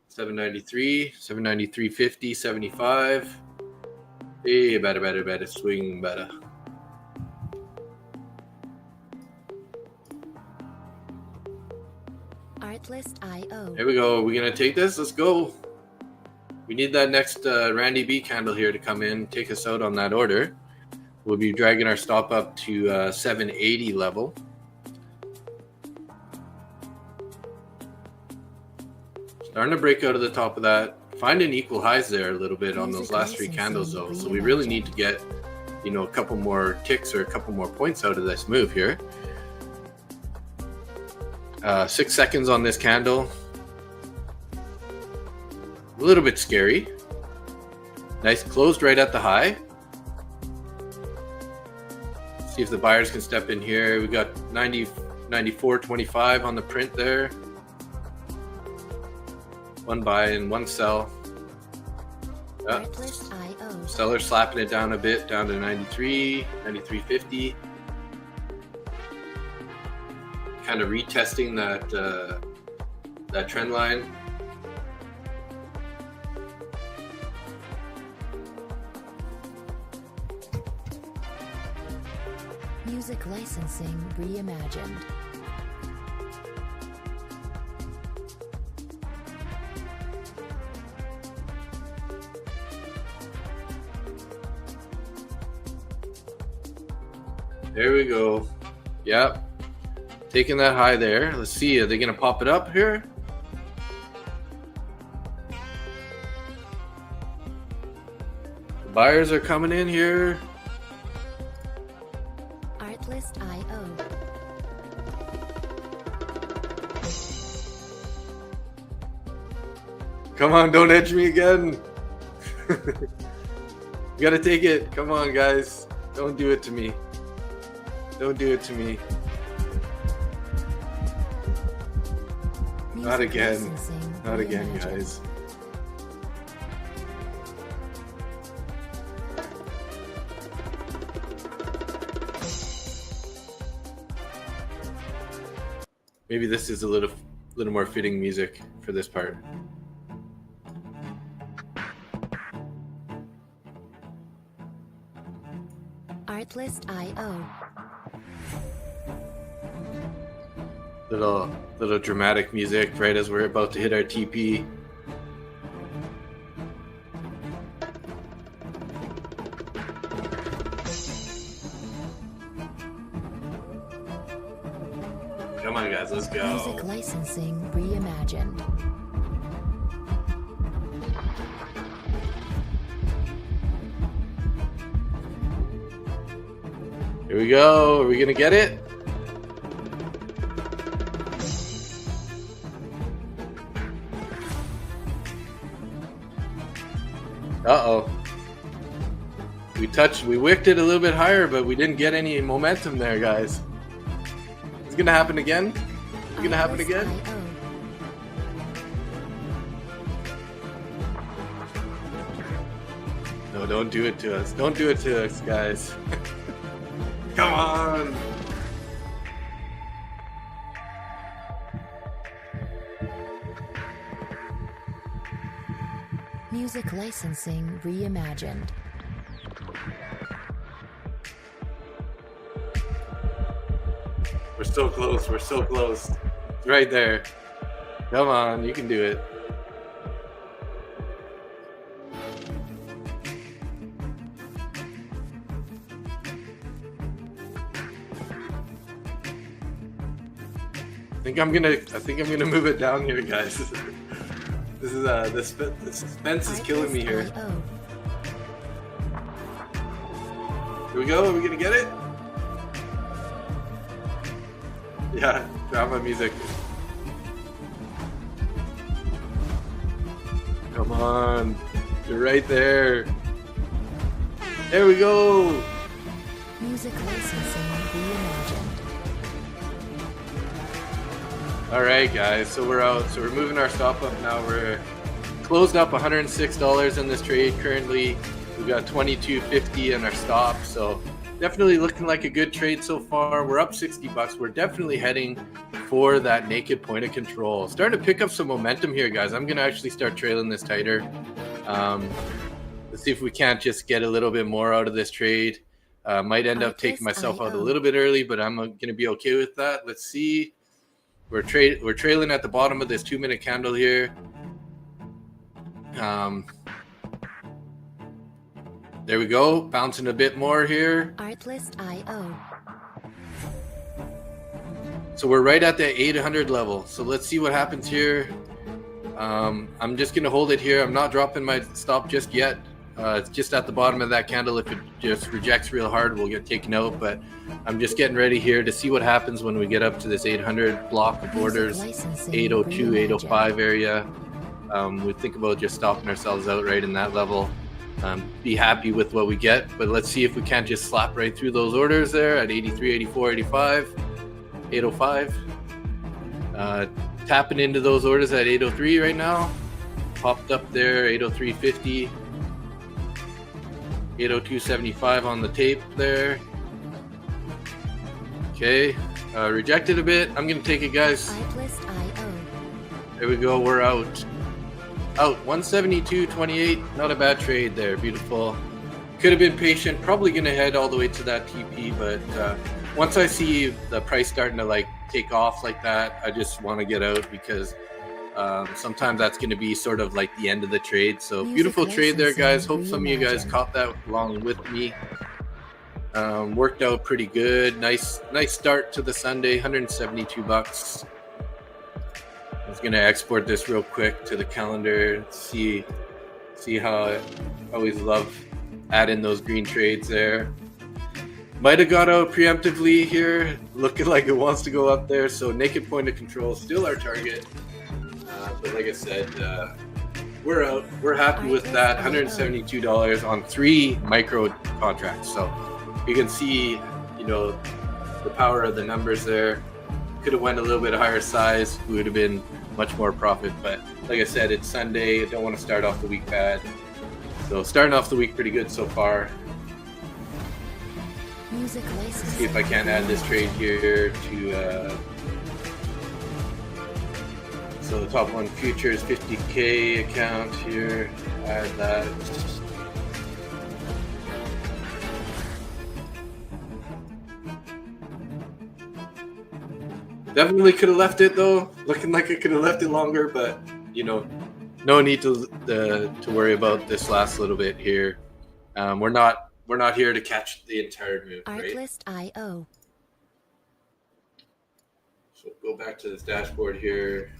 793, 793.50, 75. Hey, better, swing better. Artlist.io. There we go. We're going to take this. Let's go. We need that next Randy B candle here to come in, take us out on that order. We'll be dragging our stop up to 780 level. Starting to break out of the top of that. Finding equal highs there a little bit on those last 3 candles though. So we really need to get, you know, a couple more ticks or a couple more points out of this move here. 6 seconds on this candle. A little bit scary. Nice, closed right at the high. See if the buyers can step in here. We got 94.25 on the print there. One buy and one sell. Seller slapping it down a bit, down to 93, 93.50. Kind of retesting that trend line. Music licensing reimagined. There we go. Yep. Taking that high there. Let's see. Are they going to pop it up here? The buyers are coming in here. Artlist.io. Come on, don't edge me again. You gotta take it. Come on, guys. Don't do it to me. Don't do it to me. Not again. Not again, guys. Maybe this is a little more fitting music for this part. Artlist.io. Little dramatic music right as we're about to hit our TP. Come on, guys, let's go. Music licensing reimagined. Here we go. Are we gonna get it? Uh-oh. We wicked it a little bit higher, but we didn't get any momentum there, guys. It's gonna happen again? It's gonna happen again? No, don't do it to us. Don't do it to us, guys. Come on! Music licensing reimagined. We're so close. We're so close. It's right there. Come on, you can do it. I think I'm gonna move it down here, guys. This is the suspense is killing me here. Here we go. Are we gonna get it? Yeah, drama music. Come on, you're right there. There we go. Music licensing reimagined. All right, guys. So we're out. So we're moving our stop up now. We're closed up $106 in this trade currently. We've got $22.50 in our stop. So definitely looking like a good trade so far. We're up $60. We're definitely heading for that naked point of control. Starting to pick up some momentum here, guys. I'm gonna actually start trailing this tighter. Let's see if we can't just get a little bit more out of this trade. Might end up taking myself out a little bit early, but I'm gonna be okay with that. Let's see. We're trailing at the bottom of this 2-minute candle here. There we go, bouncing a bit more here. Artlist.io. So we're right at the 800 level. So let's see what happens here. I'm just gonna hold it here. I'm not dropping my stop just yet. It's just at the bottom of that candle. If it just rejects real hard, we'll get taken out. But I'm just getting ready here to see what happens when we get up to this 800 block of orders, 802, 805 area. We think about just stopping ourselves out right in that level. Be happy with what we get, but let's see if we can't just slap right through those orders there at 83, 84, 85, 805. Tapping into those orders at 803 right now. Popped up there, 803.50. 802.75 on the tape there. Okay, rejected a bit. I'm gonna take it, guys. There we go, we're out. Out 172.28. Not a bad trade there. Beautiful. Could have been patient. Probably gonna head all the way to that TP, but once I see the price starting to like take off like that, I just want to get out because sometimes that's going to be sort of like the end of the trade. So beautiful trade there, guys. Hope some of you guys caught that along with me. Worked out pretty good. Nice start to the Sunday. $172. I was going to export this real quick to the calendar. See how I always love adding those green trades there. Might have got out preemptively here, looking like it wants to go up there. So naked point of control, still our target. But like I said, we're out. We're happy with that. $172 on 3 micro contracts. So you can see, the power of the numbers there. Could have went a little bit higher size. We would have been much more profit. But like I said, it's Sunday. I don't want to start off the week bad. So starting off the week pretty good so far. See if I can add this trade here to so the top one futures 50K account here. Add that. Definitely could have left it though. Looking like I could have left it longer, but you know, no need to worry about this last little bit here. We're not here to catch the entire move, right? Artlist.io. So go back to this dashboard here.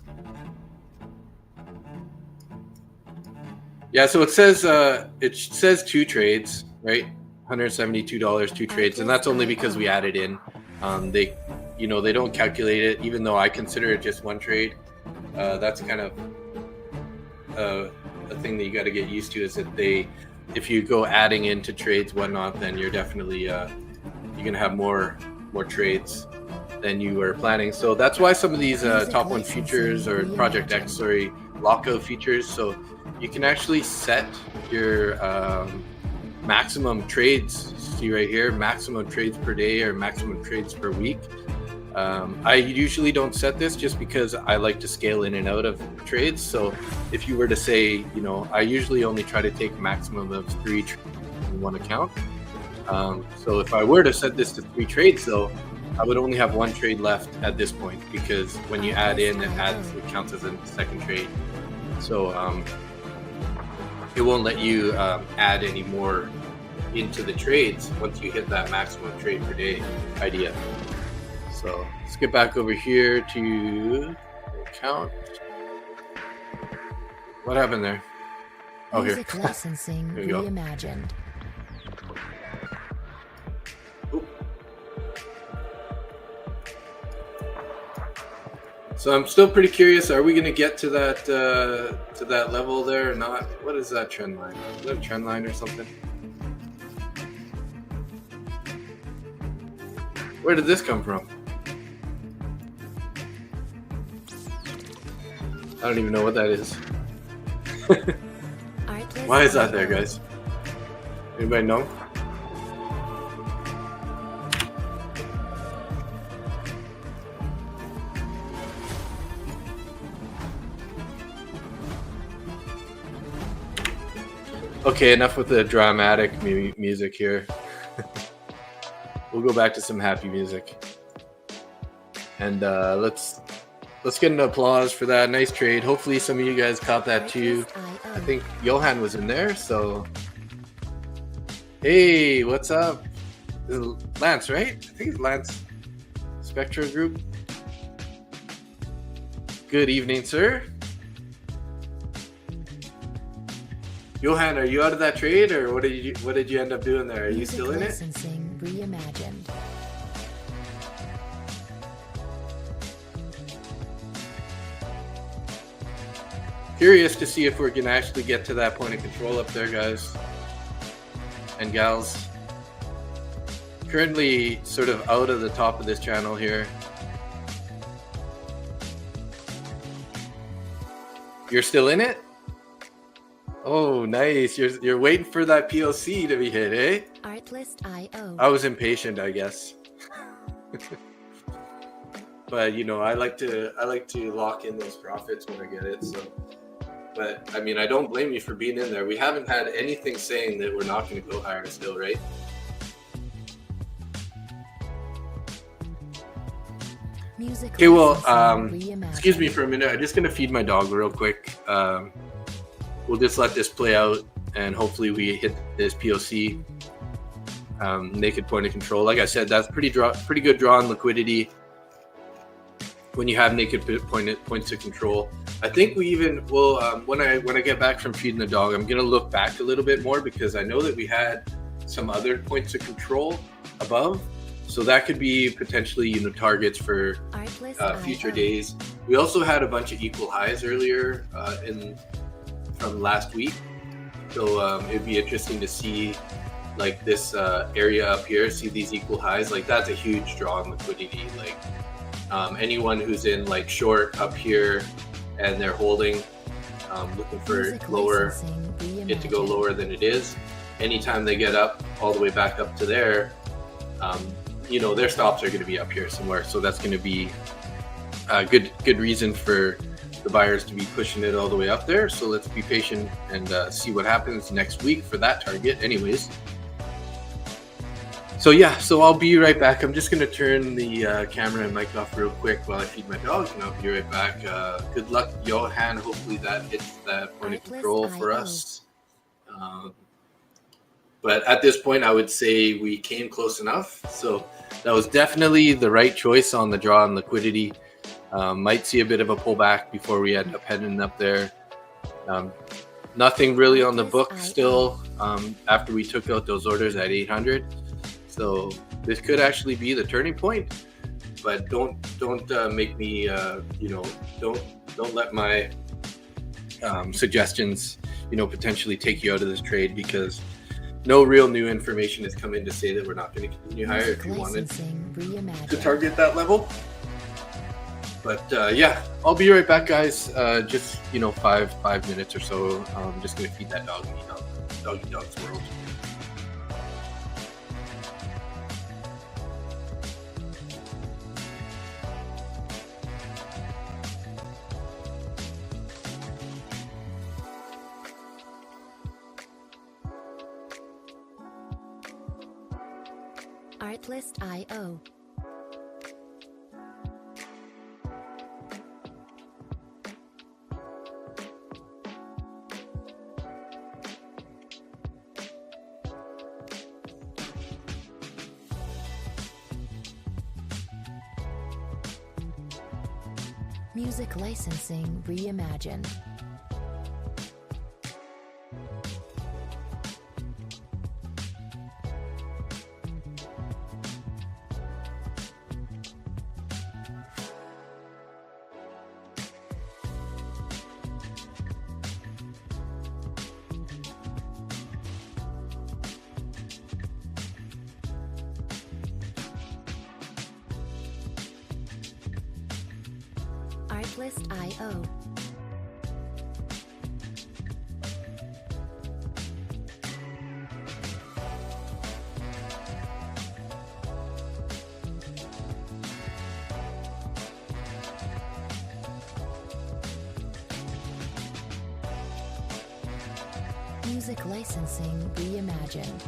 Yeah, so it says 2 trades, right? $172, 2 trades, and that's only because we added in. They don't calculate it, even though I consider it just 1 trade. That's kind of a thing that you got to get used to, is that if you go adding into trades, whatnot, then you're definitely you're gonna have more trades than you were planning. So that's why some of these top 1 futures or Project X, lockout features. So you can actually set your maximum trades. See right here, maximum trades per day or maximum trades per week. I usually don't set this just because I like to scale in and out of trades. So if you were to say, I usually only try to take a maximum of 3 trades in one account. So if I were to set this to 3 trades though, I would only have 1 trade left at this point, because when you add in, it counts as a second trade. So it won't let you add any more into the trades once you hit that maximum trade per day idea. So let's get back over here to account. What happened there? Oh, here. Music licensing reimagined. So I'm still pretty curious. Are we going to get to that level there or not? What is that trend line? Is that a trend line or something? Where did this come from? I don't even know what that is. Why is that there, guys? Anybody know? Okay, enough with the dramatic music here. We'll go back to some happy music. And let's get an applause for that. Nice trade. Hopefully some of you guys caught that too. I think Johan was in there, so hey, what's up? This is Lance, right? I think it's Lance. Spectra Group. Good evening, sir. Johan, are you out of that trade, or what did you end up doing there? Are you still in it? Licensing reimagined. Curious to see if we're gonna actually get to that point of control up there, guys and gals. Currently sort of out of the top of this channel here. You're still in it? Oh, nice. You're waiting for that POC to be hit, eh? Artlist.io. I was impatient, I guess. But I like to lock in those profits when I get it. So, but I mean, I don't blame you for being in there. We haven't had anything saying that we're not going to go higher still, right? Music Okay, well, licensing excuse me reimagined. for a minute. I'm just going to feed my dog real quick. We'll just let this play out, and hopefully we hit this POC, naked point of control. Like I said, that's pretty good draw on liquidity when you have naked points of control. I think we even will, when I get back from feeding the dog, I'm going to look back a little bit more, because I know that we had some other points of control above. So that could be potentially, targets for future days. We also had a bunch of equal highs earlier from last week. So it'd be interesting to see like this area up here, see these equal highs. Like that's a huge draw on liquidity. Like anyone who's in like short up here and they're holding, looking for Music lower, licensing it to go reimagined. lower than it is. Anytime they get up all the way back up to there, their stops are going to be up here somewhere. So that's going to be a good reason for the buyers to be pushing it all the way up there. So let's be patient and see what happens next week for that target anyways. So yeah, so I'll be right back. I'm just gonna turn the camera and mic off real quick while I feed my dog, and I'll be right back. Good luck, Johan. Hopefully that hits that point of control for us. But at this point, I would say we came close enough. So that was definitely the right choice on the draw and liquidity. Might see a bit of a pullback before we end up heading up there. Nothing really on the book still after we took out those orders at 800. So this could actually be the turning point. But don't make me don't let my suggestions potentially take you out of this trade, because no real new information has come in to say that we're not going to continue higher if you wanted to target that level. But yeah, I'll be right back, guys. Just 5 minutes or so. I'm just going to feed that dog and doggy dog's world. Artlist.io. Music licensing reimagined. Artlist.io. Music licensing reimagined.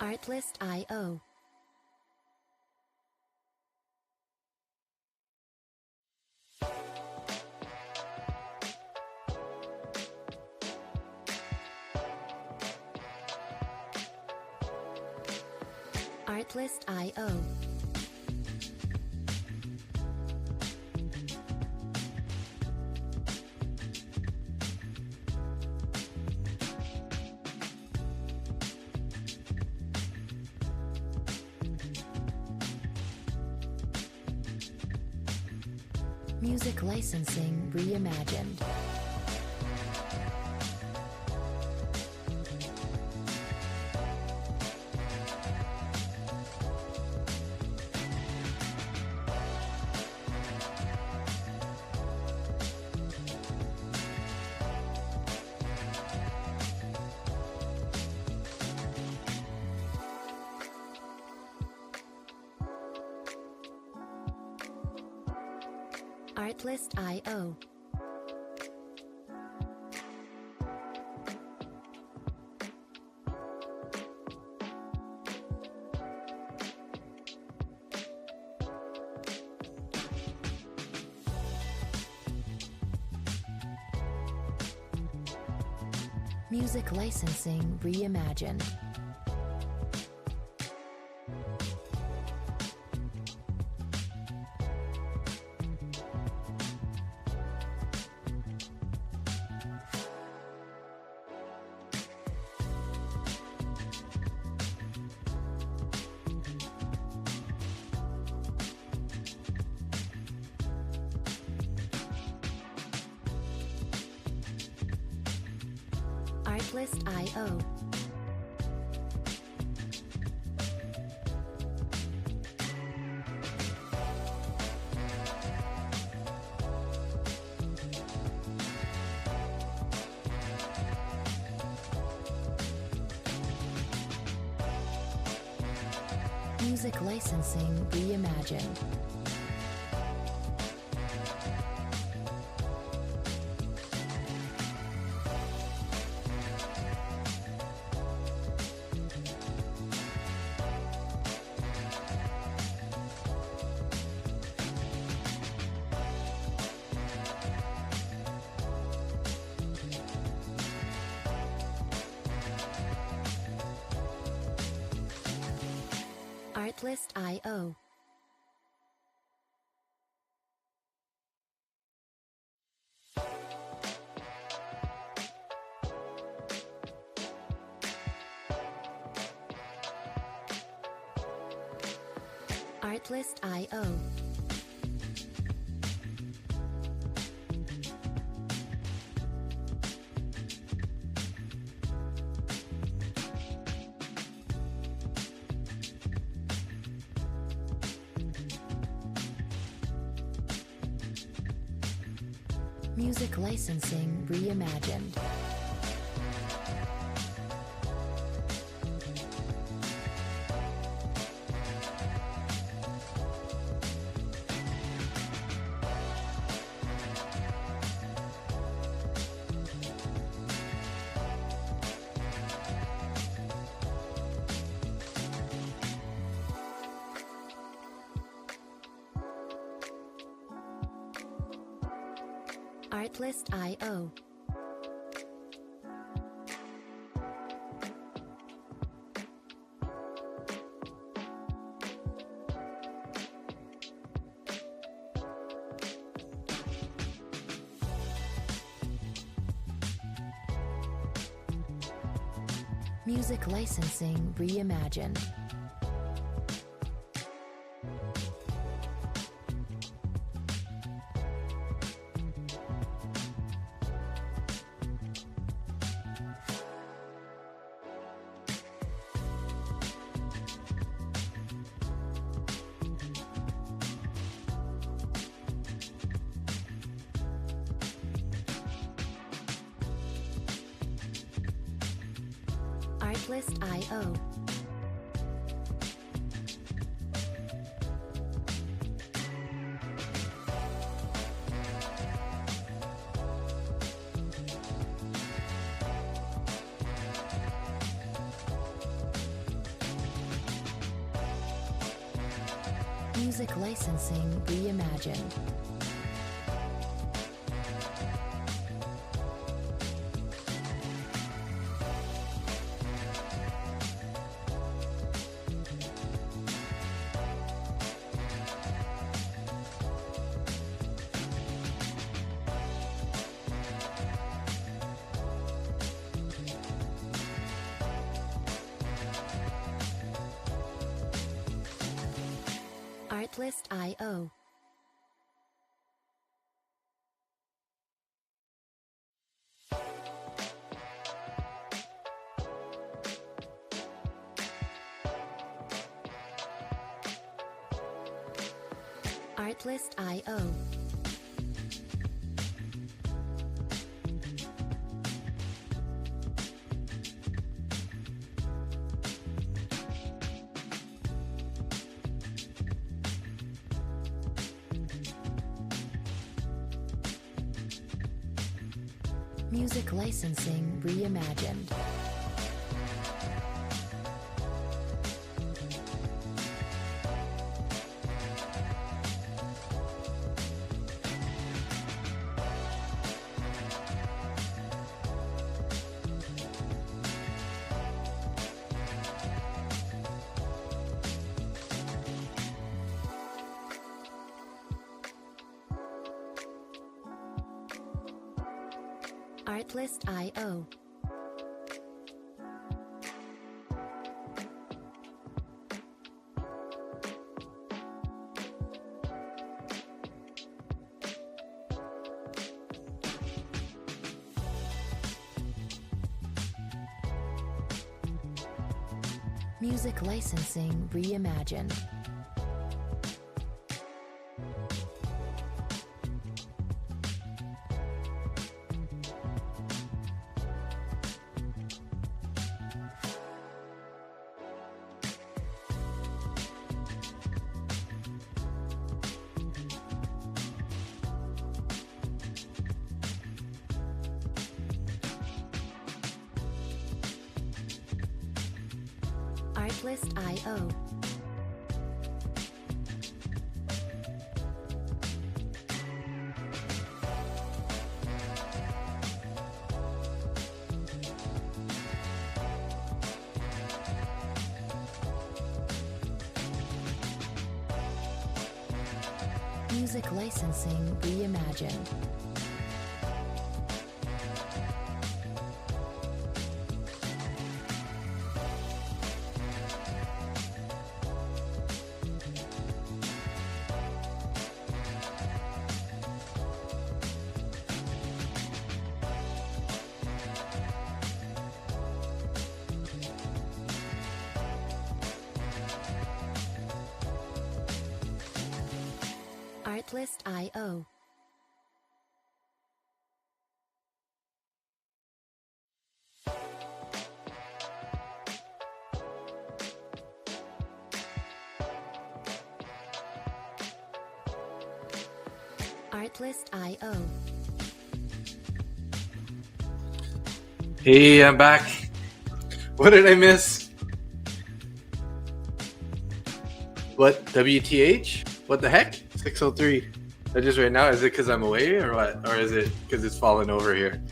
Artlist.io. Artlist.io. Music licensing reimagined. Artlist.io. Music licensing reimagined. Artlist.io. Music licensing reimagined. Artlist.io. Artlist.io. Music licensing reimagined. Artlist.io. Music licensing reimagined. Artlist.io. Music licensing reimagined. Artlist.io. Artlist.io. Music licensing reimagined. Artlist.io. Music licensing reimagined. Artlist.io. Music licensing reimagined. Artlist.io. Artlist.io. Hey, I'm back. What did I miss? What? WTH? What the heck? 603. Just right now, is it because I'm away or what? Or is it because it's fallen over here?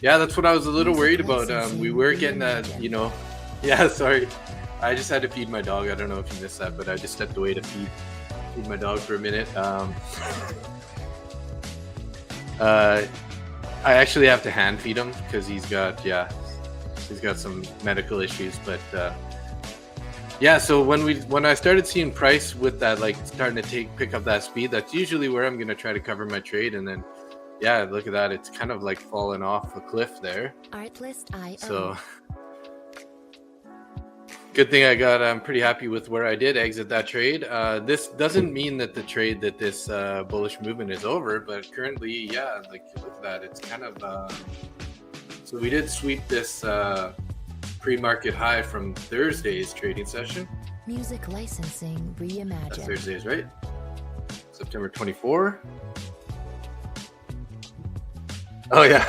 Yeah, that's what I was a little worried about. We were getting that, yeah, sorry. I just had to feed my dog. I don't know if you missed that, but I just stepped away to feed my dog for a minute. I actually have to hand feed him because he's got some medical issues. But yeah, so when I started seeing price with that, like starting to pick up that speed, that's usually where I'm gonna try to cover my trade. And then yeah, look at that, it's kind of like falling off a cliff there. Artlist.io. So good thing I'm pretty happy with where I did exit that trade. This doesn't mean that this bullish movement is over, but currently, yeah, like look at that, it's kind of so we did sweep this pre-market high from Thursday's trading session. Music licensing reimagined. That's Thursday's, right? September 24. Oh yeah.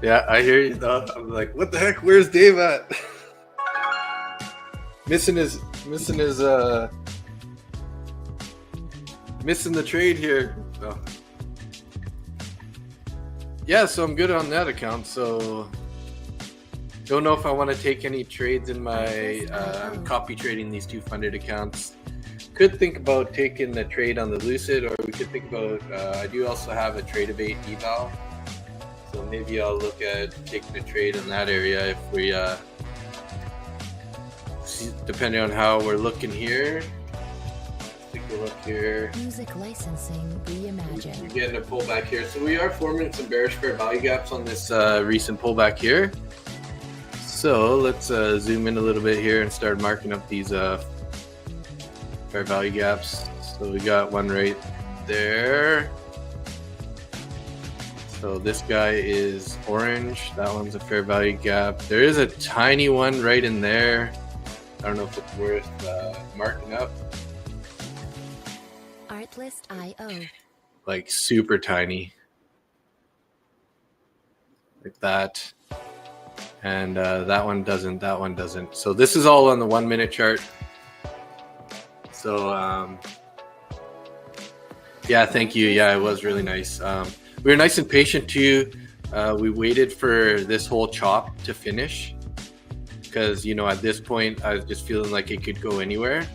Yeah, I hear you though. I'm like, what the heck? Where's Dave at? missing the trade here. So. Yeah, so I'm good on that account. So don't know if I want to take any trades in my I'm copy trading these two funded accounts. Could think about taking the trade on the Lucid, or we could think about I do also have a Trade-A-Bait eval. So maybe I'll look at taking a trade in that area if we, depending on how we're looking here. Let's take a look here. Music licensing reimagined. We're getting a pullback here. So we are forming some bearish fair value gaps on this recent pullback here. So let's zoom in a little bit here and start marking up these fair value gaps. So we got one right there. So this guy is orange. That one's a fair value gap. There is a tiny one right in there. I don't know if it's worth marking up. Artlist.io. Like super tiny. Like that. And that one doesn't. That one doesn't. So this is all on the 1 minute chart. So yeah, thank you. Yeah, it was really nice. We were nice and patient too. We waited for this whole chop to finish because, at this point I was just feeling like it could go anywhere.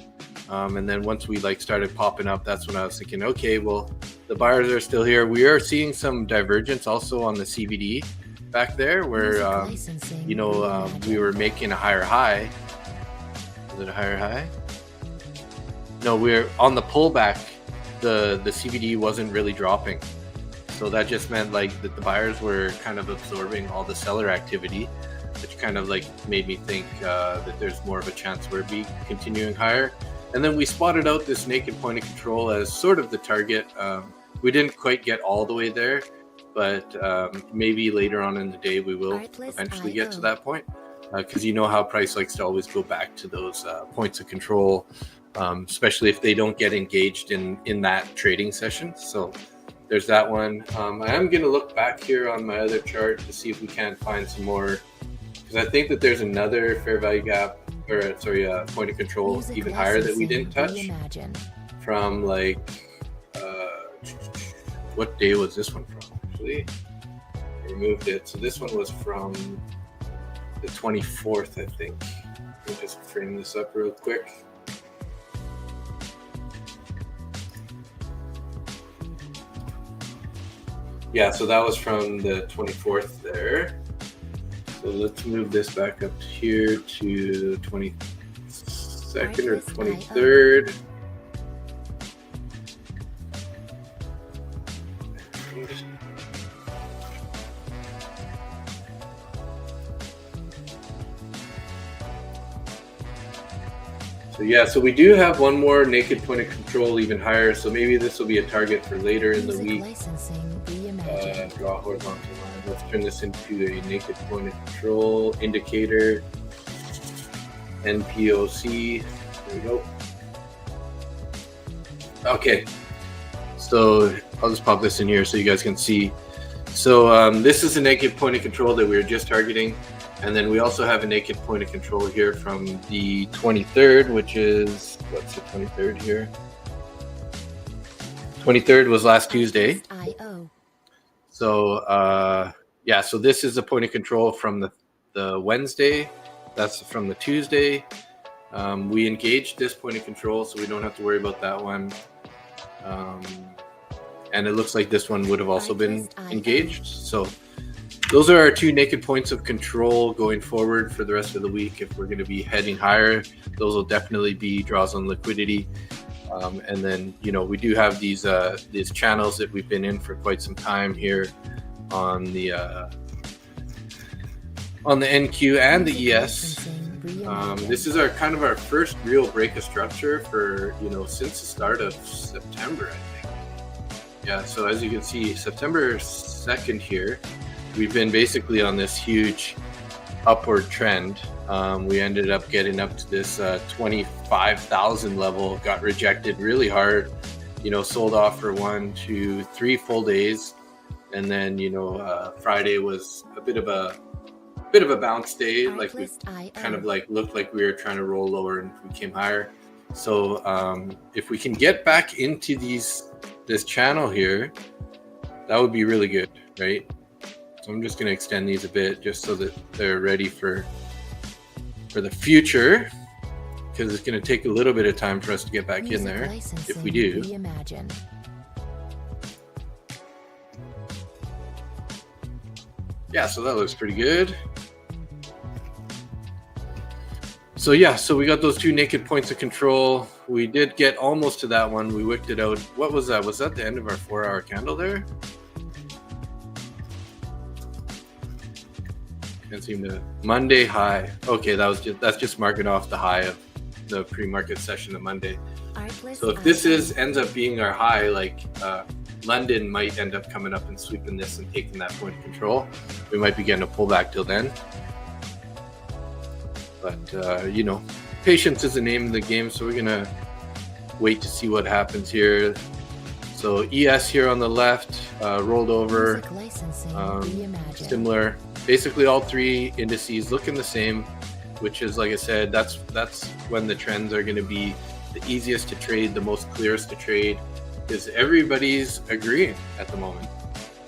And then once we started popping up, that's when I was thinking, okay, well, the buyers are still here. We are seeing some divergence also on the CBD back there where, we were making a higher high. Was it a higher high? No, we're on the pullback. The CBD wasn't really dropping. So that just meant that the buyers were kind of absorbing all the seller activity, which kind of made me think that there's more of a chance we'll be continuing higher. And then we spotted out this naked point of control as sort of the target. We didn't quite get all the way there, but maybe later on in the day we will eventually get to that point, because how price likes to always go back to those points of control, especially if they don't get engaged in that trading session. So there's that one. I am going to look back here on my other chart to see if we can't find some more because I think that there's another fair value gap, or sorry, point of control Music even higher that we licensing didn't touch reimagined. from like what day was this one from? Actually, I removed it. So this one was from the 24th, I think. Let me just frame this up real quick. Yeah, so that was from the 24th there. So let's move this back up here to 22nd or 23rd. So yeah, so we do have one more naked point of control even higher. So maybe this will be a target for later in the Music week. licensing reimagined. Draw horizontal line. Let's turn this into a naked point of control indicator. NPOC. There we go. Okay. So I'll just pop this in here so you guys can see. So this is a naked point of control that we were just targeting. And then we also have a naked point of control here from the 23rd, which is, what's the 23rd here? 23rd was last Tuesday. IO. So yeah, so this is a point of control from the Wednesday. That's from the Tuesday. We engaged this point of control, so we don't have to worry about that one. And it looks like this one would have also been engaged. So those are our two naked points of control going forward for the rest of the week. If we're going to be heading higher, those will definitely be draws on liquidity. And then, you know, we do have these channels that we've been in for quite some time here on the NQ and the ES. This is our kind of our first real break of structure for, you know, since the start of September, I think. Yeah, so as you can see, September 2nd here, we've been basically on this huge upward trend. We ended up getting up to this 25,000 level, got rejected really hard, you know, sold off for 1, 2, 3 full days. And then, you know, Friday was a bit of a bounce day. Like we kind of like looked like we were trying to roll lower and we came higher. So if we can get back into this channel here, that would be really good, right? So I'm just going to extend these a bit just so that they're ready for the future, because it's going to take a little bit of time for us to get back in there if we do. Reimagined. Yeah, so that looks pretty good. So yeah, so we got those two naked points of control. We did get almost to that one. We wicked it out. What was that? Was that the end of our 4-hour candle there? Can't seem to. Monday high. Okay, that's just marking off the high of the pre-market session of Monday. So if this ends up being our high, like London might end up coming up and sweeping this and taking that point of control. We might be getting a pullback till then. But you know, patience is the name of the game, so we're gonna wait to see what happens here. So ES here on the left, rolled over, similar. Basically all three indices looking the same, which is, like I said, that's when the trends are going to be the easiest to trade, the most clearest to trade, because everybody's agreeing at the moment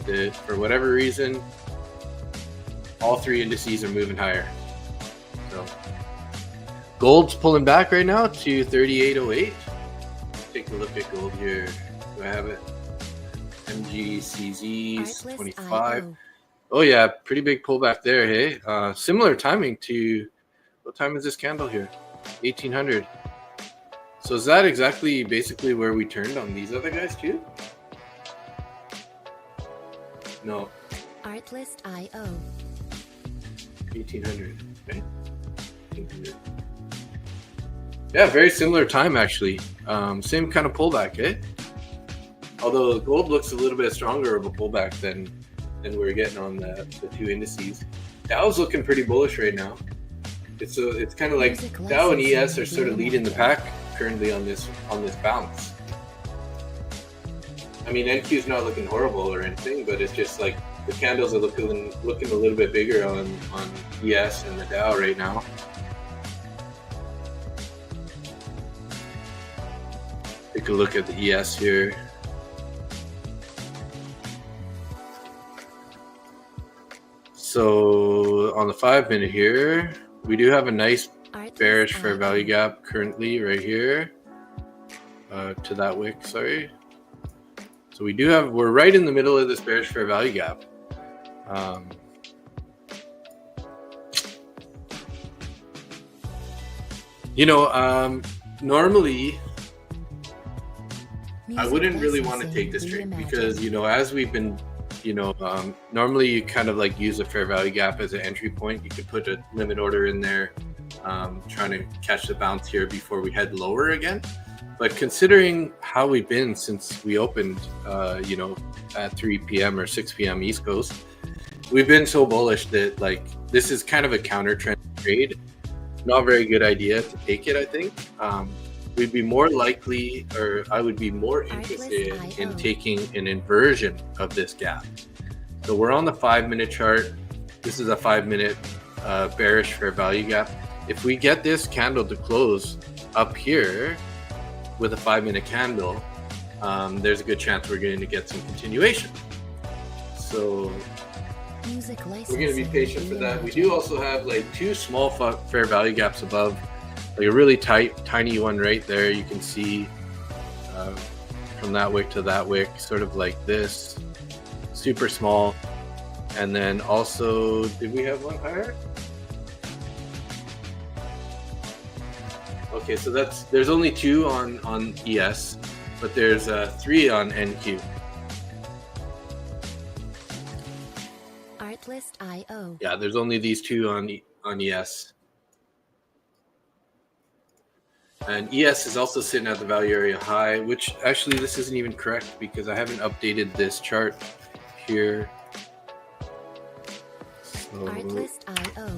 that for whatever reason, all three indices are moving higher. So gold's pulling back right now to 38.08. Take a look at gold here. Do I have it? MGCZ's 25. Oh yeah, pretty big pullback there, hey? Similar timing to, what time is this candle here? 1800. So is that basically where we turned on these other guys too? No. Artlist.io. 1800, okay? 1800. Yeah, very similar time actually. Same kind of pullback, eh? Although gold looks a little bit stronger of a pullback than we're getting on the two indices. Dow's looking pretty bullish right now. It's kind of like Dow and ES are sort of leading the pack currently on this bounce. I mean, NQ's not looking horrible or anything, but it's just like the candles are looking a little bit bigger on ES and the Dow right now. Take a look at the ES here. So on the 5-minute here, we do have a nice bearish fair value gap currently right here to that wick, sorry. So we're right in the middle of this bearish fair value gap. Normally I wouldn't really want to take this trade because, as we've been, normally you kind of like use a fair value gap as an entry point. You could put a limit order in there, trying to catch the bounce here before we head lower again. But considering how we've been since we opened, at 3 p.m. or 6 p.m. East Coast, we've been so bullish that like this is kind of a counter trend trade. Not a very good idea to take it, I think. We'd be more likely, or I would be more interested in taking an inversion of this gap. So we're on the 5-minute chart. This is a 5-minute bearish fair value gap. If we get this candle to close up here with a 5-minute candle, there's a good chance we're going to get some continuation. So we're going to be patient for that. We do also have like 2 small fair value gaps above, like a really tiny one right there. You can see from that wick to that wick, sort of like this, super small. And then also, did we have one higher? Okay, so there's only 2 on ES, but there's 3 on NQ. Artlist.io. Yeah, there's only these 2 on ES. And ES is also sitting at the value area high, which actually this isn't even correct because I haven't updated this chart here. So, Artlist.io.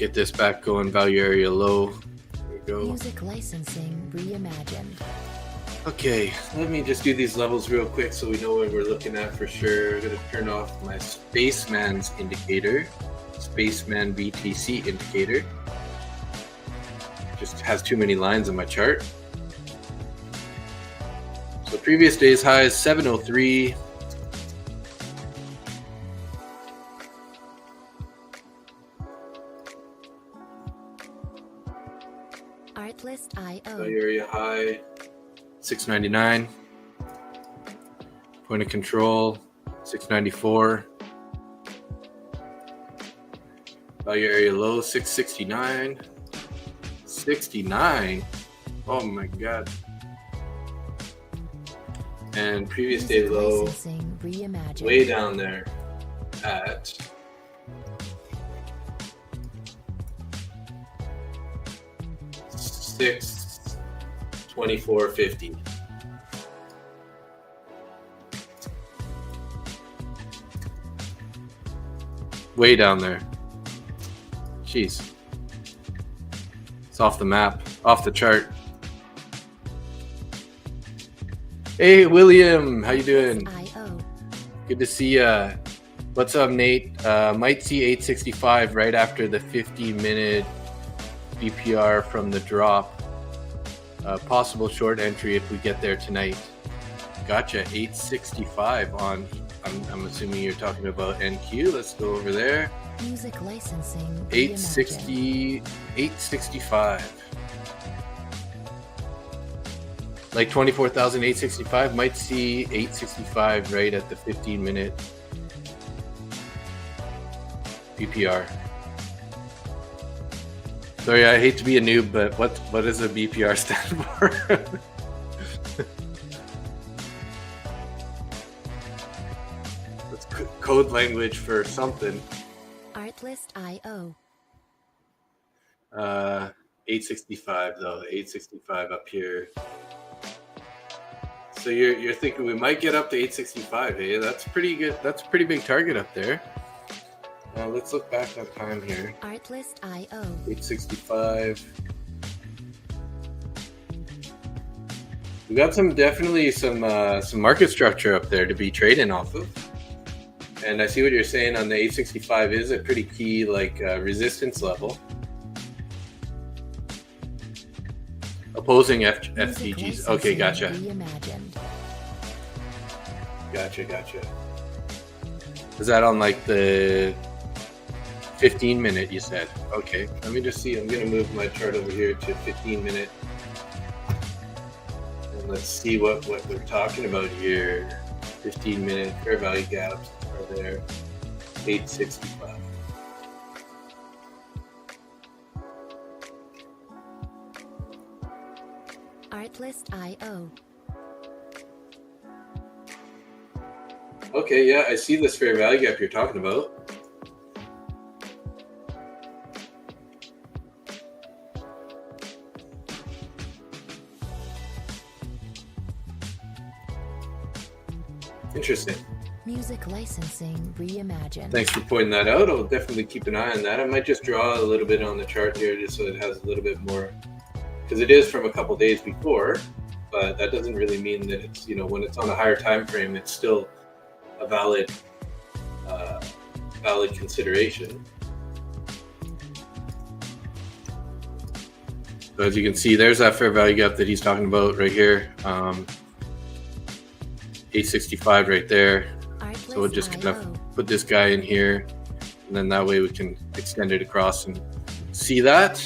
get this back going, value area low. There we go. Music licensing reimagined. Okay, let me just do these levels real quick so we know what we're looking at for sure. I'm going to turn off my Spaceman's indicator, Spaceman BTC indicator. Just has too many lines on my chart. So previous day's high is 703. Artlist.io. Value area high 699. Point of control 694. Value area low 669. 69. Oh my god. And previous day low way down there at 624.50. Way down there. Jeez. It's off the map, off the chart. Hey William, how you doing? Good to see ya. What's up, Nate? Might see 865 right after the 50-minute BPR from the drop. Possible short entry if we get there tonight. Gotcha. 865 on. I'm assuming you're talking about NQ. Let's go over there. Music licensing. 865. Like 24,865, might see 865 right at the 15-minute BPR. Sorry, I hate to be a noob, but what does a BPR stand for? That's code language for something. Artlist.io. 865 though, 865 up here. So you're thinking we might get up to 865, hey? That's pretty good. That's a pretty big target up there. Now let's look back at time here. Artlist.io. 865. We got definitely some market structure up there to be trading off of. And I see what you're saying on the 865 is a pretty key resistance level. Opposing FTGs. Okay, gotcha. Gotcha. Is that on like the 15 minute you said? Okay, let me just see. I'm gonna move my chart over here to 15 minute. And let's see what we're talking about here. 15 minute fair value gaps are there. 865. Artlist.io. Okay, yeah, I see this fair value gap you're talking about. Interesting. Music licensing reimagined. Thanks for pointing that out. I'll definitely keep an eye on that. I might just draw a little bit on the chart here just so it has a little bit more, because it is from a couple days before, but that doesn't really mean that it's, when it's on a higher time frame, it's still a valid consideration. So as you can see, there's that fair value gap that he's talking about right here. 865 right there. So we're just gonna put this guy in here, and then that way we can extend it across and see that.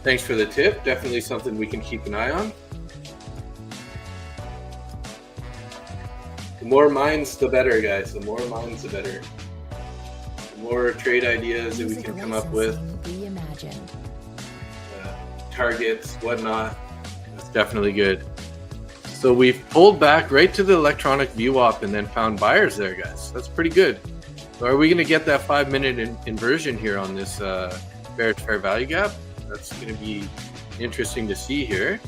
Thanks for the tip. Definitely something we can keep an eye on. The more minds, the better, guys. The more minds, the better. The more trade ideas that we can come up with, targets, whatnot. That's definitely good. So we've pulled back right to the electronic VWAP and then found buyers there, guys. That's pretty good. So are we going to get that 5-minute inversion here on this bearish fair value gap? That's going to be interesting to see here.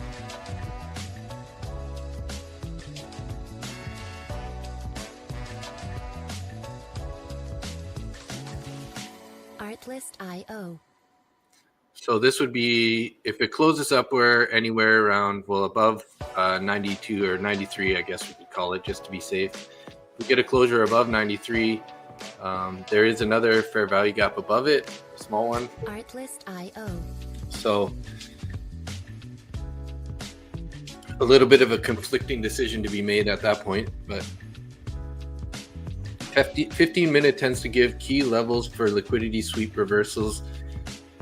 Artlist.io. So this would be, if it closes up anywhere around, above 92 or 93, I guess we could call it, just to be safe. If we get a closure above 93, there is another fair value gap above it, a small one. Artlist.io. So a little bit of a conflicting decision to be made at that point, but 15-minute tends to give key levels for liquidity sweep reversals,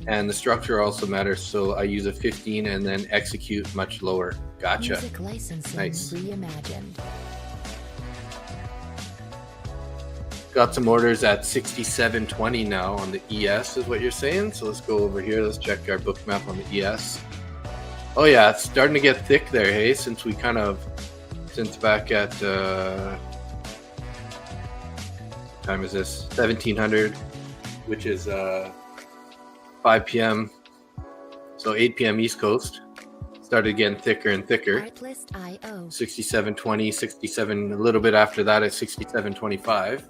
and the structure also matters. So I use a 15 and then execute much lower. Gotcha. Music licensing Nice. reimagined. Got some orders at 67.20 now on the ES is what you're saying. So let's go over here. Let's check our book map on the ES. Oh yeah, it's starting to get thick there, hey, since back at time is this? 1700, which is 5 p.m. So 8 p.m. East Coast. Started getting thicker and thicker. Artlist.io. 67.20, 67, a little bit after that at 67.25.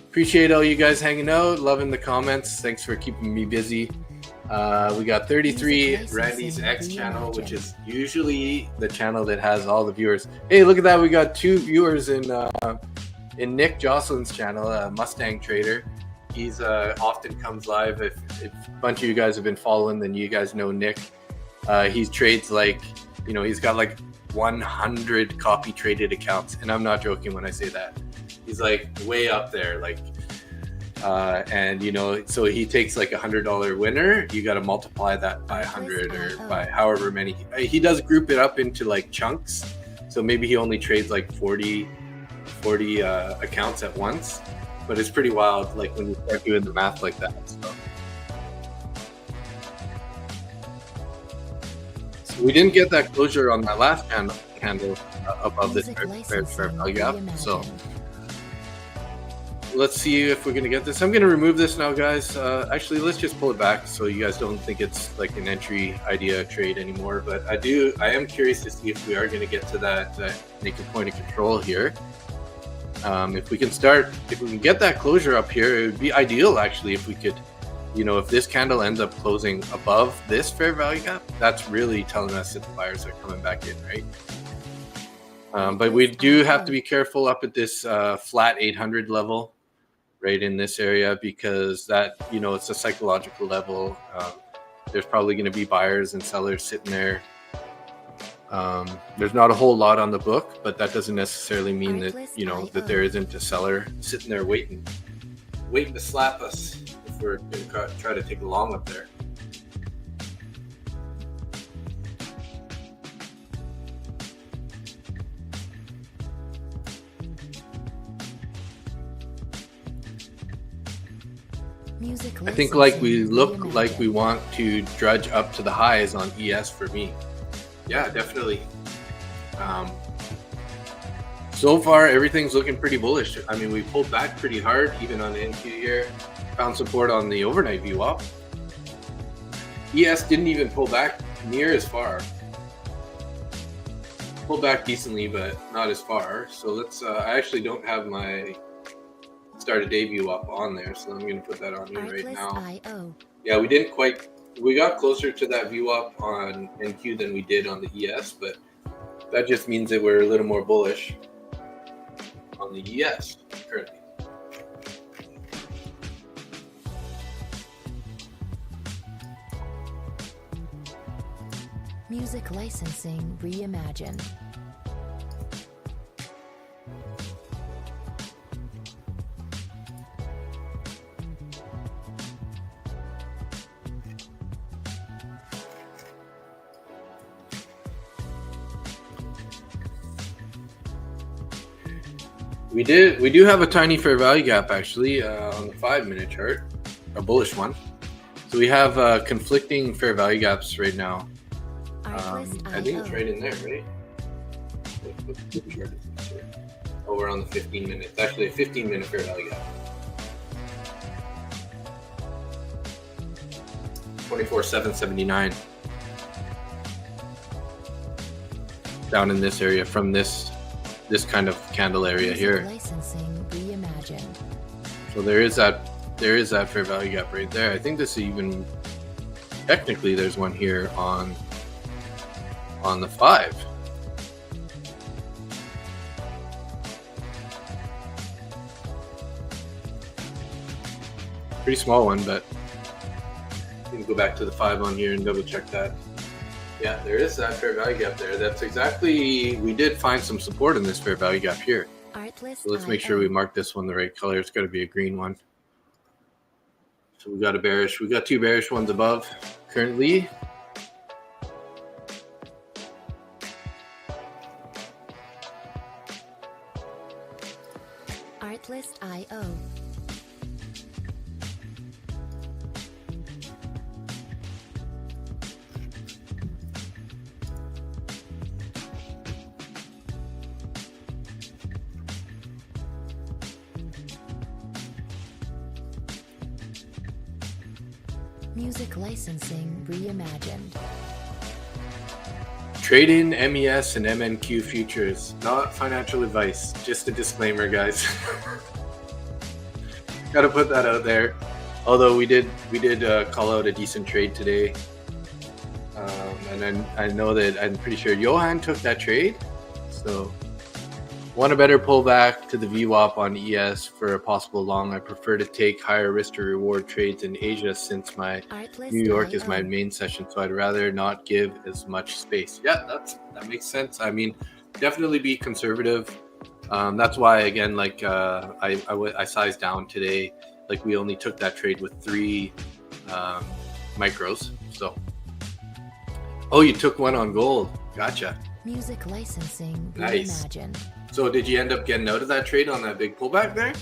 Appreciate all you guys hanging out, loving the comments. Thanks for keeping me busy. We got 33 Randy's X channel, which is usually the channel that has all the viewers. Hey, look at that. We got 2 viewers in Nick Jocelyn's channel, Mustang Trader. He's often comes live. If a bunch of you guys have been following, then you guys know Nick. He trades he's got like 100 copy traded accounts. And I'm not joking when I say that. He's like way up there, and so he takes like $100 winner. You got to multiply that by 100 or by however many. He does group it up into like chunks. So maybe he only trades like 40 accounts at once, but it's pretty wild. Like when you start doing the math like that. So we didn't get that closure on that last candle above this fair value gap. So let's see if we're gonna get this. I'm gonna remove this now, guys. Actually, let's just pull it back so you guys don't think it's like an entry idea trade anymore. But I am curious to see if we are gonna get to that naked point of control here. If we can get that closure up here, it would be ideal actually if we could, you know, if this candle ends up closing above this fair value gap, that's really telling us that the buyers are coming back in, right? But we do have to be careful up at this flat 800 level, right in this area, because that, you know, it's a psychological level. There's probably going to be buyers and sellers sitting there. There's not a whole lot on the book, but that doesn't necessarily mean that, you know, that there isn't a seller sitting there waiting to slap us if we're going to try to take a long up there. I think like we look like we want to drudge up to the highs on ES for me. Yeah, definitely. So far, everything's looking pretty bullish. I mean, we pulled back pretty hard, even on the NQ here. Found support on the overnight VWAP. ES didn't even pull back near as far. Pulled back decently, but not as far. So let's, I actually don't have my start a day VWAP on there, so I'm going to put that on here right now. Yeah, we got closer to that VWAP on NQ than we did on the ES, but that just means that we're a little more bullish on the ES currently. Music licensing reimagined. We do have a tiny fair value gap actually on the 5-minute chart, a bullish one. So we have conflicting fair value gaps right now. I think it's right in there, right? What chart is this here? Oh, we're on the 15 minute. It's actually a 15-minute fair value gap. 24,779. Down in this area from this kind of candle area here. Licensing reimagined. So there is that fair value gap right there. I think this is even technically there's one here on the 5. Pretty small one, but you can go back to the 5 on here and double check that. Yeah, there is that fair value gap there. That's exactly, we did find some support in this fair value gap here. So let's make sure we mark this one the right color. It's got to be a green one. So we got two bearish ones above currently. Artlist.io. Music licensing reimagined. Trade in MES and MNQ Futures, not financial advice, just a disclaimer, guys. Gotta put that out there. Although we did call out a decent trade today, and I know that I'm pretty sure Johan took that trade. So want a better pullback to the VWAP on ES for a possible long. I prefer to take higher risk to reward trades in Asia since my New York is my main session, so I'd rather not give as much space. Yeah, that makes sense. I mean, definitely be conservative. That's why, again, like I sized down today. Like we only took that trade with 3 micros. So, oh, you took one on gold. Gotcha. Music licensing nice. reimagined. So did you end up getting out of that trade on that big pullback there?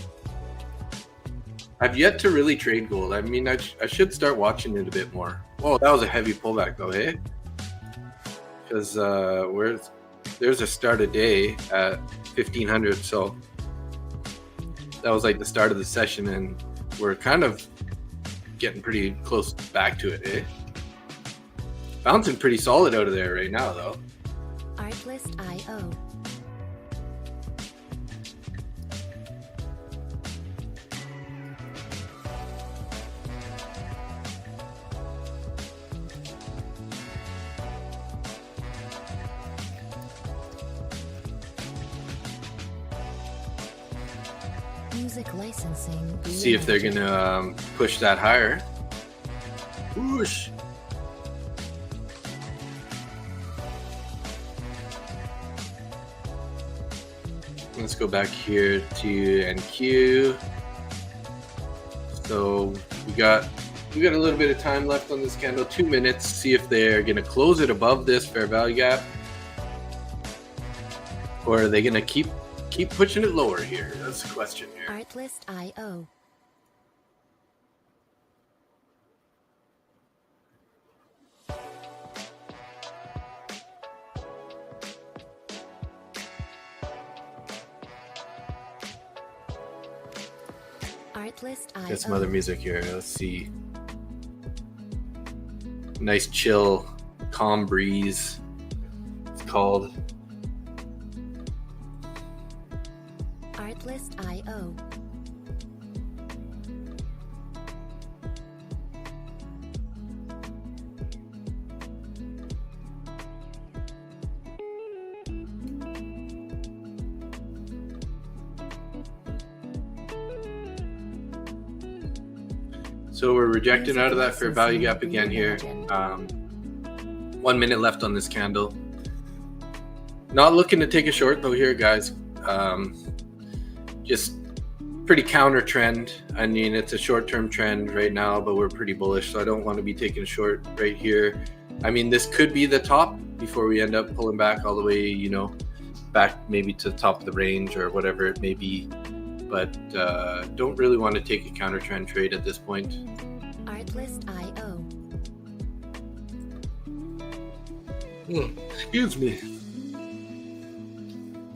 I've yet to really trade gold. I mean, I should start watching it a bit more. Whoa, that was a heavy pullback though, hey? Because there's a start a day at 1500, so that was like the start of the session, and we're kind of getting pretty close back to it, eh? Bouncing pretty solid out of there right now, though. Artlist.io. Music licensing. See if they're gonna push that higher. Whoosh. Let's go back here to MNQ. So we got a little bit of time left on this candle, 2 minutes. See if they're gonna close it above this fair value gap, or are they gonna keep pushing it lower here? That's the question here. Artlist.io. Artlist.io. Get some other music here. Let's see. Nice chill, calm breeze. It's called. Artlist.io. So we're rejecting out of that fair value gap again here. 1 minute left on this candle. Not looking to take a short though here, guys. Just pretty counter trend. I mean, it's a short-term trend right now, but we're pretty bullish, so I don't want to be taking a short right here. I mean, this could be the top before we end up pulling back all the way, you know, back maybe to the top of the range or whatever it may be. But don't really want to take a counter trend trade at this point. Artlist.io. Excuse me.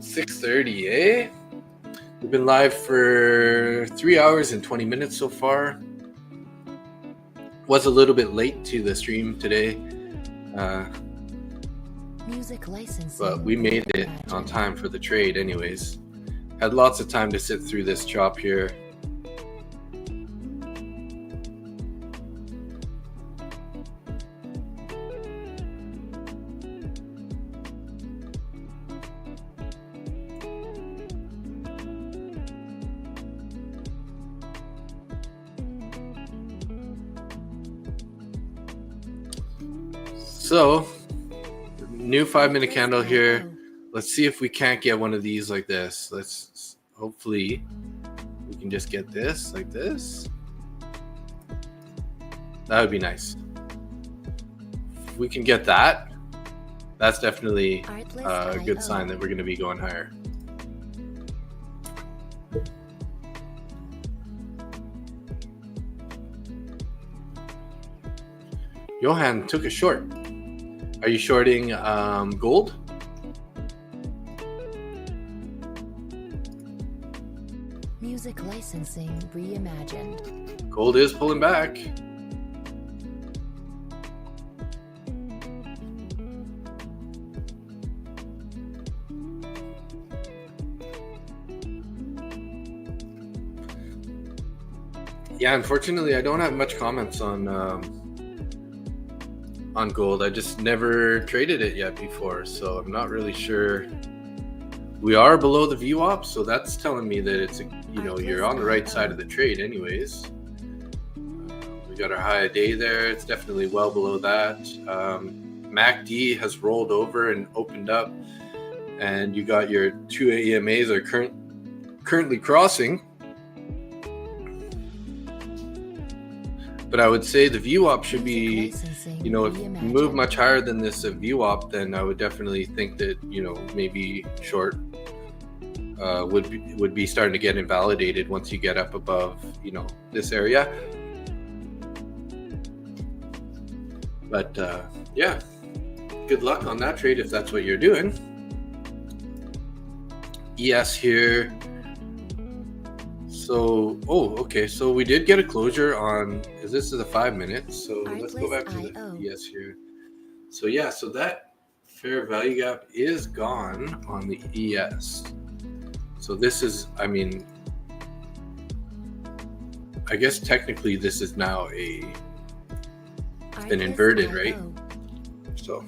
6:30, eh? We've been live for 3 hours and 20 minutes so far. Was a little bit late to the stream today, Music licensing. but we made it on time for the trade anyways. Had lots of time to sit through this chop here. So, new 5-minute candle here. Let's see if we can't get one of these like this. Let's hopefully we can just get this like this. That would be nice. If we can get that, that's definitely a good sign that we're going to be going higher. Johan took a short. Are you shorting gold? Music licensing reimagined. Gold is pulling back. Yeah, unfortunately, I don't have much comments on gold. I just never traded it yet before, so I'm not really sure. We are below the VWAP, so that's telling me that it's you're on the right side of the trade anyways. We got our high day there. It's definitely well below that. MACD has rolled over and opened up, and you got your 2 EMAs are currently crossing. But I would say the VWAP should be, if you move much higher than this VWAP, then I would definitely think that, maybe short would be starting to get invalidated once you get up above, this area. But yeah, good luck on that trade if that's what you're doing. ES here. So, okay. So we did get a closure on, this is a 5 minute. So let's go back to the ES here. So yeah, so that fair value gap is gone on the ES. So this is, I mean, I guess technically this is now been inverted, right? So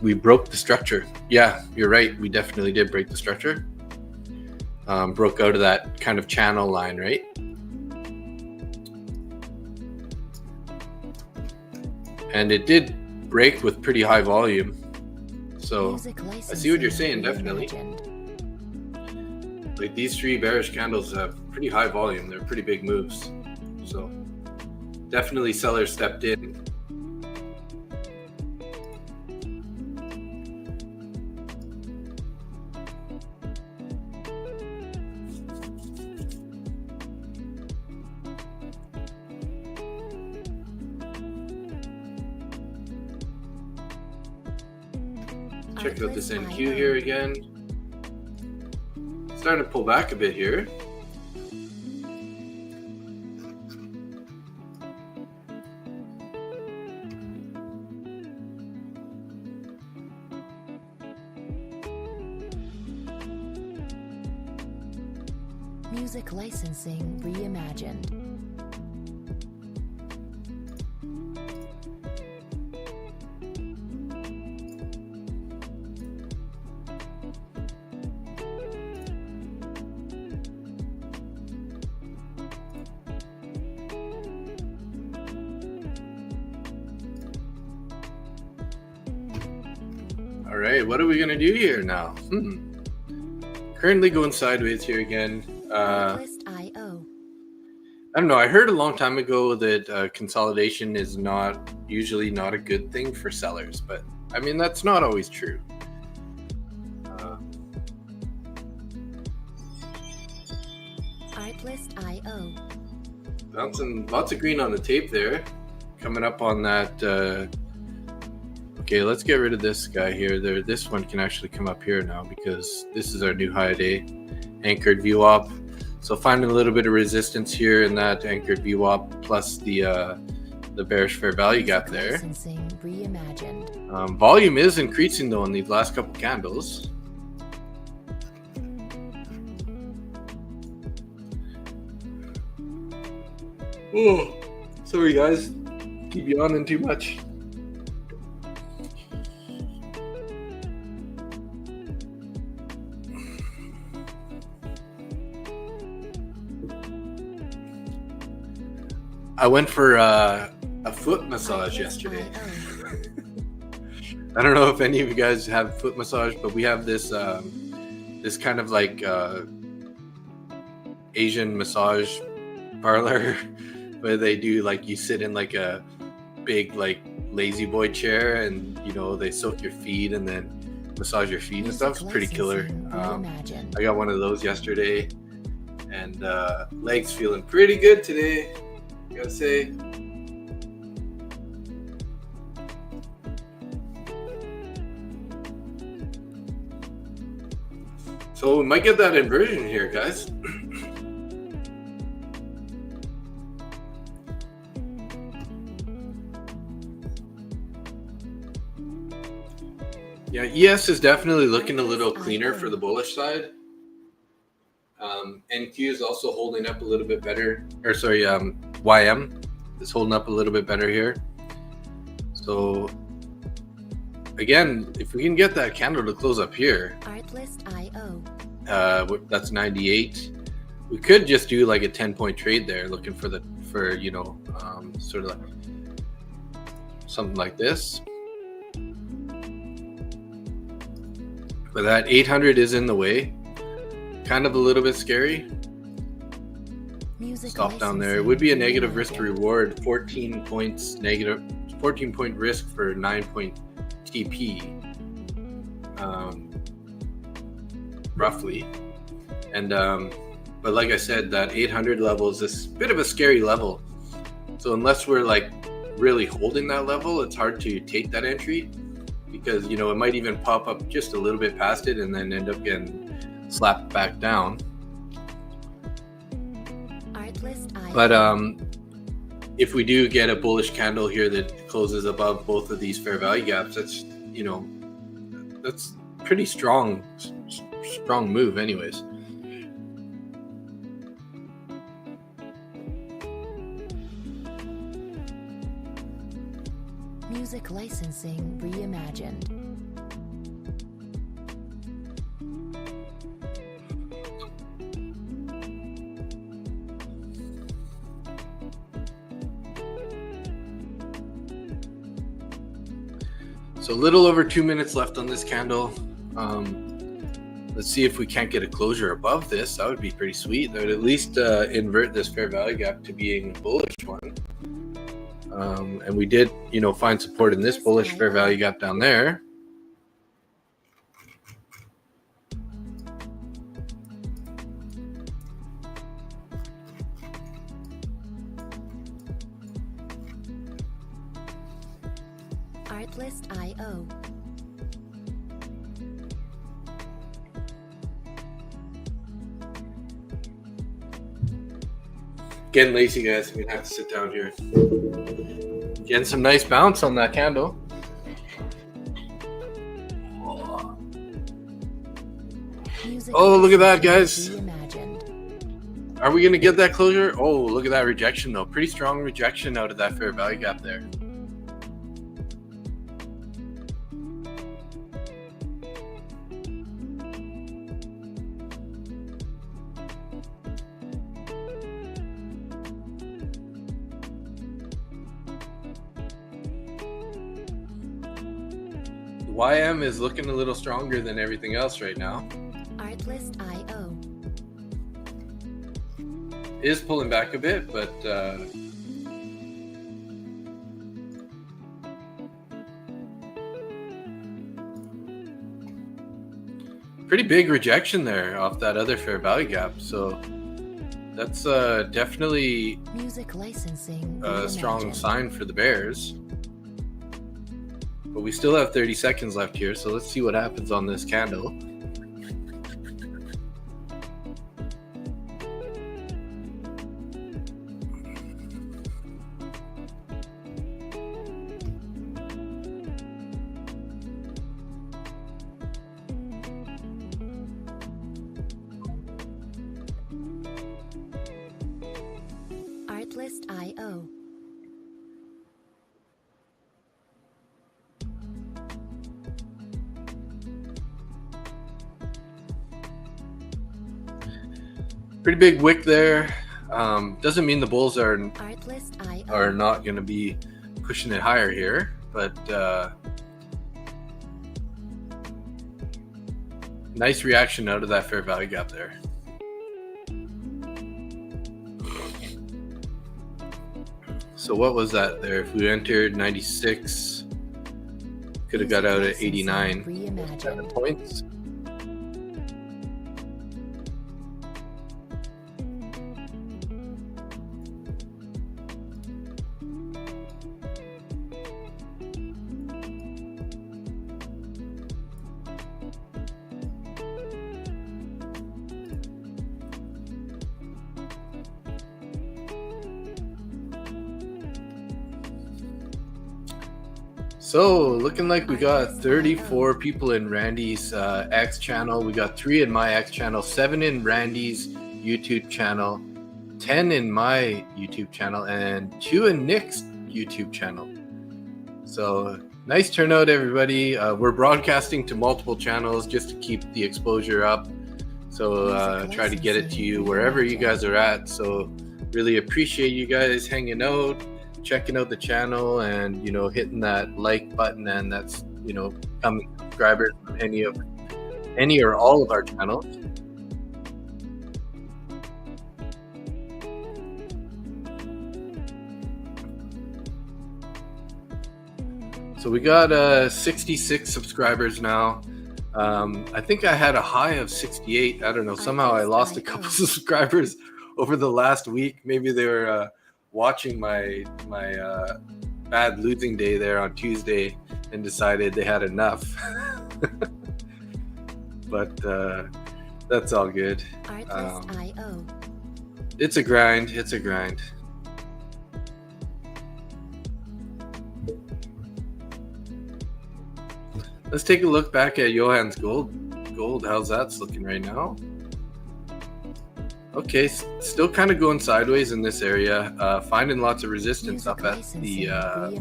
we broke the structure. Yeah, you're right. We definitely did break the structure. Broke out of that kind of channel line, right? And it did break with pretty high volume. So I see what you're saying, definitely. Like these 3 bearish candles have pretty high volume. They're pretty big moves. So definitely sellers stepped in. Check out this MQ here again. Starting to pull back a bit here. Music licensing reimagined. All right, what are we gonna do here now? Currently going sideways here again. I don't know. I heard a long time ago that consolidation is usually not a good thing for sellers, but I mean that's not always true. Artlist.io. Bouncing lots of green on the tape there. Coming up on that. Okay, let's get rid of this guy here. This one can actually come up here now because this is our new high day. Anchored VWAP. So finding a little bit of resistance here in that anchored VWAP plus the bearish fair value gap there. Volume is increasing though in these last couple candles. Oh, sorry guys, keep yawning too much. I went for a foot massage yesterday. I don't know if any of you guys have foot massage, but we have this this kind of like Asian massage parlor where they do like you sit in like a big like lazy boy chair and you know they soak your feet and then massage your feet and stuff. It's pretty killer. I got one of those yesterday and legs feeling pretty good today. Gotta say. So we might get that inversion here, guys. Yeah, ES is definitely looking a little cleaner for the bullish side. NQ is also holding up a little bit better, or sorry, YM is holding up a little bit better here. So again, if we can get that candle to close up here, that's 98. We could just do like a 10-point trade there, looking for you know, sort of like something like this. But that 800 is in the way. Kind of a little bit scary. Stop down there. It would be a negative risk to reward. 14 points negative. 14-point risk for 9-point TP. Roughly. And but like I said, that 800 level is this bit of a scary level. So unless we're like really holding that level, it's hard to take that entry because you know it might even pop up just a little bit past it and then end up getting slapped back down. But if we do get a bullish candle here that closes above both of these fair value gaps, that's, you know, that's pretty strong move anyways. Music licensing reimagined. So a little over 2 minutes left on this candle. Let's see if we can't get a closure above this. That would be pretty sweet. That would at least invert this fair value gap to being a bullish one. And we did, you know, find support in this bullish fair value gap down there. Artlist.io. Getting lazy, guys. I'm gonna have to sit down here. Getting some nice bounce on that candle. Oh, look at that, guys. Reimagined. Are we gonna get that closure? Oh, look at that rejection though. Pretty strong rejection out of that fair value gap there. YM is looking a little stronger than everything else right now. Artlist.io. Is pulling back a bit, but pretty big rejection there off that other fair value gap. So that's definitely Music licensing a strong reimagined. sign for the bears. But we still have 30 seconds left here, so let's see what happens on this candle. Artlist.io. Pretty big wick there. Doesn't mean the bulls are Artlist.io. not going to be pushing it higher here, but nice reaction out of that fair value gap there. So what was that there? If we entered 96, could have got out at 89 Reimagined. points. So looking like we got 34 people in Randy's X channel. We got 3 in my X channel, 7 in Randy's YouTube channel, 10 in my YouTube channel, and 2 in Nick's YouTube channel. So nice turnout, everybody. We're broadcasting to multiple channels just to keep the exposure up. So try to get it to you wherever you guys are at. So really appreciate you guys hanging out, checking out the channel, and hitting that like button, and that's becoming subscribers from any or all of our channels. So we got 66 subscribers now. I think I had a high of 68. I don't know, somehow I lost a couple subscribers over the last week. Maybe they were watching my bad losing day there on Tuesday and decided they had enough. But that's all good. Artlist.io. It's a grind. It's a grind. Let's take a look back at Johan's gold. How's that looking right now? Okay, still kind of going sideways in this area. Finding lots of resistance up at the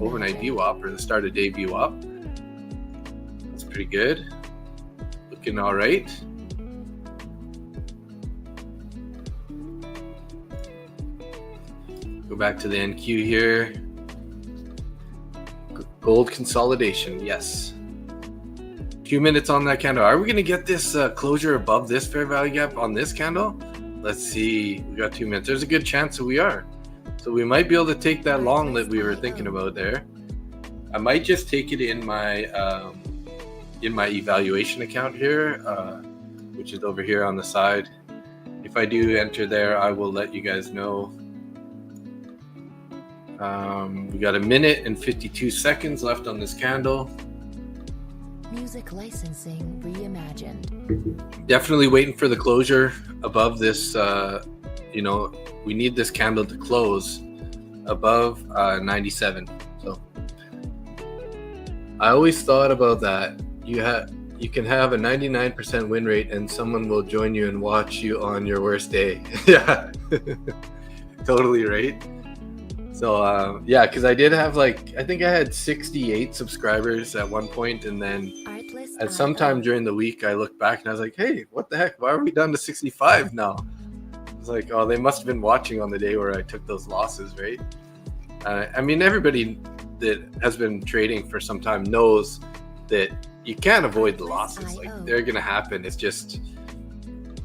overnight VWAP or the start of day VWAP. That's pretty good. Looking all right. Go back to the NQ here. Gold consolidation, yes. Few minutes on that candle. Are we going to get this closure above this fair value gap on this candle? Let's see. We got 2 minutes. There's a good chance that we are. So we might be able to take that long that we were thinking about there. I might just take it in my evaluation account here, which is over here on the side. If I do enter there, I will let you guys know. We got 1 minute and 52 seconds left on this candle. Music licensing reimagined. Definitely waiting for the closure above this. We need this candle to close above 97. So I always thought about that. You can have a 99% win rate and someone will join you and watch you on your worst day. Yeah, totally right. So yeah, because I did have I think I had 68 subscribers at one point, and then at some time during the week I looked back and I was like, hey, what the heck, why are we down to 65 now? It's like, oh, they must have been watching on the day where I took those losses, right? I mean, everybody that has been trading for some time knows that you can't avoid the losses. Like, they're gonna happen. It's just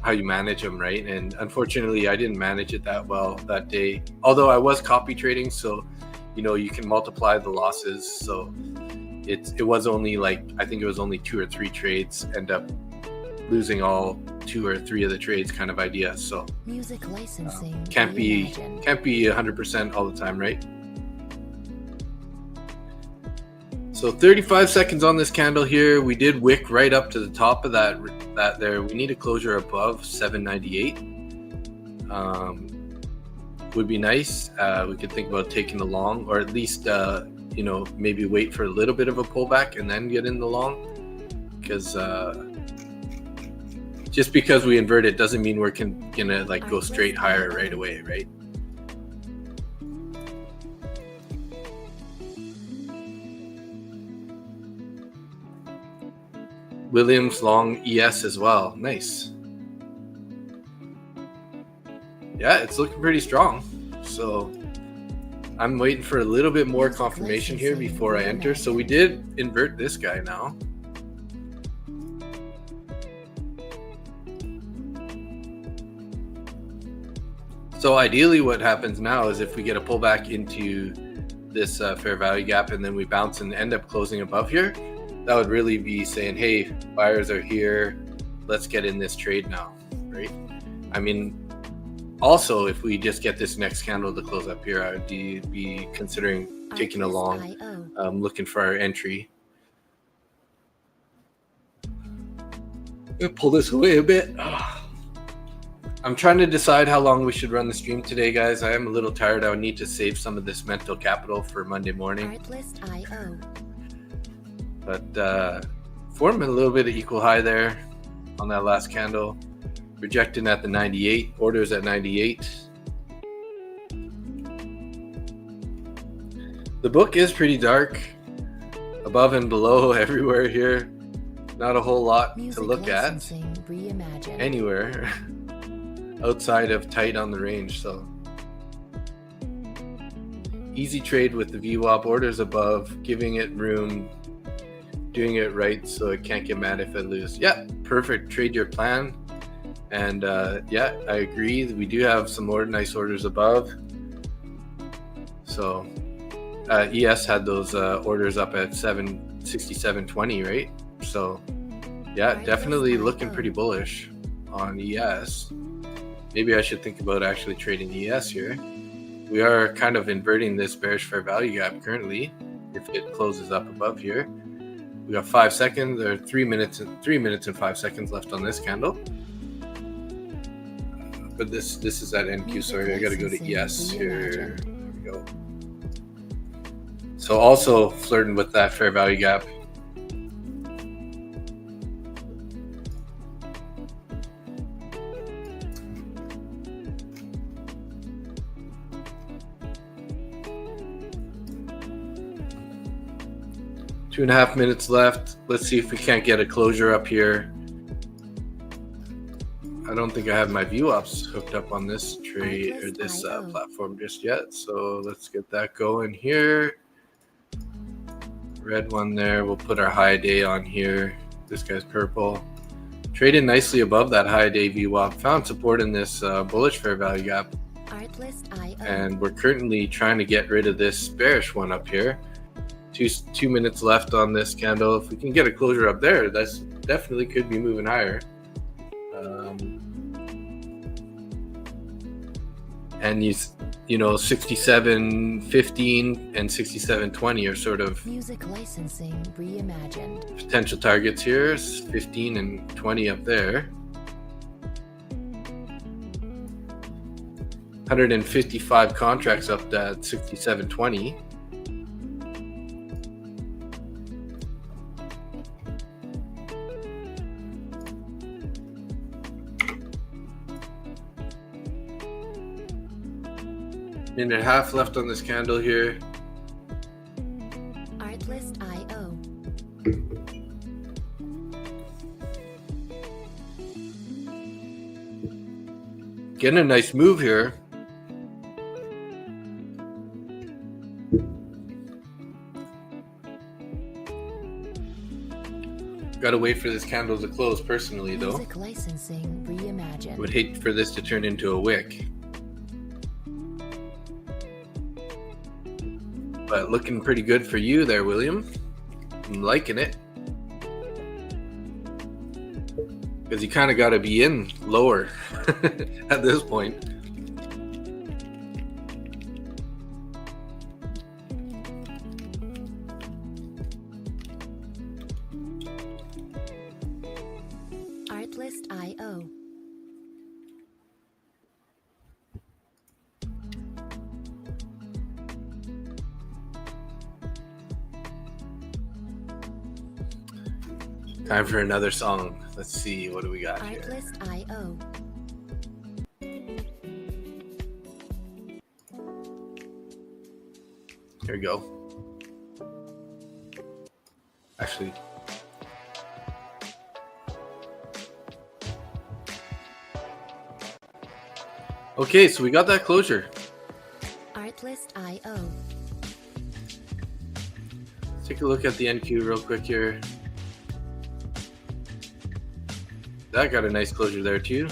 how you manage them, right? And unfortunately, I didn't manage it that well that day. Although I was copy trading, so you can multiply the losses. So it was only I think it was only 2 or 3 trades end up losing all 2 or 3 of the trades, kind of idea. So music licensing can't be 100% all the time, right? So 35 seconds on this candle here. We did wick right up to the top of that there. We need a closure above 798. Would be nice. We could think about taking the long, or at least maybe wait for a little bit of a pullback and then get in the long, because just because we invert it doesn't mean we're gonna go straight higher right away, right? Williams long ES as well. Nice. Yeah, it's looking pretty strong. So I'm waiting for a little bit more confirmation here before I enter. So we did invert this guy now. So ideally what happens now is if we get a pullback into this fair value gap and then we bounce and end up closing above here, that would really be saying, hey, buyers are here, let's get in this trade now, right? I mean, also, if we just get this next candle to close up here, I would be considering taking a long, looking for our entry. I'm gonna pull this away a bit. I'm trying to decide how long we should run the stream today, guys. I am a little tired. I would need to save some of this mental capital for Monday morning. But forming a little bit of equal high there on that last candle. Rejecting at the 98. Orders at 98. The book is pretty dark. Above and below everywhere here. Not a whole lot to look at anywhere outside of tight on the range. So easy trade with the VWAP, orders above, giving it room, doing it right so it can't get mad if it loses. Yeah, perfect. Trade your plan. And yeah, I agree. We do have some nice orders above. So ES had those orders up at 767.20, right? So yeah, definitely looking pretty bullish on ES. Maybe I should think about actually trading ES here. We are kind of inverting this bearish fair value gap currently if it closes up above here. We got 5 seconds or 3 minutes and 5 seconds left on this candle. but this is at NQ. Sorry, I got to go to ES here. There we go. So also flirting with that fair value gap. Two and a half minutes left. Let's see if we can't get a closure up here. I don't think I have my view ops hooked up on this trade or this platform just yet. So let's get that going here. Red one there. We'll put our high day on here. This guy's purple. Trading nicely above that high day VWAP. Found support in this bullish fair value gap. And we're currently trying to get rid of this bearish one up here. Two minutes left on this candle. If we can get a closure up there, that's definitely could be moving higher. And you know 67.15 and 67.20 are sort of music licensing reimagined. Potential targets here. 15 and 20 up there. 155 contracts up at 67.20. Minute and a half left on this candle here. Artlist.io. Getting a nice move here. Gotta wait for this candle to close personally though. Music licensing reimagined. Would hate for this to turn into a wick. But looking pretty good for you there, William. I'm liking it. Because you kind of got to be in lower at this point. Artlist.io. Time for another song. Let's see, what do we got here? Artlist.io. Here we go. Actually, okay, so we got that closure. Artlist.io. Let's take a look at the NQ real quick here. That got a nice closure there too.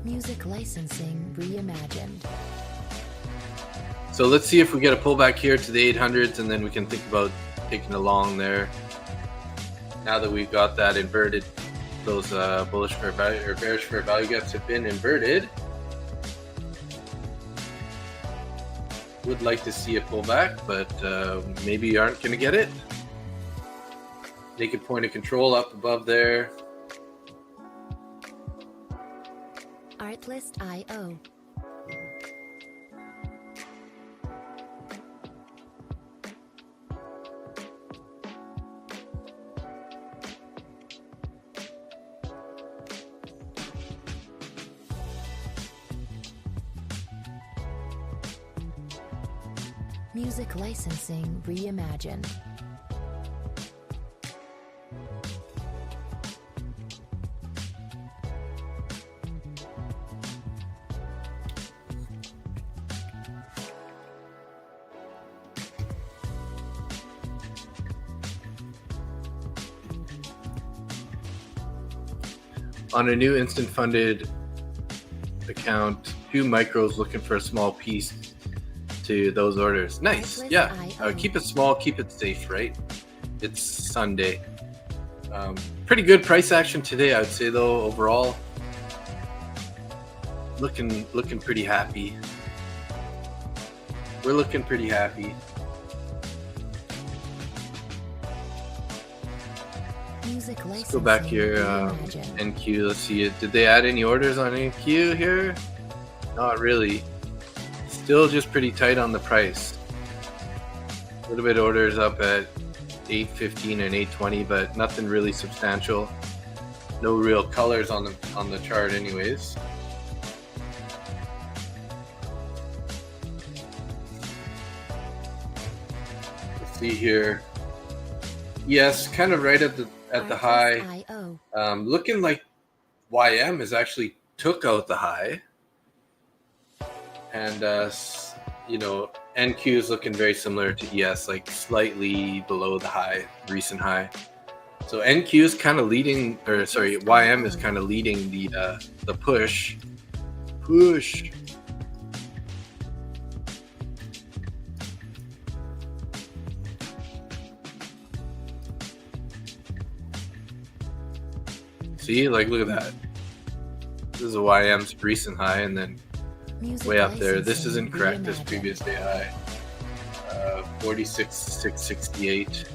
Music licensing reimagined. So let's see if we get a pullback here to the 800s, and then we can think about taking a long there. Now that we've got that inverted, those bullish fair value or bearish fair value gaps have been inverted. Would like to see a pullback, but maybe you aren't going to get it. Naked point of control up above there. Artlist.io. Music licensing reimagined. On a new instant funded account, 2 micros looking for a small piece to those orders. Nice. Yeah. Keep it small, keep it safe, right? It's Sunday. Pretty good price action today, I would say, though, overall. Looking pretty happy. We're looking pretty happy. Music Let's go back here. NQ. Let's see it. Did they add any orders on NQ here? Not really. Still just pretty tight on the price. A little bit orders up at 815 and 820, but nothing really substantial. No real colors on the chart, anyways. Let's see here. Yes, kind of right at the high. Looking like YM has actually took out the high, and you know, NQ is looking very similar to ES, like slightly below the high, recent high. So NQ is kind of leading, or sorry, YM is kind of leading the push. See, like, look at that. This is a YM's recent high, and then way up there. This isn't correct. This previous day high, 46,668.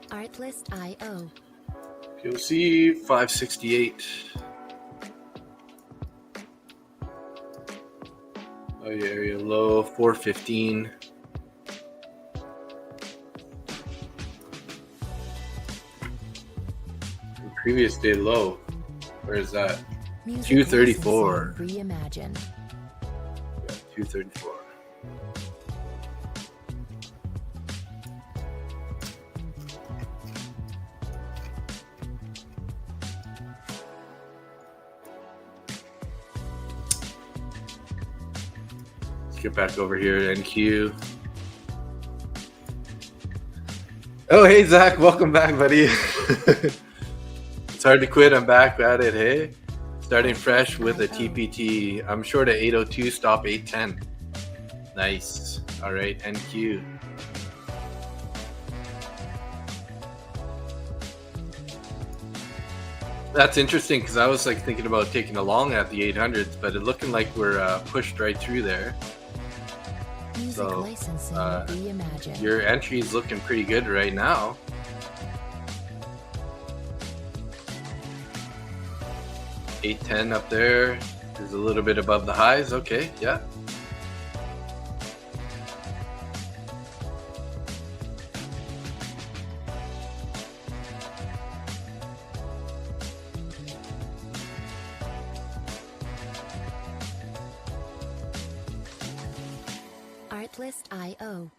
Artlist.io. You'll see 568. Oh, yeah, area low 415. The previous day low. Where is that? 234. Reimagined. Yeah, 234. Get back over here, NQ. Oh, hey, Zach. Welcome back, buddy. It's hard to quit. I'm back at it, hey? Starting fresh with a TPT. I'm short at 802, stop 810. Nice. All right, NQ. That's interesting because I was like thinking about taking a long at the 800s, but it looking like we're pushed right through there. So your entry is looking pretty good right now. $810 up there is a little bit above the highs. Okay, yeah. Artlist.io.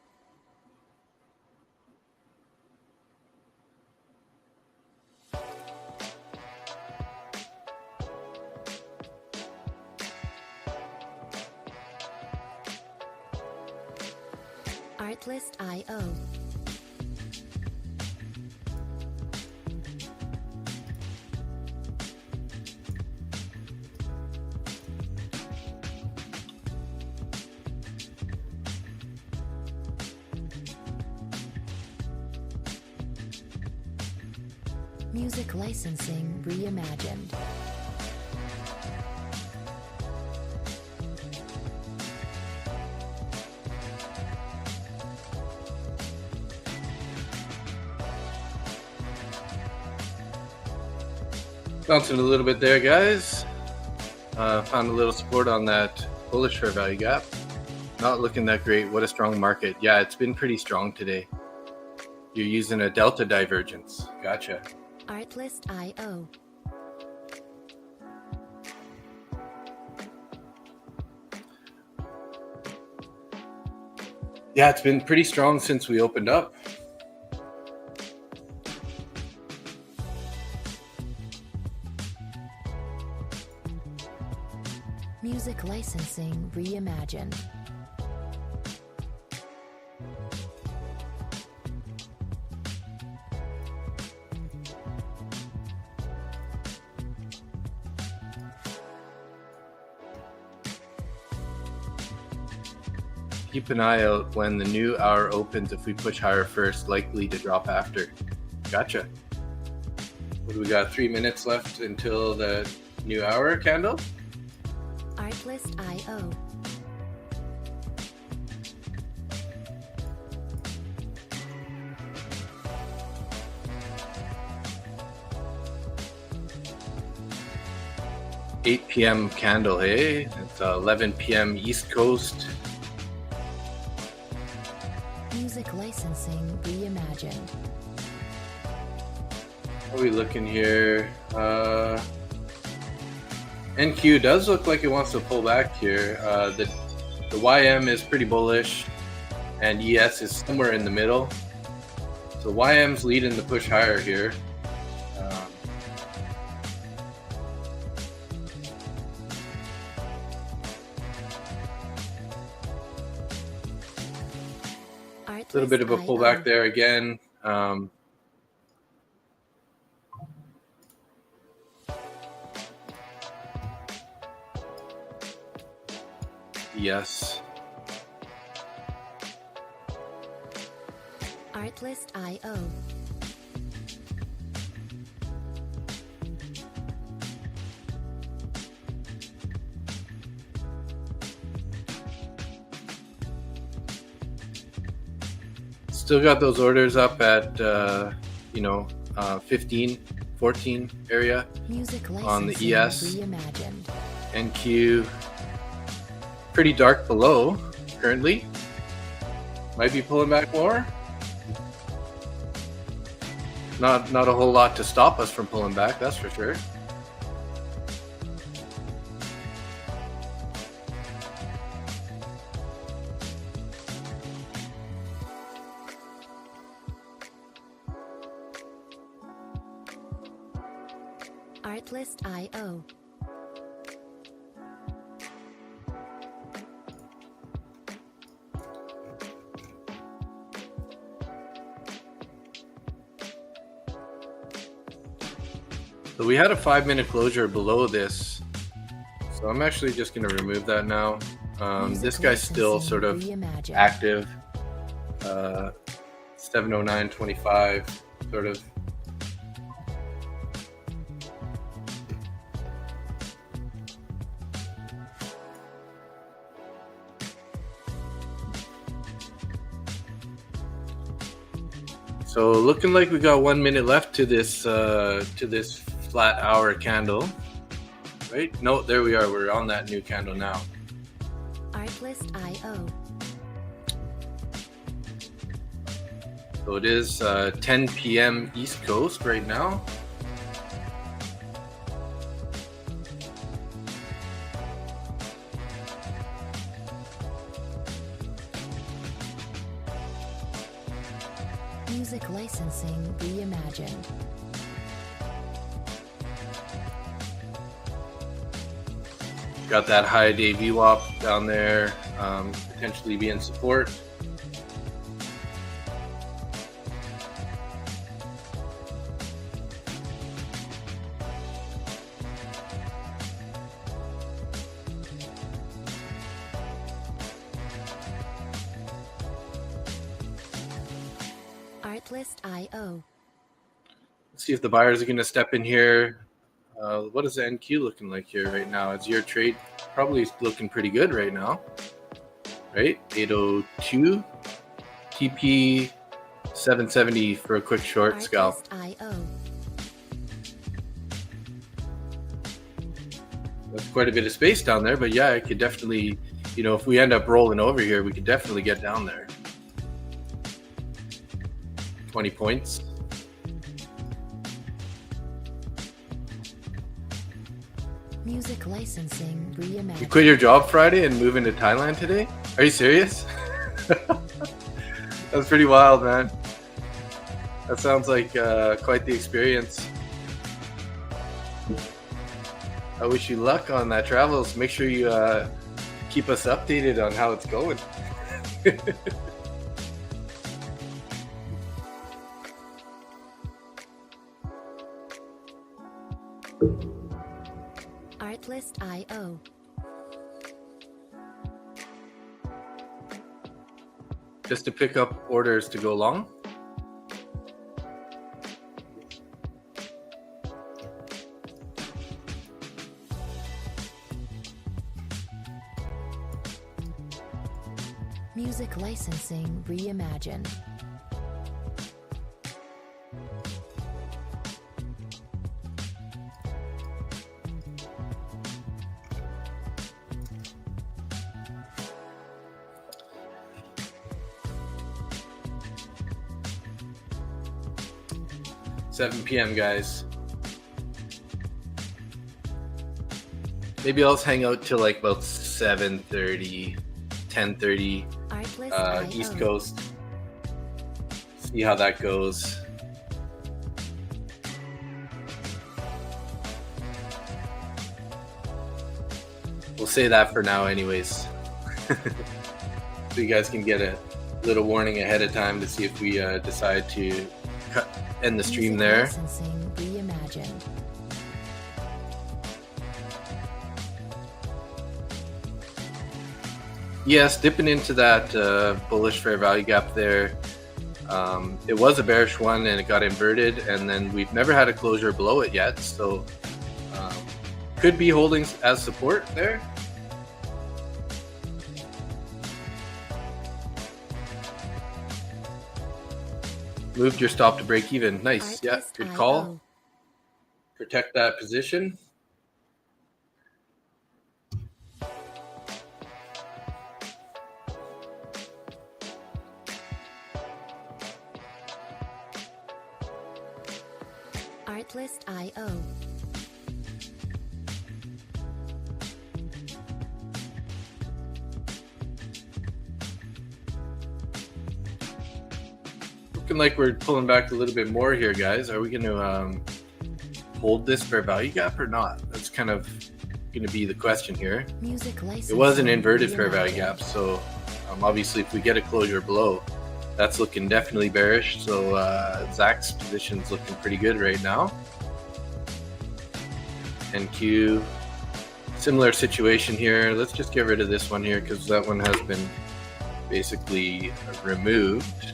Artlist.io. Music licensing reimagined. Bouncing a little bit there, guys. Found a little support on that bullish fair value gap. Not looking that great. What a strong market. Yeah, it's been pretty strong today. You're using a delta divergence. Gotcha. Artlist.io. Yeah, it's been pretty strong since we opened up. Music licensing reimagined. Keep an eye out when the new hour opens. If we push higher first, likely to drop after. Gotcha. What do we got? 3 minutes left until the new hour candle. Artlist.io. $8 p.m. candle, hey? It's 11 p.m. East Coast. Music licensing reimagined. What are we looking here? NQ does look like it wants to pull back here. The YM is pretty bullish, and ES is somewhere in the middle. So YM's leading the push higher here. A little bit of a pullback there again. Yes. Artlist.io. Still got those orders up at 15, 14 area Music on the licensing ES. reimagined. NQ pretty dark below currently. Might be pulling back more. Not a whole lot to stop us from pulling back, that's for sure. Artlist.io. So we had a 5-minute closure below this. So I'm actually just going to remove that now. This guy's still sort of active. 709.25 sort of. So looking like we got 1 minute left to this flat hour candle, right? No, there we are. We're on that new candle now. Artlist.io. So it is 10 p.m. East Coast right now. Music licensing reimagined. Got that high day VWAP down there, potentially being support. Artlist.io. Let's see if the buyers are going to step in here. What is the NQ looking like here right now? Is your trade probably looking pretty good right now? Right? 802. TP 770 for a quick short scalp. Artlist.io. That's quite a bit of space down there, but yeah, it could definitely, if we end up rolling over here, we could definitely get down there. 20 points. Music licensing reimagined. You quit your job Friday and move into Thailand today? Are you serious? That's pretty wild, man. That sounds like quite the experience. I wish you luck on that travels. Make sure you keep us updated on how it's going. Artlist.io. just to pick up orders to go long. Music licensing reimagined. $7 p.m. guys. Maybe I'll hang out till like about 7:30, 10:30 East Coast. See how that goes. We'll say that for now anyways. So you guys can get a little warning ahead of time to see if we decide to end the stream there. Licensing reimagined. Yes, dipping into that bullish fair value gap there. It was a bearish one and it got inverted, and then we've never had a closure below it yet, so could be holding as support there. Moved your stop to break even. Nice. Yeah, good call. Protect that position. Artlist.io. Looking like we're pulling back a little bit more here, guys. Are we going to hold this fair value gap or not? That's kind of going to be the question here. It was an inverted fair value gap, so obviously if we get a closure below, that's looking definitely bearish. So Zach's position's looking pretty good right now. MNQ, similar situation here. Let's just get rid of this one here because that one has been basically removed.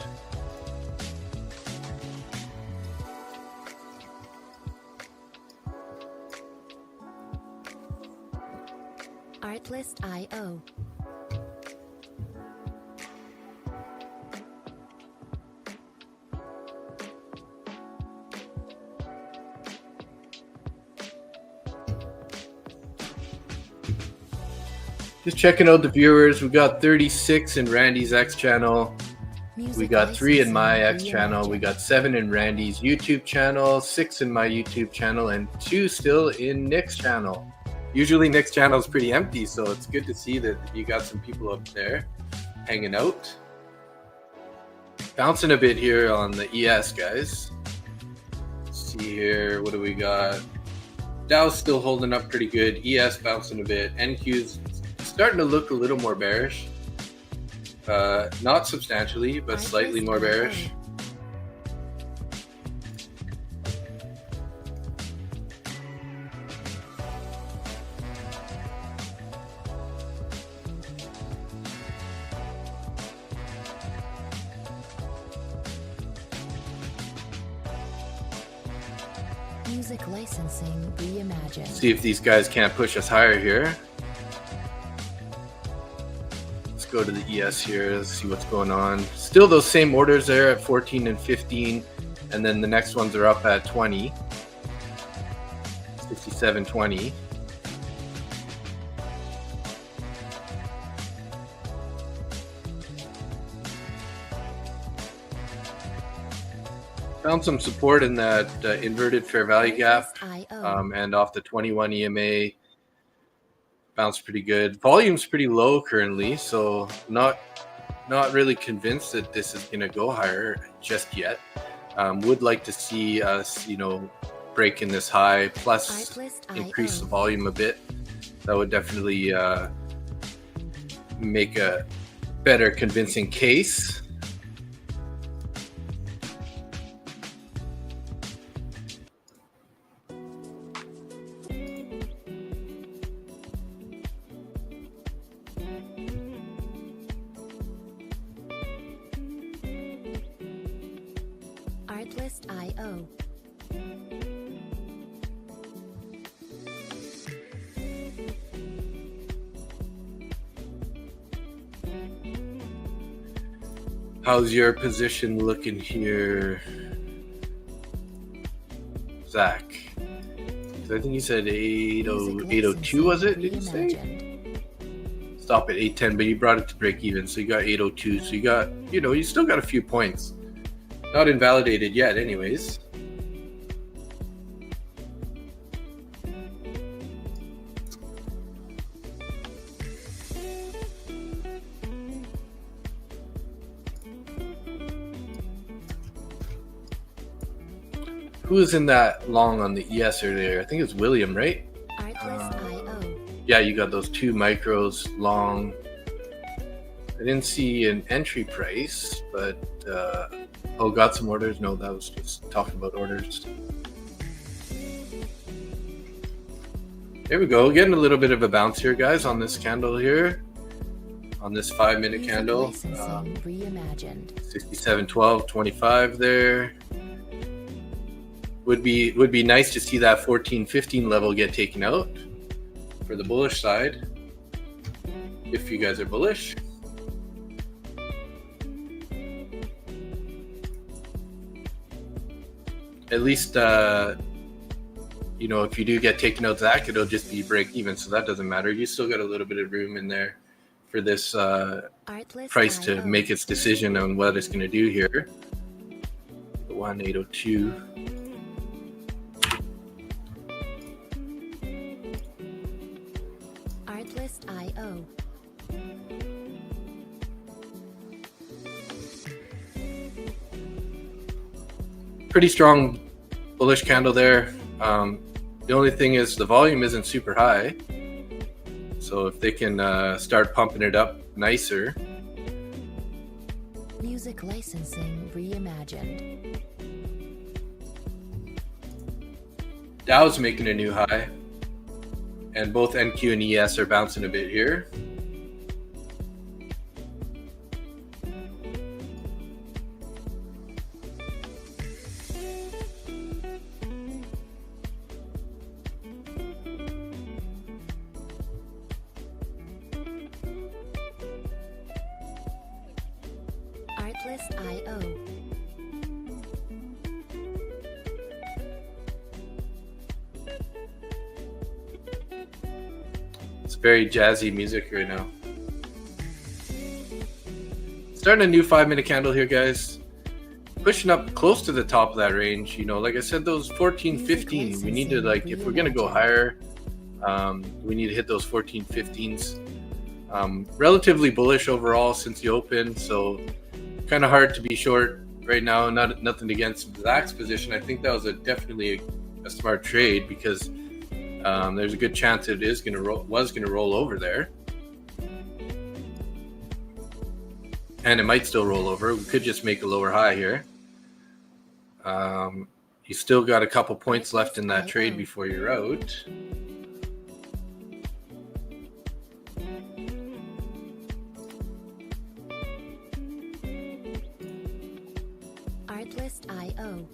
Artlist.io. Just checking out the viewers. We got 36 in Randy's X channel. We got 3 in my X channel. We got 7 in Randy's YouTube channel, 6 in my YouTube channel, and 2 still in Nick's channel. Usually Nick's channel is pretty empty, so it's good to see that you got some people up there hanging out. Bouncing a bit here on the ES, guys. Let's see here, what do we got? Dow's still holding up pretty good. ES bouncing a bit. NQ's starting to look a little more bearish. Not substantially, but slightly more bearish. Music licensing reimagined. See if these guys can't push us higher here. Let's go to the ES here. Let's see what's going on. Still those same orders there at 14 and 15. And then the next ones are up at 20. 67.20. Found some support in that inverted fair value gap, and off the 21 EMA bounced pretty good. Volume's pretty low currently, so not really convinced that this is going to go higher just yet. Would like to see us, breaking this high plus increase the volume a bit. That would definitely make a better convincing case. How's your position looking here, Zach? 'Cause I think you said 802, was it? Did you say? Stop at 810, but you brought it to break even, so you got 802. So you got, you still got a few points. Not invalidated yet, anyways. Who was in that long on the ES earlier? I think it was William, right? Yeah, you got those 2 micros long. I didn't see an entry price, but got some orders. No, that was just talking about orders. There we go. Getting a little bit of a bounce here, guys, on this candle here. On this 5-minute candle. 67.12.25 there. Would be nice to see that 14.15 level get taken out for the bullish side, if you guys are bullish. At least, if you do get taken out, Zach, it'll just be break even, so that doesn't matter. You still got a little bit of room in there for this price to make its decision on what it's going to do here. The 1802. Artlist.io. Pretty strong bullish candle there. The only thing is the volume isn't super high. So if they can start pumping it up nicer. Music licensing reimagined. Dow's making a new high. And both NQ and ES are bouncing a bit here. Artlist.io. It's very jazzy music right now. Starting a new 5-minute candle here, guys. Pushing up close to the top of that range. Like I said, those 14.15. We need to, if we're going to go higher, we need to hit those 14.15s. Relatively bullish overall since the open, so kind of hard to be short right now. Nothing against Zach's position. I think that was definitely a smart trade because there's a good chance it was going to roll over there, and it might still roll over. We could just make a lower high here. You still got a couple points left in that trade before you're out. Artlist.io.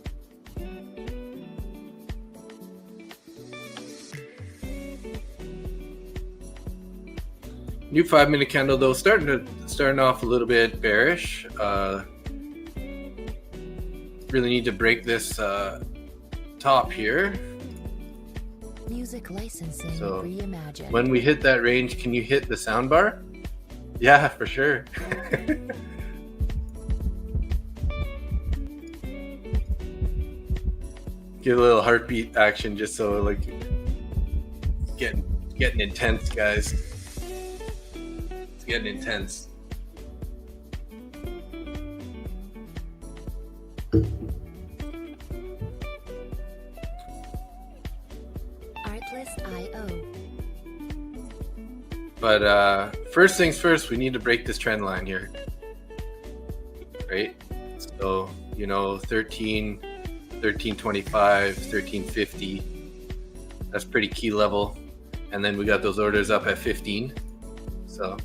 New 5-minute candle though, starting off a little bit bearish. Really need to break this top here. Music licensing So reimagined. when we hit that range, can you hit the sound bar? Yeah, for sure. Get a little heartbeat action just so getting intense, guys. It's getting intense. Artlist.io. But first things first, we need to break this trend line here, right? So 13, 1325, 1350. That's pretty key level, and then we got those orders up at 15. So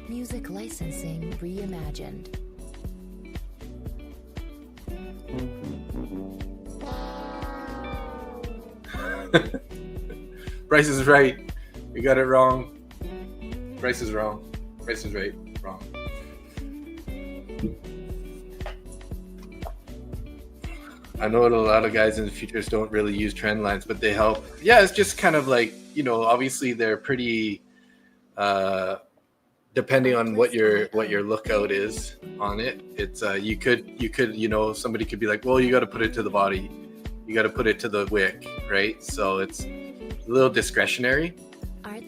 Music licensing reimagined. Price is right. We got it wrong. Price is wrong. Price is right. Wrong. I know a lot of guys in the futures don't really use trend lines, but they help. Yeah, it's just kind of like, you know, obviously they're pretty depending on what your lookout is on it. It's you could, you know, somebody could be like, well, you got to put it to the body, you got to put it to the wick, right? So it's a little discretionary,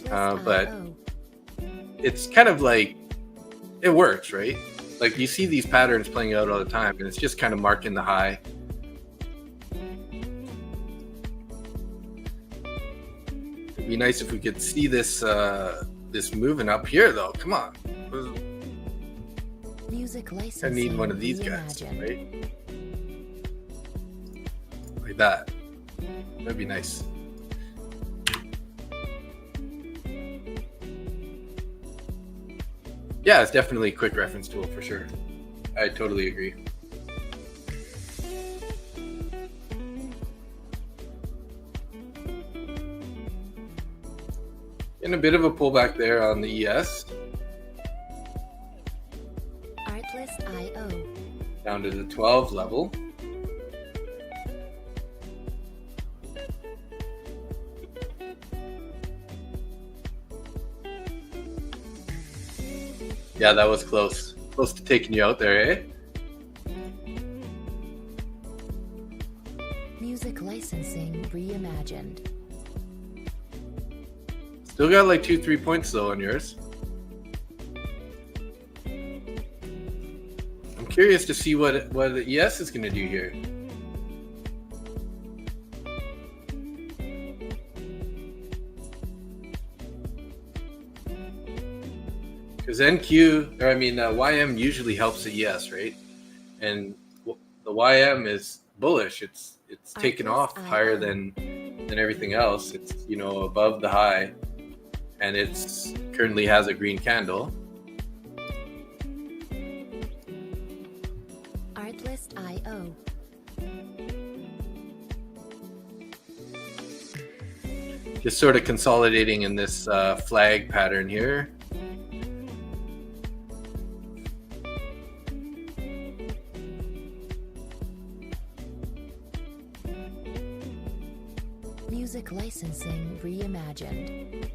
but it's kind of like it works, right? Like you see these patterns playing out all the time, and it's just kind of marking the high. It'd be nice if we could see this this moving up here, though. Come on. Music I licensing need one of these guys, reimagined. right? Like that. That'd be nice. Yeah, it's definitely a quick reference tool for sure. I totally agree. And a bit of a pullback there on the ES. Artlist.io. Down to the 12 level. Yeah, that was close. Close to taking you out there, eh? Music licensing reimagined. Still got like 2-3 points though on yours. I'm curious to see what the ES is going to do here. Because YM usually helps the ES, right? And the YM is bullish. It's taken off higher than everything else. It's, you know, above the high, and it's currently has a green candle. Artlist.io. Just sort of consolidating in this flag pattern here. Music licensing reimagined.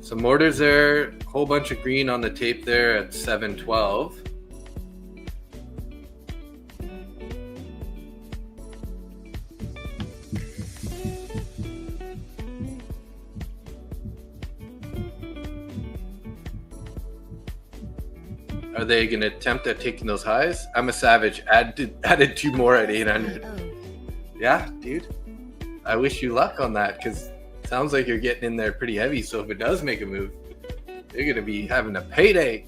Some orders there, whole bunch of green on the tape there at 712. Are they going to attempt at taking those highs? I'm a savage. Added 2 more at 800. Yeah, dude. I wish you luck on that, because sounds like you're getting in there pretty heavy. So if it does make a move, you're going to be having a payday.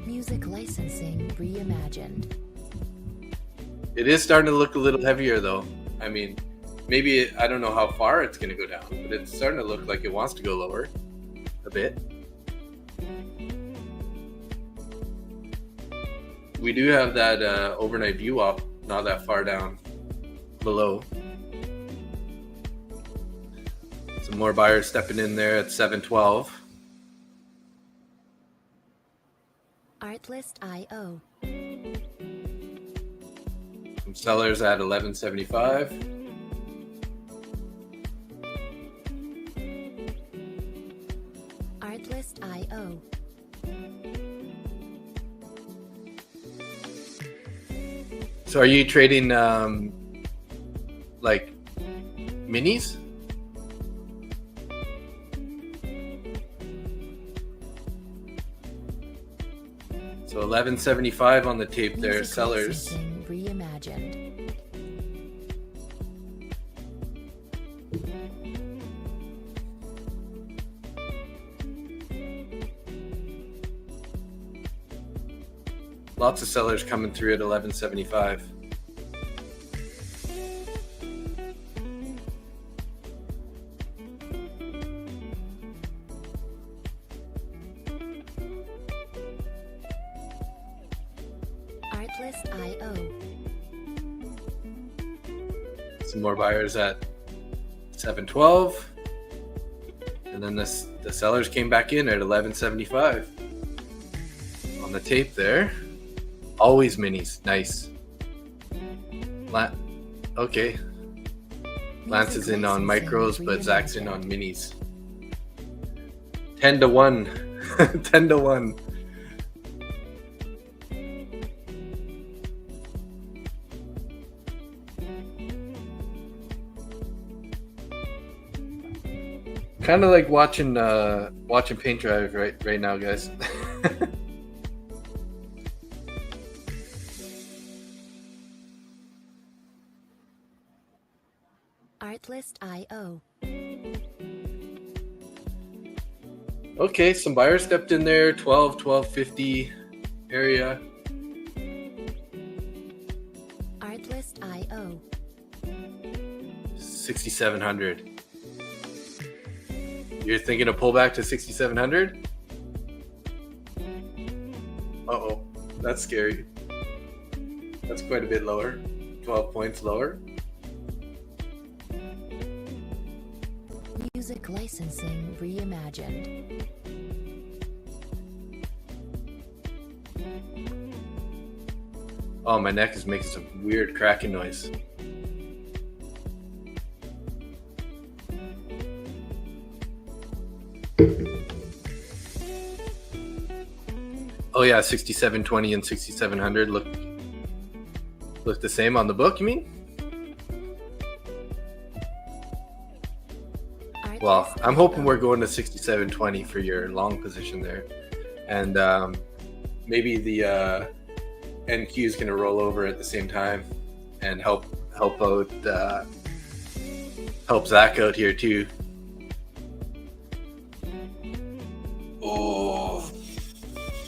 Music licensing reimagined. It is starting to look a little heavier, though. I mean, maybe, I don't know how far it's going to go down, but it's starting to look like it wants to go lower a bit. We do have that overnight view up, not that far down below. Some more buyers stepping in there at 712. Artlist.io. Some sellers at 1175. Artlist.io. So are you trading like minis? So 1175 on the tape there, Music sellers. licensing reimagined. Lots of sellers coming through at 1175. Artlist.io. Some more buyers at 712. And then the sellers came back in at 1175 on the tape there. Always minis. Nice. Okay. Lance is in on micros, but Zach's in on minis. 10 to 1. 10 to 1. Kind of like watching paint dry right now, guys. Artlist.io. Okay, some buyers stepped in there, 1250 area. Artlist.io. 6,700. You're thinking of pullback to 6,700? Uh-oh, that's scary. That's quite a bit lower. 12 points lower. Music licensing reimagined. Oh, my neck is making some weird cracking noise. Oh yeah, 6720 and 6700 look the same on the book, you mean? Well, I'm hoping we're going to 6720 for your long position there. And maybe the NQ is going to roll over at the same time and help Zach out here too. Oh.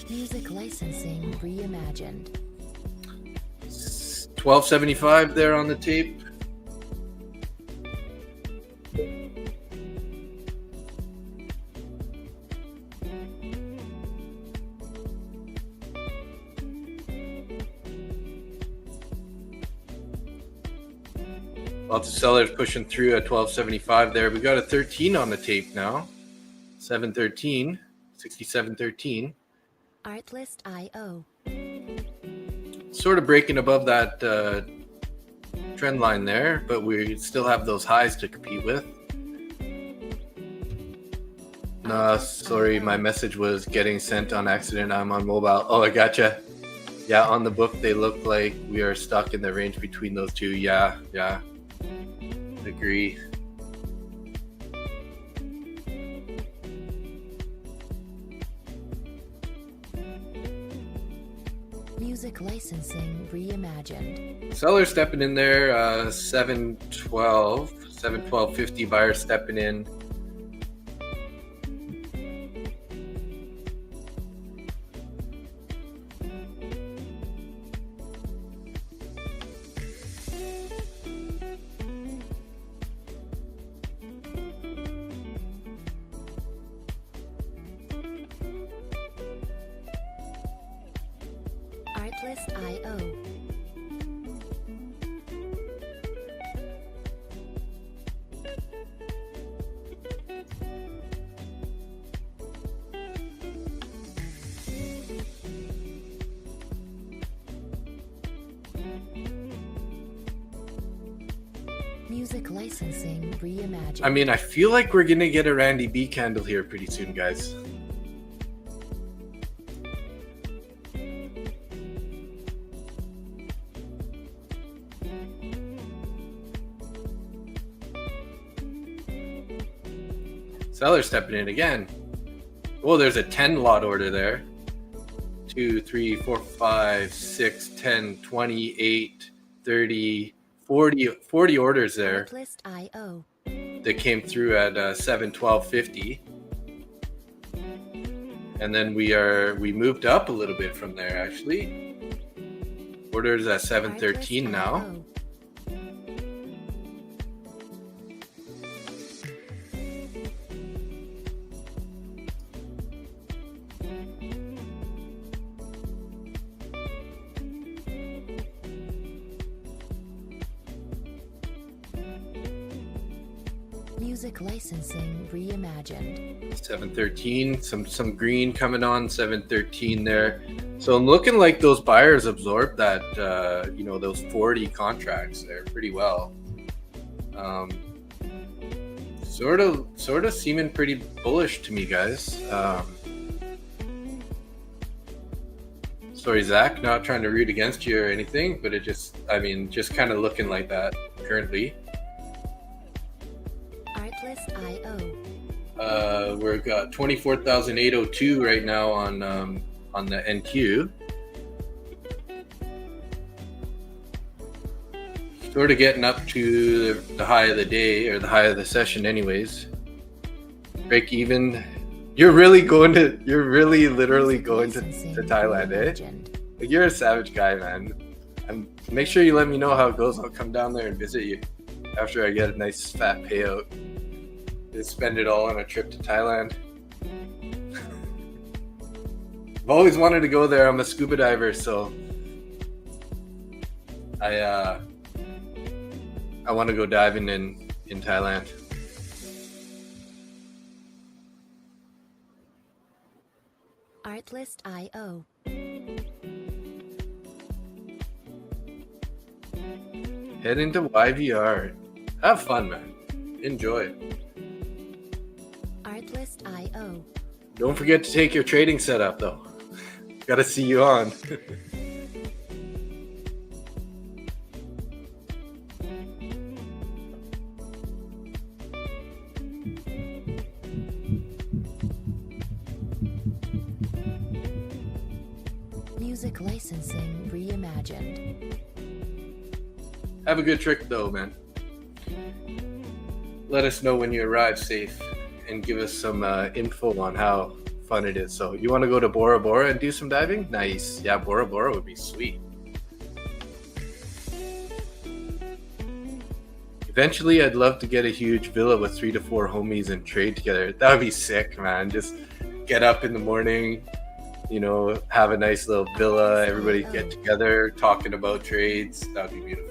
Music licensing reimagined. 1275 there on the tape. Lots of sellers pushing through at 1275 there. We got a 13 on the tape now. 713, 6713. Artlist.io. Sort of breaking above that trend line there, but we still have those highs to compete with. No, sorry, my message was getting sent on accident. I'm on mobile. Oh, I gotcha. Yeah, on the book, they look like we are stuck in the range between those two. Yeah. Agree. Music licensing reimagined. Seller stepping in there, 712.50. Buyer stepping in. Artlist.io. Music licensing reimagined. I mean, I feel like we're gonna get a Randy B candle here pretty soon, guys. Seller stepping in again. Oh, there's a 10 lot order there. 2, 3, 4, 5, 6, 10, 28, 30, 40 orders there. Artlist.io. That came through at 712.50. And then we moved up a little bit from there actually. Orders at 713 now. Music licensing reimagined. 713, some green coming on 713 there. So I'm looking like those buyers absorbed that those 40 contracts there pretty well. Sort of seeming pretty bullish to me, guys. Sorry, Zach, not trying to root against you or anything, but just kind of looking like that currently. Artlist.io. We've got 24,802 right now on the NQ. Sort of getting up to the high of the day, or the high of the session anyways. Break even. You're literally going to Thailand, eh? Like, you're a savage guy, man. And make sure you let me know how it goes. I'll come down there and visit you after I get a nice fat payout. Just spend it all on a trip to Thailand. I've always wanted to go there. I'm a scuba diver, so I want to go diving in Thailand. Artlist.io. Head into YVR. Have fun, man. Enjoy. Artlist.io. Don't forget to take your trading setup, though. Gotta see you on. Music licensing reimagined. Have a good trick, though, man. Let us know when you arrive safe and give us some info on how fun it is. So you want to go to Bora Bora and do some diving? Nice. Yeah, Bora Bora would be sweet. Eventually, I'd love to get a huge villa with 3 to 4 homies and trade together. That would be sick, man. Just get up in the morning, have a nice little villa, everybody get together, talking about trades. That would be beautiful.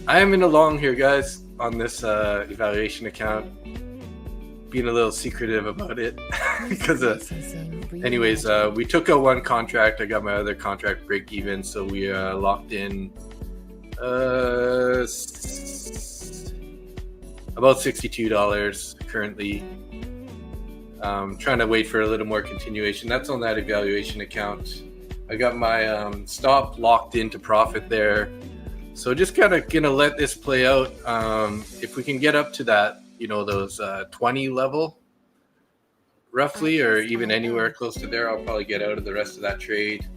I am in a long here, guys, on this evaluation account. Being a little secretive about it because anyways, we took out one contract. I got my other contract break even, so we locked in about $62 currently. Trying to wait for a little more continuation. That's on that evaluation account. I got my stop locked into profit there. So just kind of gonna let this play out. If we can get up to that, those 20 level roughly, or even anywhere close to there, I'll probably get out of the rest of that trade.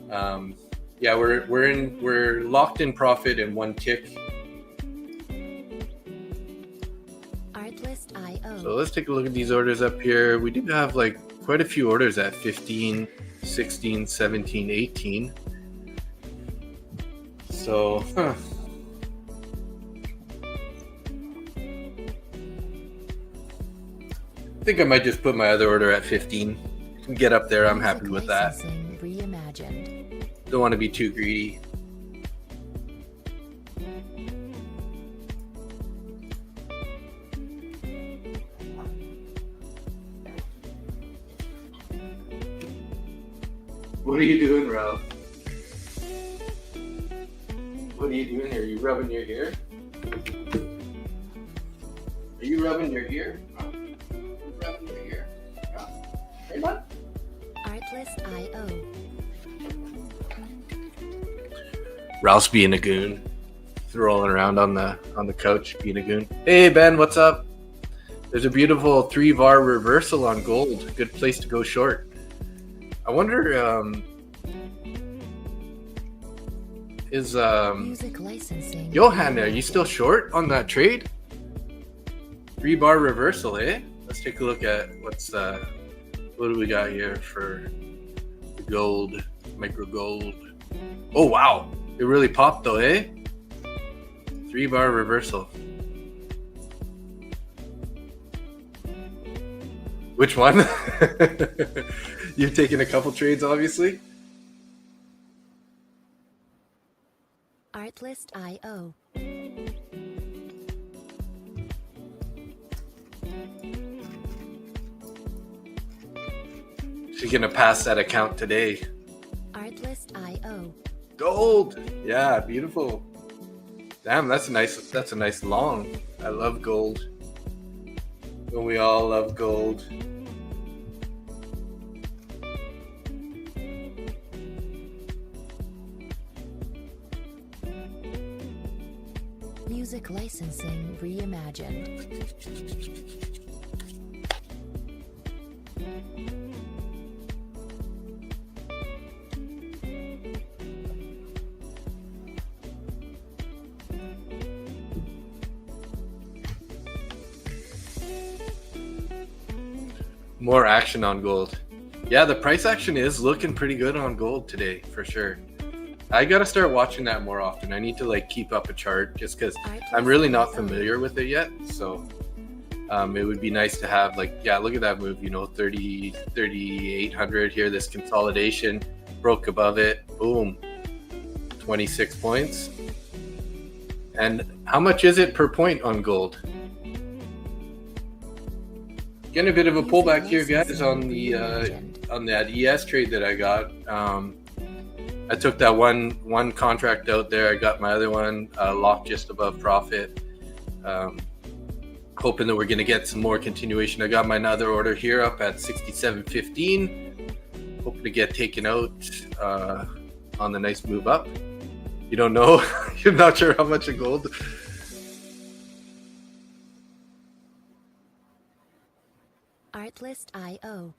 Yeah, we're locked in profit in one tick. Artlist.io. So let's take a look at these orders up here. We do have quite a few orders at 15, 16, 17, 18. So, I think I might just put my other order at 15. Get up there, I'm happy with that. Reimagined. Don't want to be too greedy. What are you doing, Ralph? What are you doing here? Are you rubbing your ear? Are you rubbing your ear? Rubbing your ear? Hey, bud. Artlist.io. Ralph's being a goon, rolling around on the couch being a goon. Hey Ben, what's up? There's a beautiful 3 VAR reversal on gold. Good place to go short. I wonder is Music licensing. Johan, are you still short on that trade? 3 bar reversal, eh? Let's take a look at what do we got here for the gold, micro gold. Oh wow, it really popped though, eh? 3 bar reversal. Which one? You've taken a couple trades, obviously. Artlist.io. She's gonna pass that account today. Artlist.io. Gold. Yeah, beautiful. Damn, that's a nice long. I love gold. When we all love gold. Music licensing reimagined. More action on gold. Yeah, the price action is looking pretty good on gold today, for sure. I gotta start watching that more often. I need to like keep up a chart just because I'm really not familiar with it yet. So it would be nice to have like, yeah, look at that move, you know, 3,800 here, this consolidation, broke above it, boom, 26 points. And how much is it per point on gold? Getting a bit of a pullback here, guys, on that ES trade that I got. I took that one contract out there. I got my other one locked just above profit. Hoping that we're going to get some more continuation. I got my other order here up at 67.15. Hoping to get taken out on the nice move up. You don't know? You're not sure how much of gold? Artlist.io.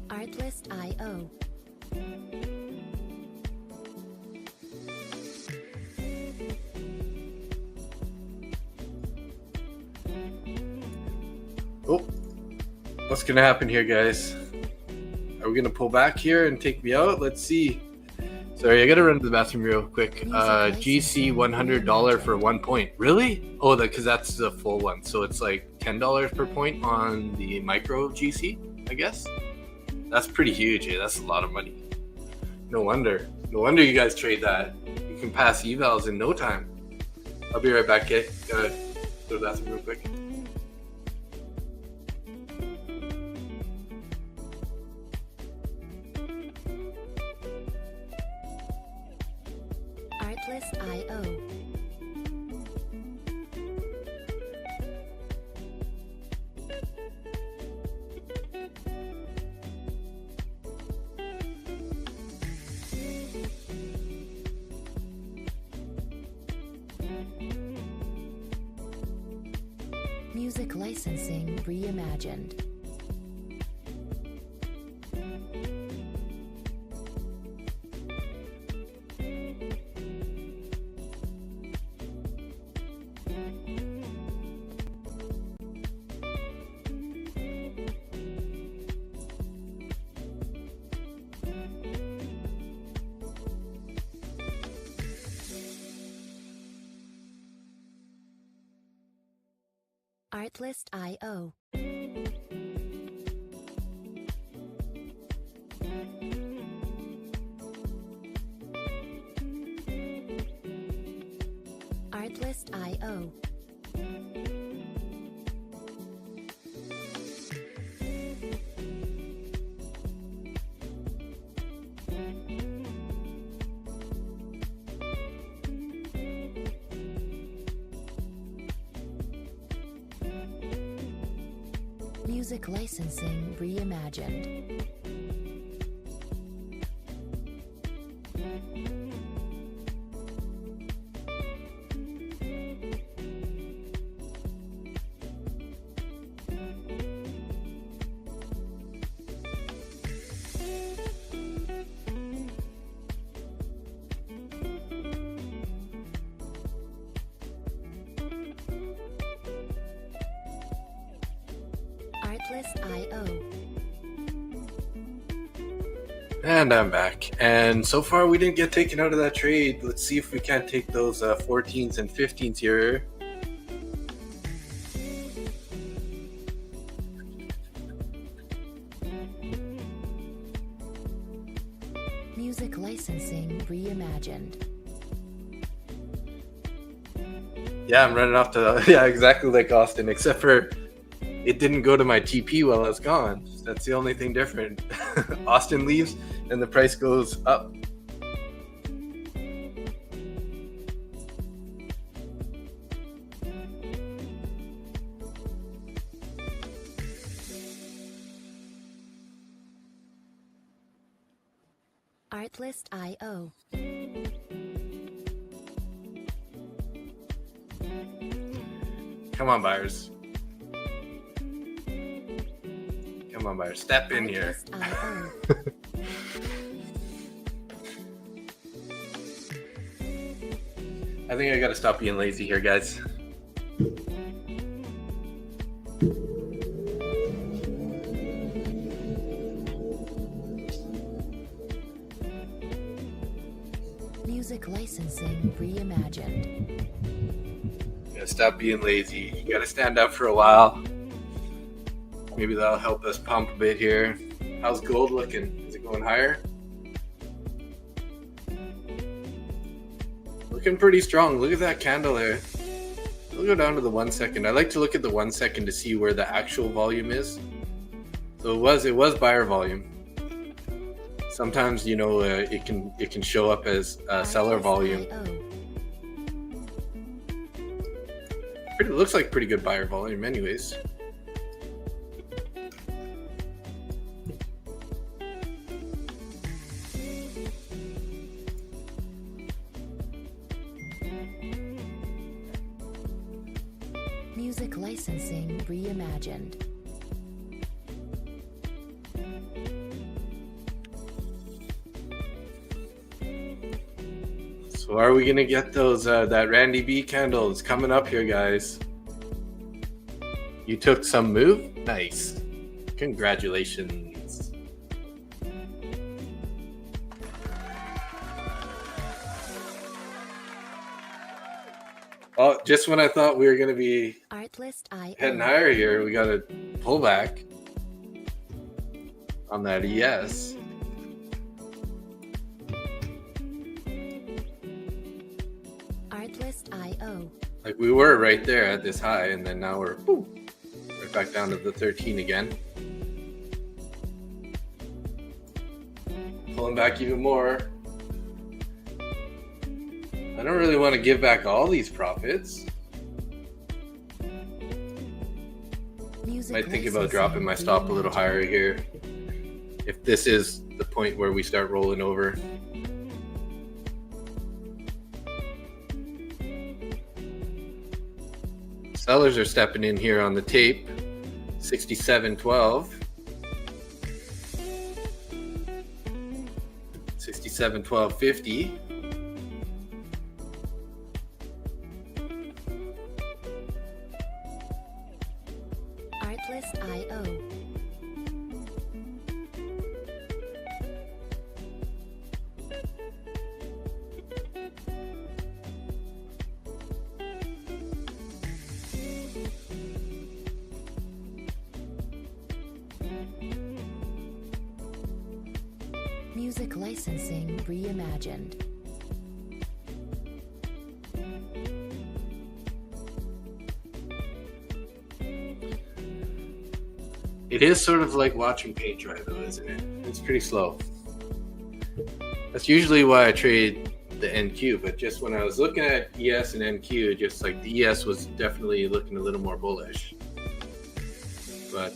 Artlist.io. Oh, what's going to happen here, guys? Are we going to pull back here and take me out? Let's see. Sorry, I got to run to the bathroom real quick. GC $100 for 1 point. Really? Oh, because that's the full one. So it's like $10 per point on the micro GC, I guess. That's pretty huge. Eh? That's a lot of money. No wonder. No wonder you guys trade that. You can pass evals in no time. I'll be right back, Kate. Gotta go to the bathroom real quick. Artlist.io. Music licensing reimagined. Artlist.io. Artlist.io. Music licensing reimagined. Artlist.io. And I'm back. And so far we didn't get taken out of that trade. Let's see if we can't take those 14s and 15s here. Music licensing reimagined. Yeah, I'm running off to yeah, exactly like Austin, except for it didn't go to my TP while it's gone. That's the only thing different. Austin leaves and the price goes up. Artlist.io. Come on, buyers. Come on, buyers. Step in here. Artlist.io. I think I gotta stop being lazy here, guys. Music licensing reimagined. Gotta stop being lazy. You gotta stand up for a while. Maybe that'll help us pump a bit here. How's gold looking? Is it going higher? Looking pretty strong. Look at that candle there. We'll go down to the 1 second. I like to look at the 1 second to see where the actual volume is. So it was buyer volume. Sometimes, you know, it can show up as seller volume. It looks like pretty good buyer volume anyways. Music licensing reimagined. So are we gonna get those that Randy B candle? It's coming up here, guys. You took some move? Nice. Congratulations. Oh, just when I thought we were gonna be Artlist.io. heading higher here, we got a pullback on that ES. Artlist.io. Like we were right there at this high, and then now we're right back down to the 13 again. Pulling back even more. I don't really want to give back all these profits. Might think about dropping my stop a little higher here. If this is the point where we start rolling over. Sellers are stepping in here on the tape. 67.12. 67.12.50. Artlist.io. Music licensing reimagined. It is sort of like watching paint dry though, isn't it? It's pretty slow. That's usually why I trade the NQ, but just when I was looking at ES and NQ, just like the ES was definitely looking a little more bullish. But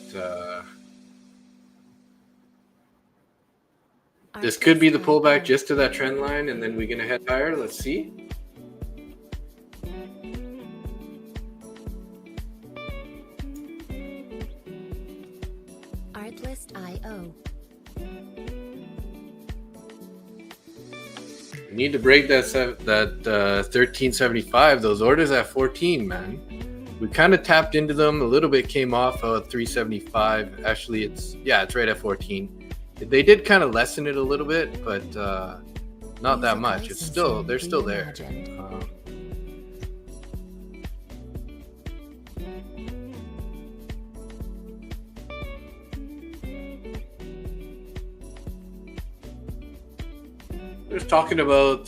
this could be the pullback just to that trend line, and then we're gonna head higher. Let's see. Artlist.io. We need to break that 1375. Those orders at 14, man. We kind of tapped into them a little bit, came off of 375. Actually, it's right at 14. They did kind of lessen it a little bit, but not that Music much. It's still, they're still there. reimagined. They're talking about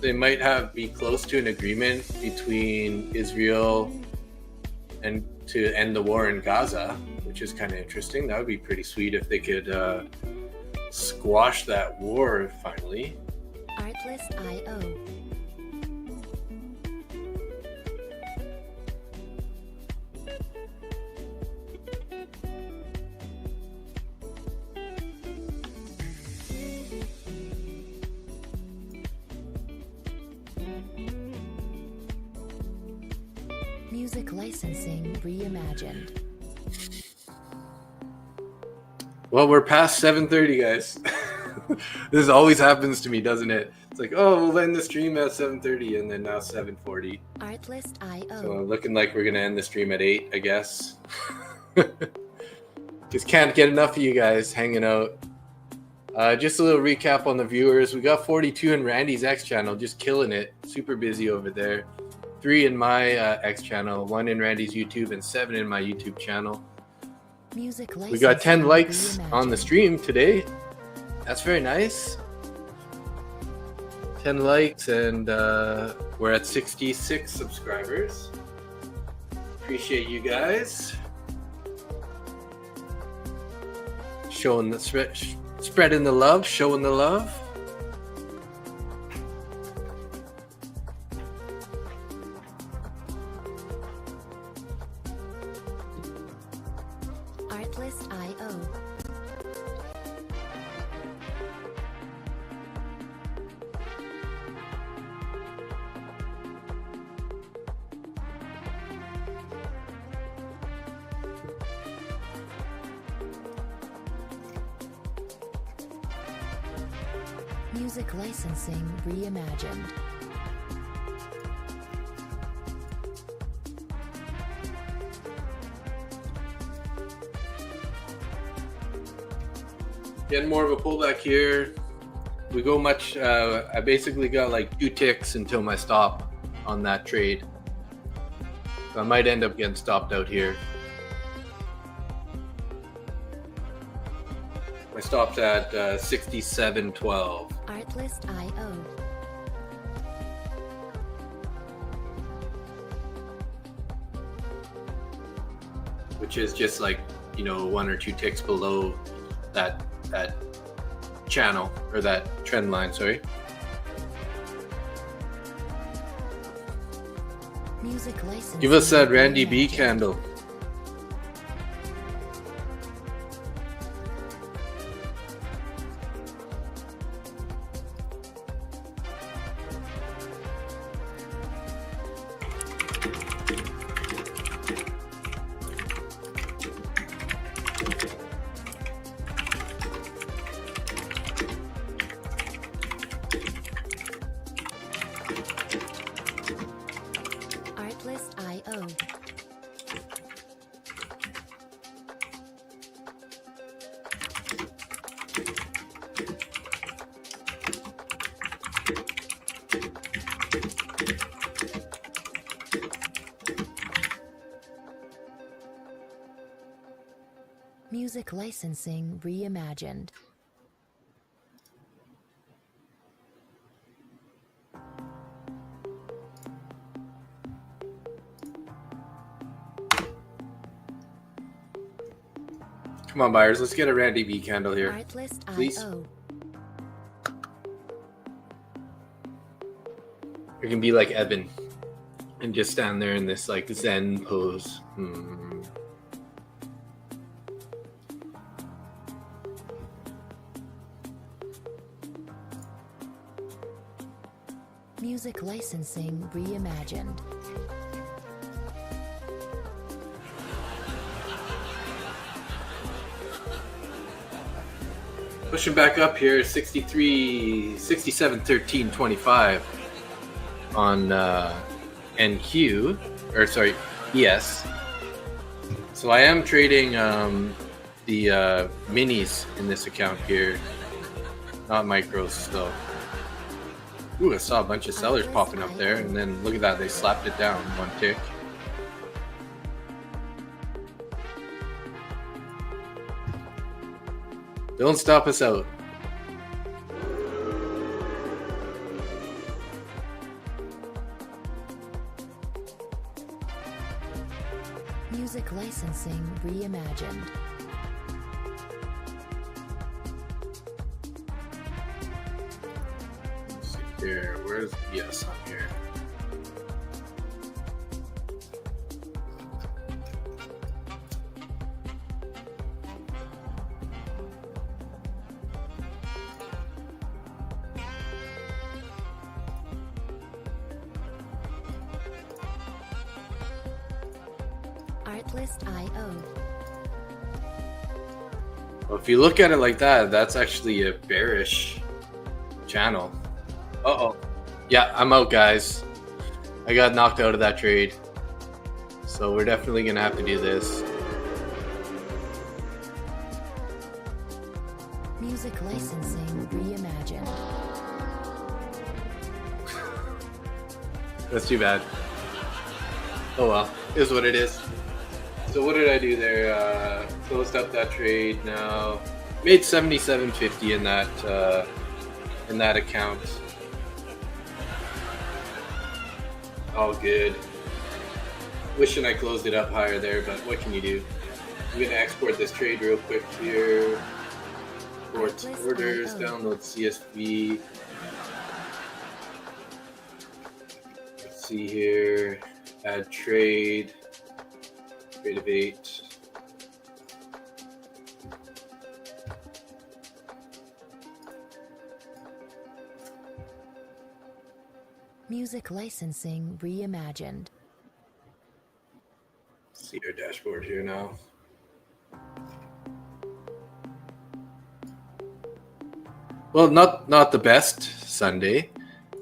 they might be close to an agreement between Israel and to end the war in Gaza, which is kind of interesting. That would be pretty sweet if they could squash that war finally. Artlist.io. Music licensing reimagined. Well, we're past 7:30, guys. This always happens to me, doesn't it? It's like, oh, we'll end the stream at 7:30, and then now 7:40. Artlist.io. So looking like we're gonna end the stream at 8, I guess. Just can't get enough of you guys hanging out. Just a little recap on the viewers. We got 42 in Randy's X channel, just killing it. Super busy over there. 3 in my X channel, 1 in Randy's YouTube, and 7 in my YouTube channel. Music We got 10 licensing likes on the reimagined. stream today. That's very nice. 10 likes, and we're at 66 subscribers. Appreciate you guys. Showing the spreading the love, showing the love. Artlist.io. Music licensing reimagined. Getting more of a pullback here. We go much. I basically got like 2 ticks until my stop on that trade. So I might end up getting stopped out here. My stop's at 67.12. Artlist.io. Which is just like, 1 or 2 ticks below that channel, or that trend line, sorry. Music licensing Give us that Randy B reimagined. candle. Artlist.io. Music licensing reimagined. Come on, buyers, let's get a Randy B candle here. Please. Artlist.io. You can be like Evan and just stand there in this like Zen pose. Music licensing reimagined. Pushing back up here, 63, 67, 13, 25 on NQ, or sorry, ES. So I am trading minis in this account here, not micros. So, ooh, I saw a bunch of sellers popping up there, and then look at that, they slapped it down one tick. Don't stop us out. Music licensing reimagined. Let's see here. Where's yes on here? Artlist.io. Well, if you look at it like that, that's actually a bearish channel. Uh-oh. Yeah, I'm out, guys. I got knocked out of that trade. So we're definitely going to have to do this. Music licensing reimagined. That's too bad. Oh well, is what it is. So what did I do there? Closed up that trade now. Made $77.50 in that account. All good. Wishing I closed it up higher there, but what can you do? I'm gonna export this trade real quick here. Export orders, download CSV. Let's see here. Add trade. Trade of 8. Music licensing reimagined. See our dashboard here now. Well, not the best Sunday,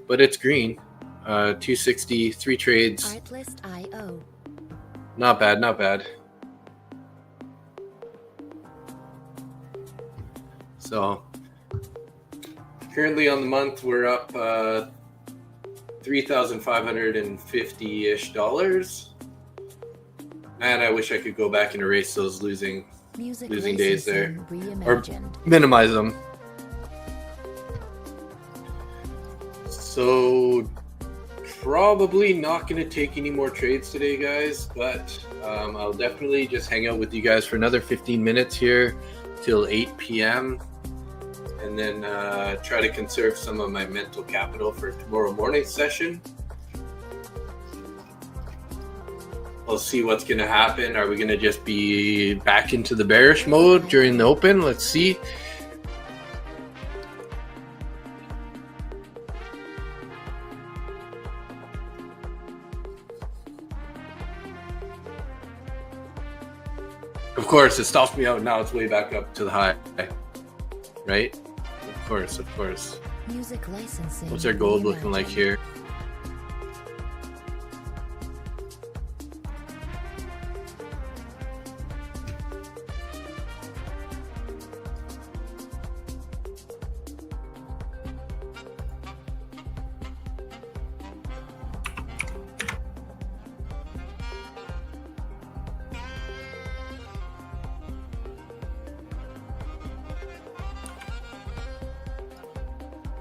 but it's green. 260, 3 trades. Artlist.io. Not bad, not bad. So currently on the month, we're up $3,550-ish. Man, I wish I could go back and erase those losing days there, or minimize them. So probably not going to take any more trades today, guys, but I'll definitely just hang out with you guys for another 15 minutes here till 8 p.m. and then try to conserve some of my mental capital for tomorrow morning's session. We'll see what's going to happen. Are we going to just be back into the bearish mode during the open? Let's see. Of course, it stops me out. Now it's way back up to the high, right? Of course, of course. Music licensing. What's our gold looking like here?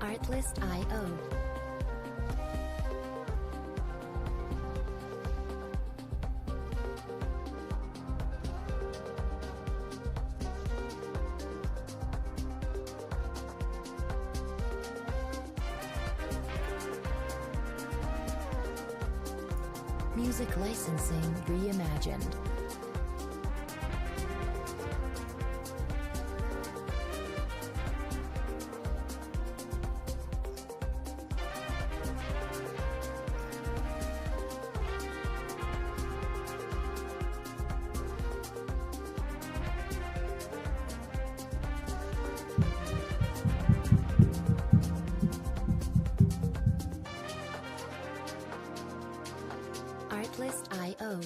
Artlist.io. Music licensing reimagined. Artlist.io.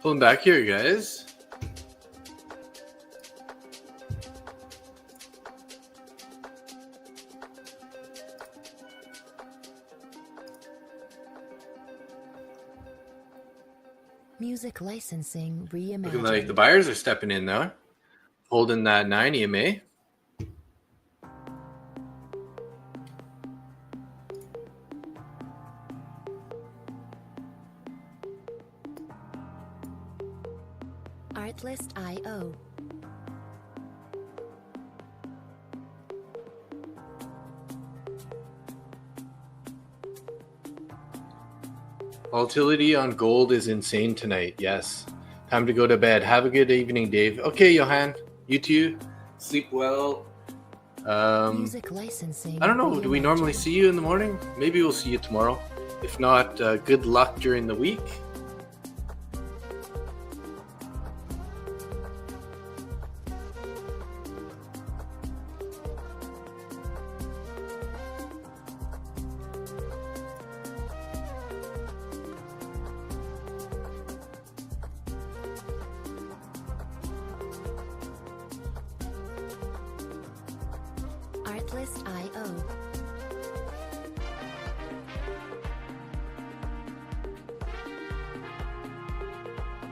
Pulling back here, guys. Music licensing reimagined. Looking like the buyers are stepping in now. Holding that 9 EMA. Artlist.io. Volatility on gold is insane tonight. Yes. Time to go to bed. Have a good evening, Dave. Okay, Johan. You too. Sleep well. Music licensing. I don't know. Do we normally reimagined. see you in the morning? Maybe we'll see you tomorrow. If not, good luck during the week. Artlist.io.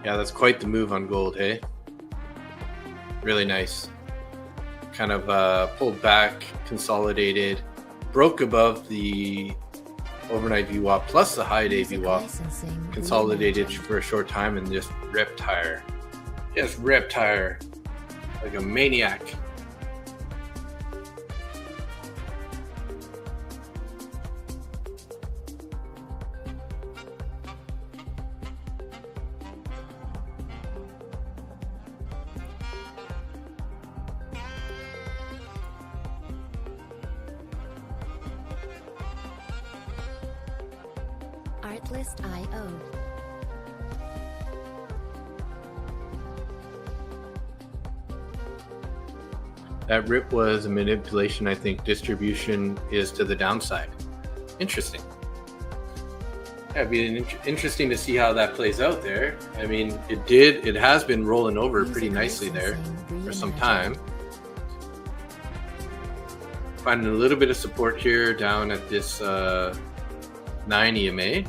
Yeah, that's quite the move on gold, hey? Really nice. Kind of pulled back, consolidated, broke above the overnight VWAP plus the high day Music VWAP, licensing consolidated reimagined. for a short time and just ripped higher. Just ripped higher like a maniac. Artlist.io. That rip was a manipulation. I think distribution is to the downside. Interesting. Yeah, it'd be interesting to see how that plays out there. I mean, it has been rolling over pretty nicely there for some time. Finding a little bit of support here down at this 9 EMA.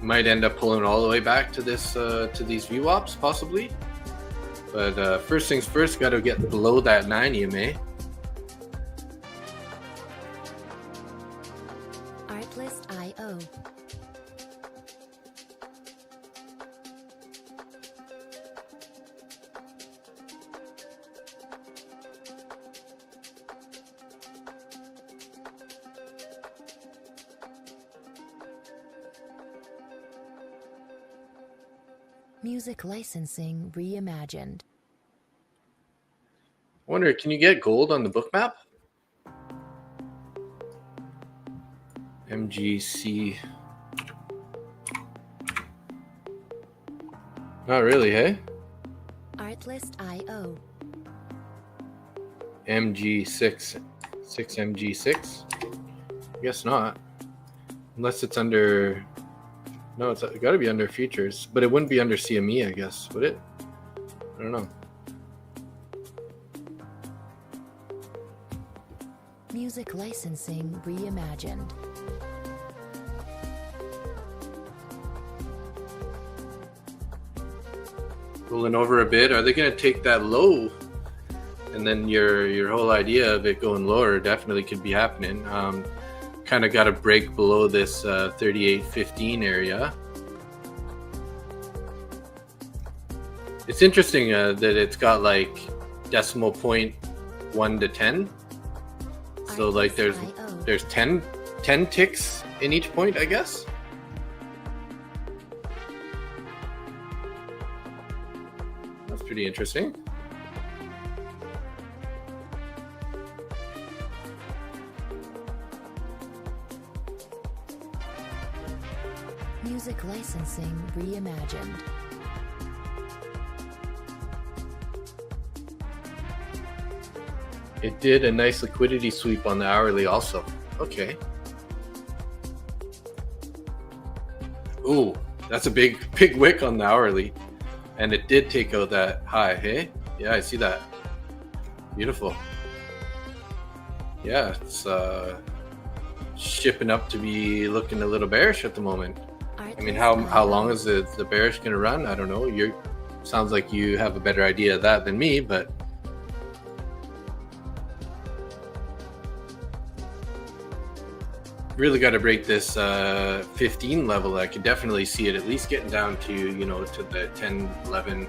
Might end up pulling all the way back to this to these VWAPs possibly. But first things first, got to get below that 9 EMA. Artlist.io. Music licensing reimagined. I wonder, can you get gold on the book map? MGC. Not really, hey? Artlist.io. MG6. 6MG6? I guess not. Unless it's under... No, it's got to be under futures. But it wouldn't be under CME, I guess. Would it? I don't know. Music licensing reimagined. Rolling over a bit. Are they going to take that low? And then your whole idea of it going lower definitely could be happening. Kind of got to break below this 38.15 area. It's interesting that it's got like decimal point 1 to 10. So like there's 10 ticks in each point, I guess. That's pretty interesting. Music licensing reimagined. It did a nice liquidity sweep on the hourly also. Okay. Ooh, that's a big wick on the hourly. And it did take out that high, hey? Yeah, I see that. Beautiful. Yeah, it's shipping up to be looking a little bearish at the moment. I mean, how long is the bearish going to run? I don't know. Sounds like you have a better idea of that than me, but really got to break this 15 level. I could definitely see it at least getting down to, you know, to the 10, 11,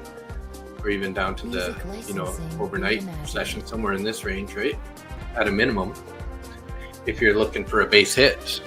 or even down to the, you know, overnight session, somewhere in this range, right? At a minimum, if you're looking for a base hit.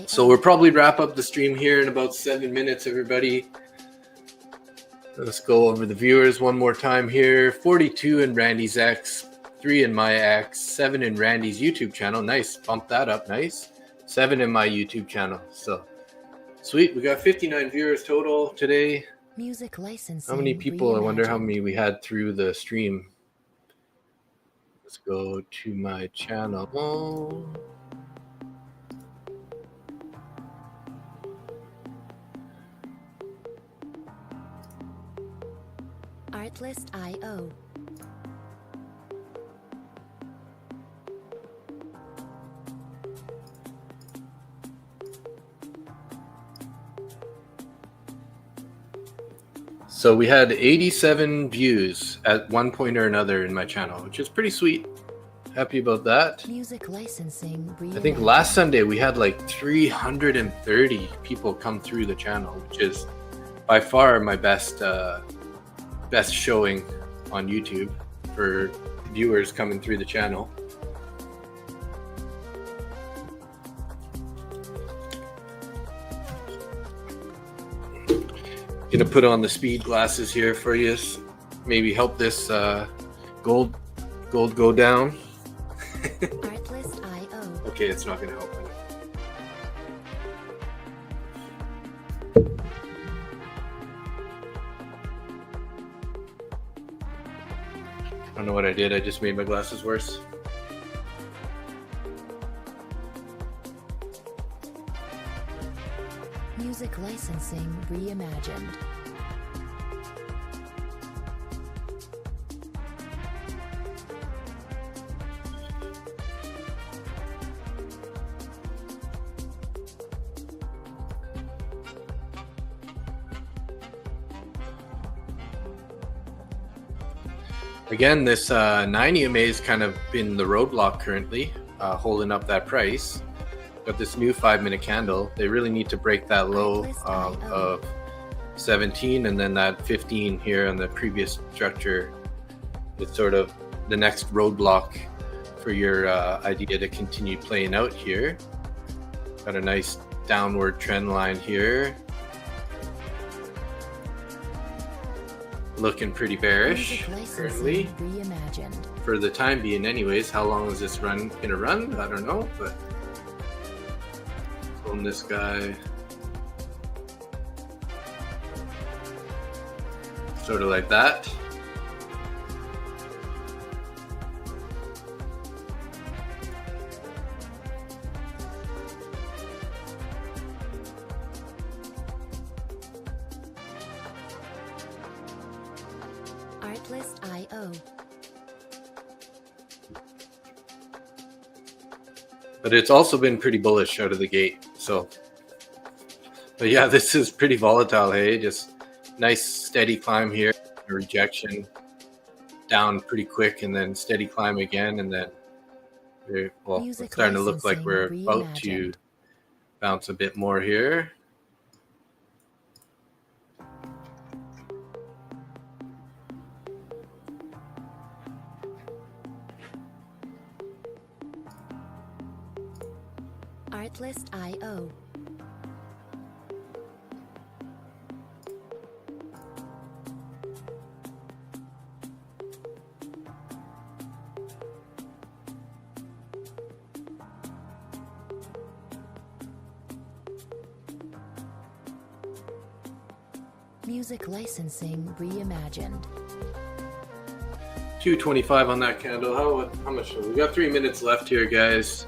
So we'll probably wrap up the stream here in about 7 minutes, everybody. Let's go over the viewers one more time here. 42 in Randy's X, 3 in my X, 7 in Randy's YouTube channel. Nice, bump that up, nice. 7 in my YouTube channel. So sweet, we got 59 viewers total today. Music licensing. How many people? I wonder how many we had through the stream. Let's go to my channel. Artlist.io. So we had 87 views at one point or another in my channel, which is pretty sweet. Happy about that. Music licensing. I think last Sunday we had like 330 people come through the channel, which is by far my best showing on YouTube for viewers coming through the channel. Gonna put on the speed glasses here for you. Maybe help this gold go down. Artlist.io. Okay, it's not gonna help. I don't know what I did. I just made my glasses worse. Music licensing reimagined. Again, this 9 EMA has kind of been the roadblock currently, holding up that price. Got this new 5-minute candle. They really need to break that low of 17 and then that 15 here on the previous structure. It's sort of the next roadblock for your idea to continue playing out here. Got a nice downward trend line here. Looking pretty bearish currently. For the time being anyways. How long is this run gonna run? I don't know, but on this guy sort of like that. Artlist.io. But it's also been pretty bullish out of the gate. So, but yeah, this is pretty volatile. Hey, just nice steady climb here, a rejection down pretty quick, and then steady climb again, and then it's starting to look like we're about to bounce a bit more here. Music licensing reimagined. 225 on that candle. How much? We got 3 minutes left here, guys.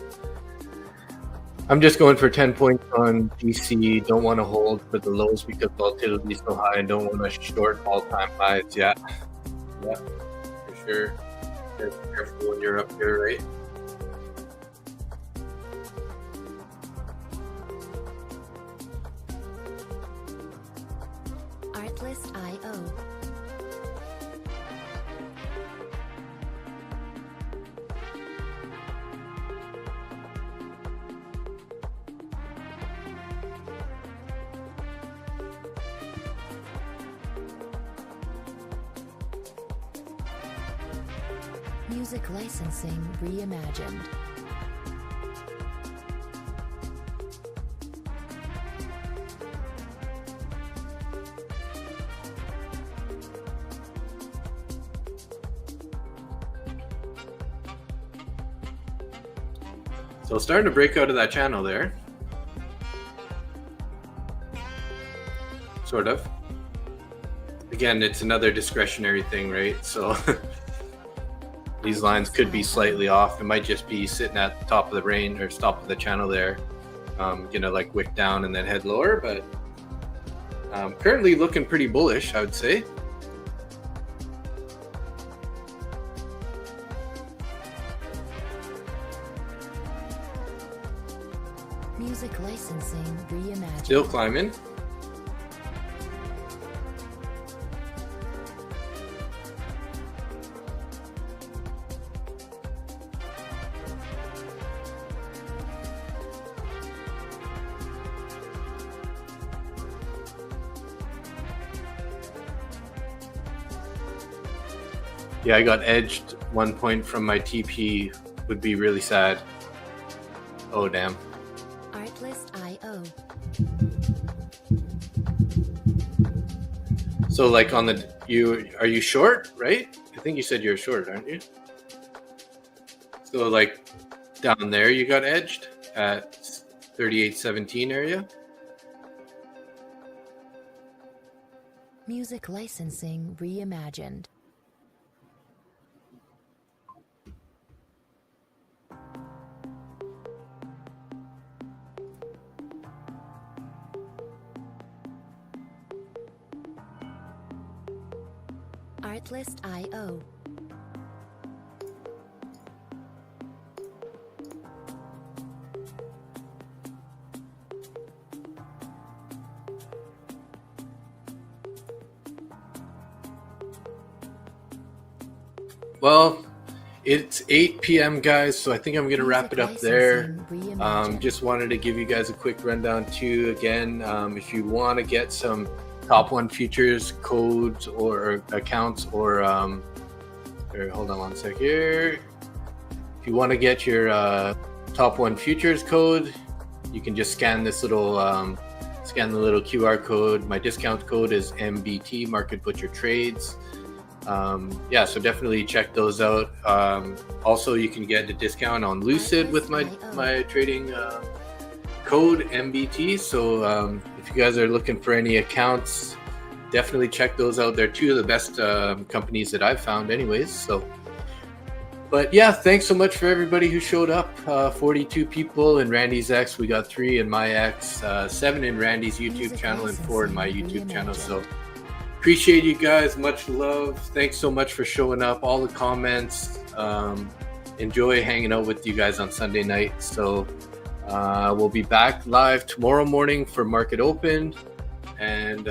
I'm just going for 10 points on DC. Don't want to hold for the lows because volatility is so high, and don't want to short all-time highs. Yeah, for sure. Be careful when you're up here, right? Artlist.io. Music licensing reimagined. So starting to break out of that channel there. Sort of. Again, it's another discretionary thing, right? So these lines could be slightly off. It might just be sitting at the top of the range or top of the channel there. Gonna like wick down and then head lower, but currently looking pretty bullish, I would say. Music licensing reimagined. Still climbing. Yeah, I got edged 1 point from my TP. Would be really sad. Oh, damn. Artlist.io. So like on the, are you short, right? I think you said you're short, aren't you? So like down there you got edged at 38.17 area. Music licensing reimagined. Artlist.io. Well, it's 8 p.m. guys, so I think I'm gonna wrap it up there. Just wanted to give you guys a quick rundown too. Again, if you want to get some top one futures codes or accounts, or hold on one sec here. If you want to get your top one futures code, you can just scan this little scan the little QR code. My discount code is MBT, Market Butcher Trades. Yeah, so definitely check those out. Also, you can get a discount on Lucid with my trading code MBT. So if you guys are looking for any accounts, definitely check those out. They're two of the best companies that I've found anyways. So, but yeah, thanks so much for everybody who showed up. 42 people in Randy's X. We got 3 in my X, 7 in Randy's YouTube channel, and 4 in my YouTube channel. So appreciate you guys. Much love. Thanks so much for showing up. All the comments. Enjoy hanging out with you guys on Sunday night. So we'll be back live tomorrow morning for Market Open, and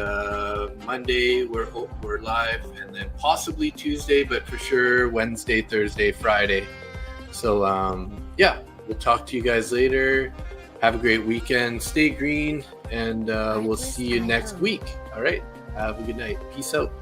Monday we're live, and then possibly Tuesday, but for sure Wednesday, Thursday, Friday. So yeah, we'll talk to you guys later. Have a great weekend. Stay green, and we'll see you next week. All right. Have a good night. Peace out.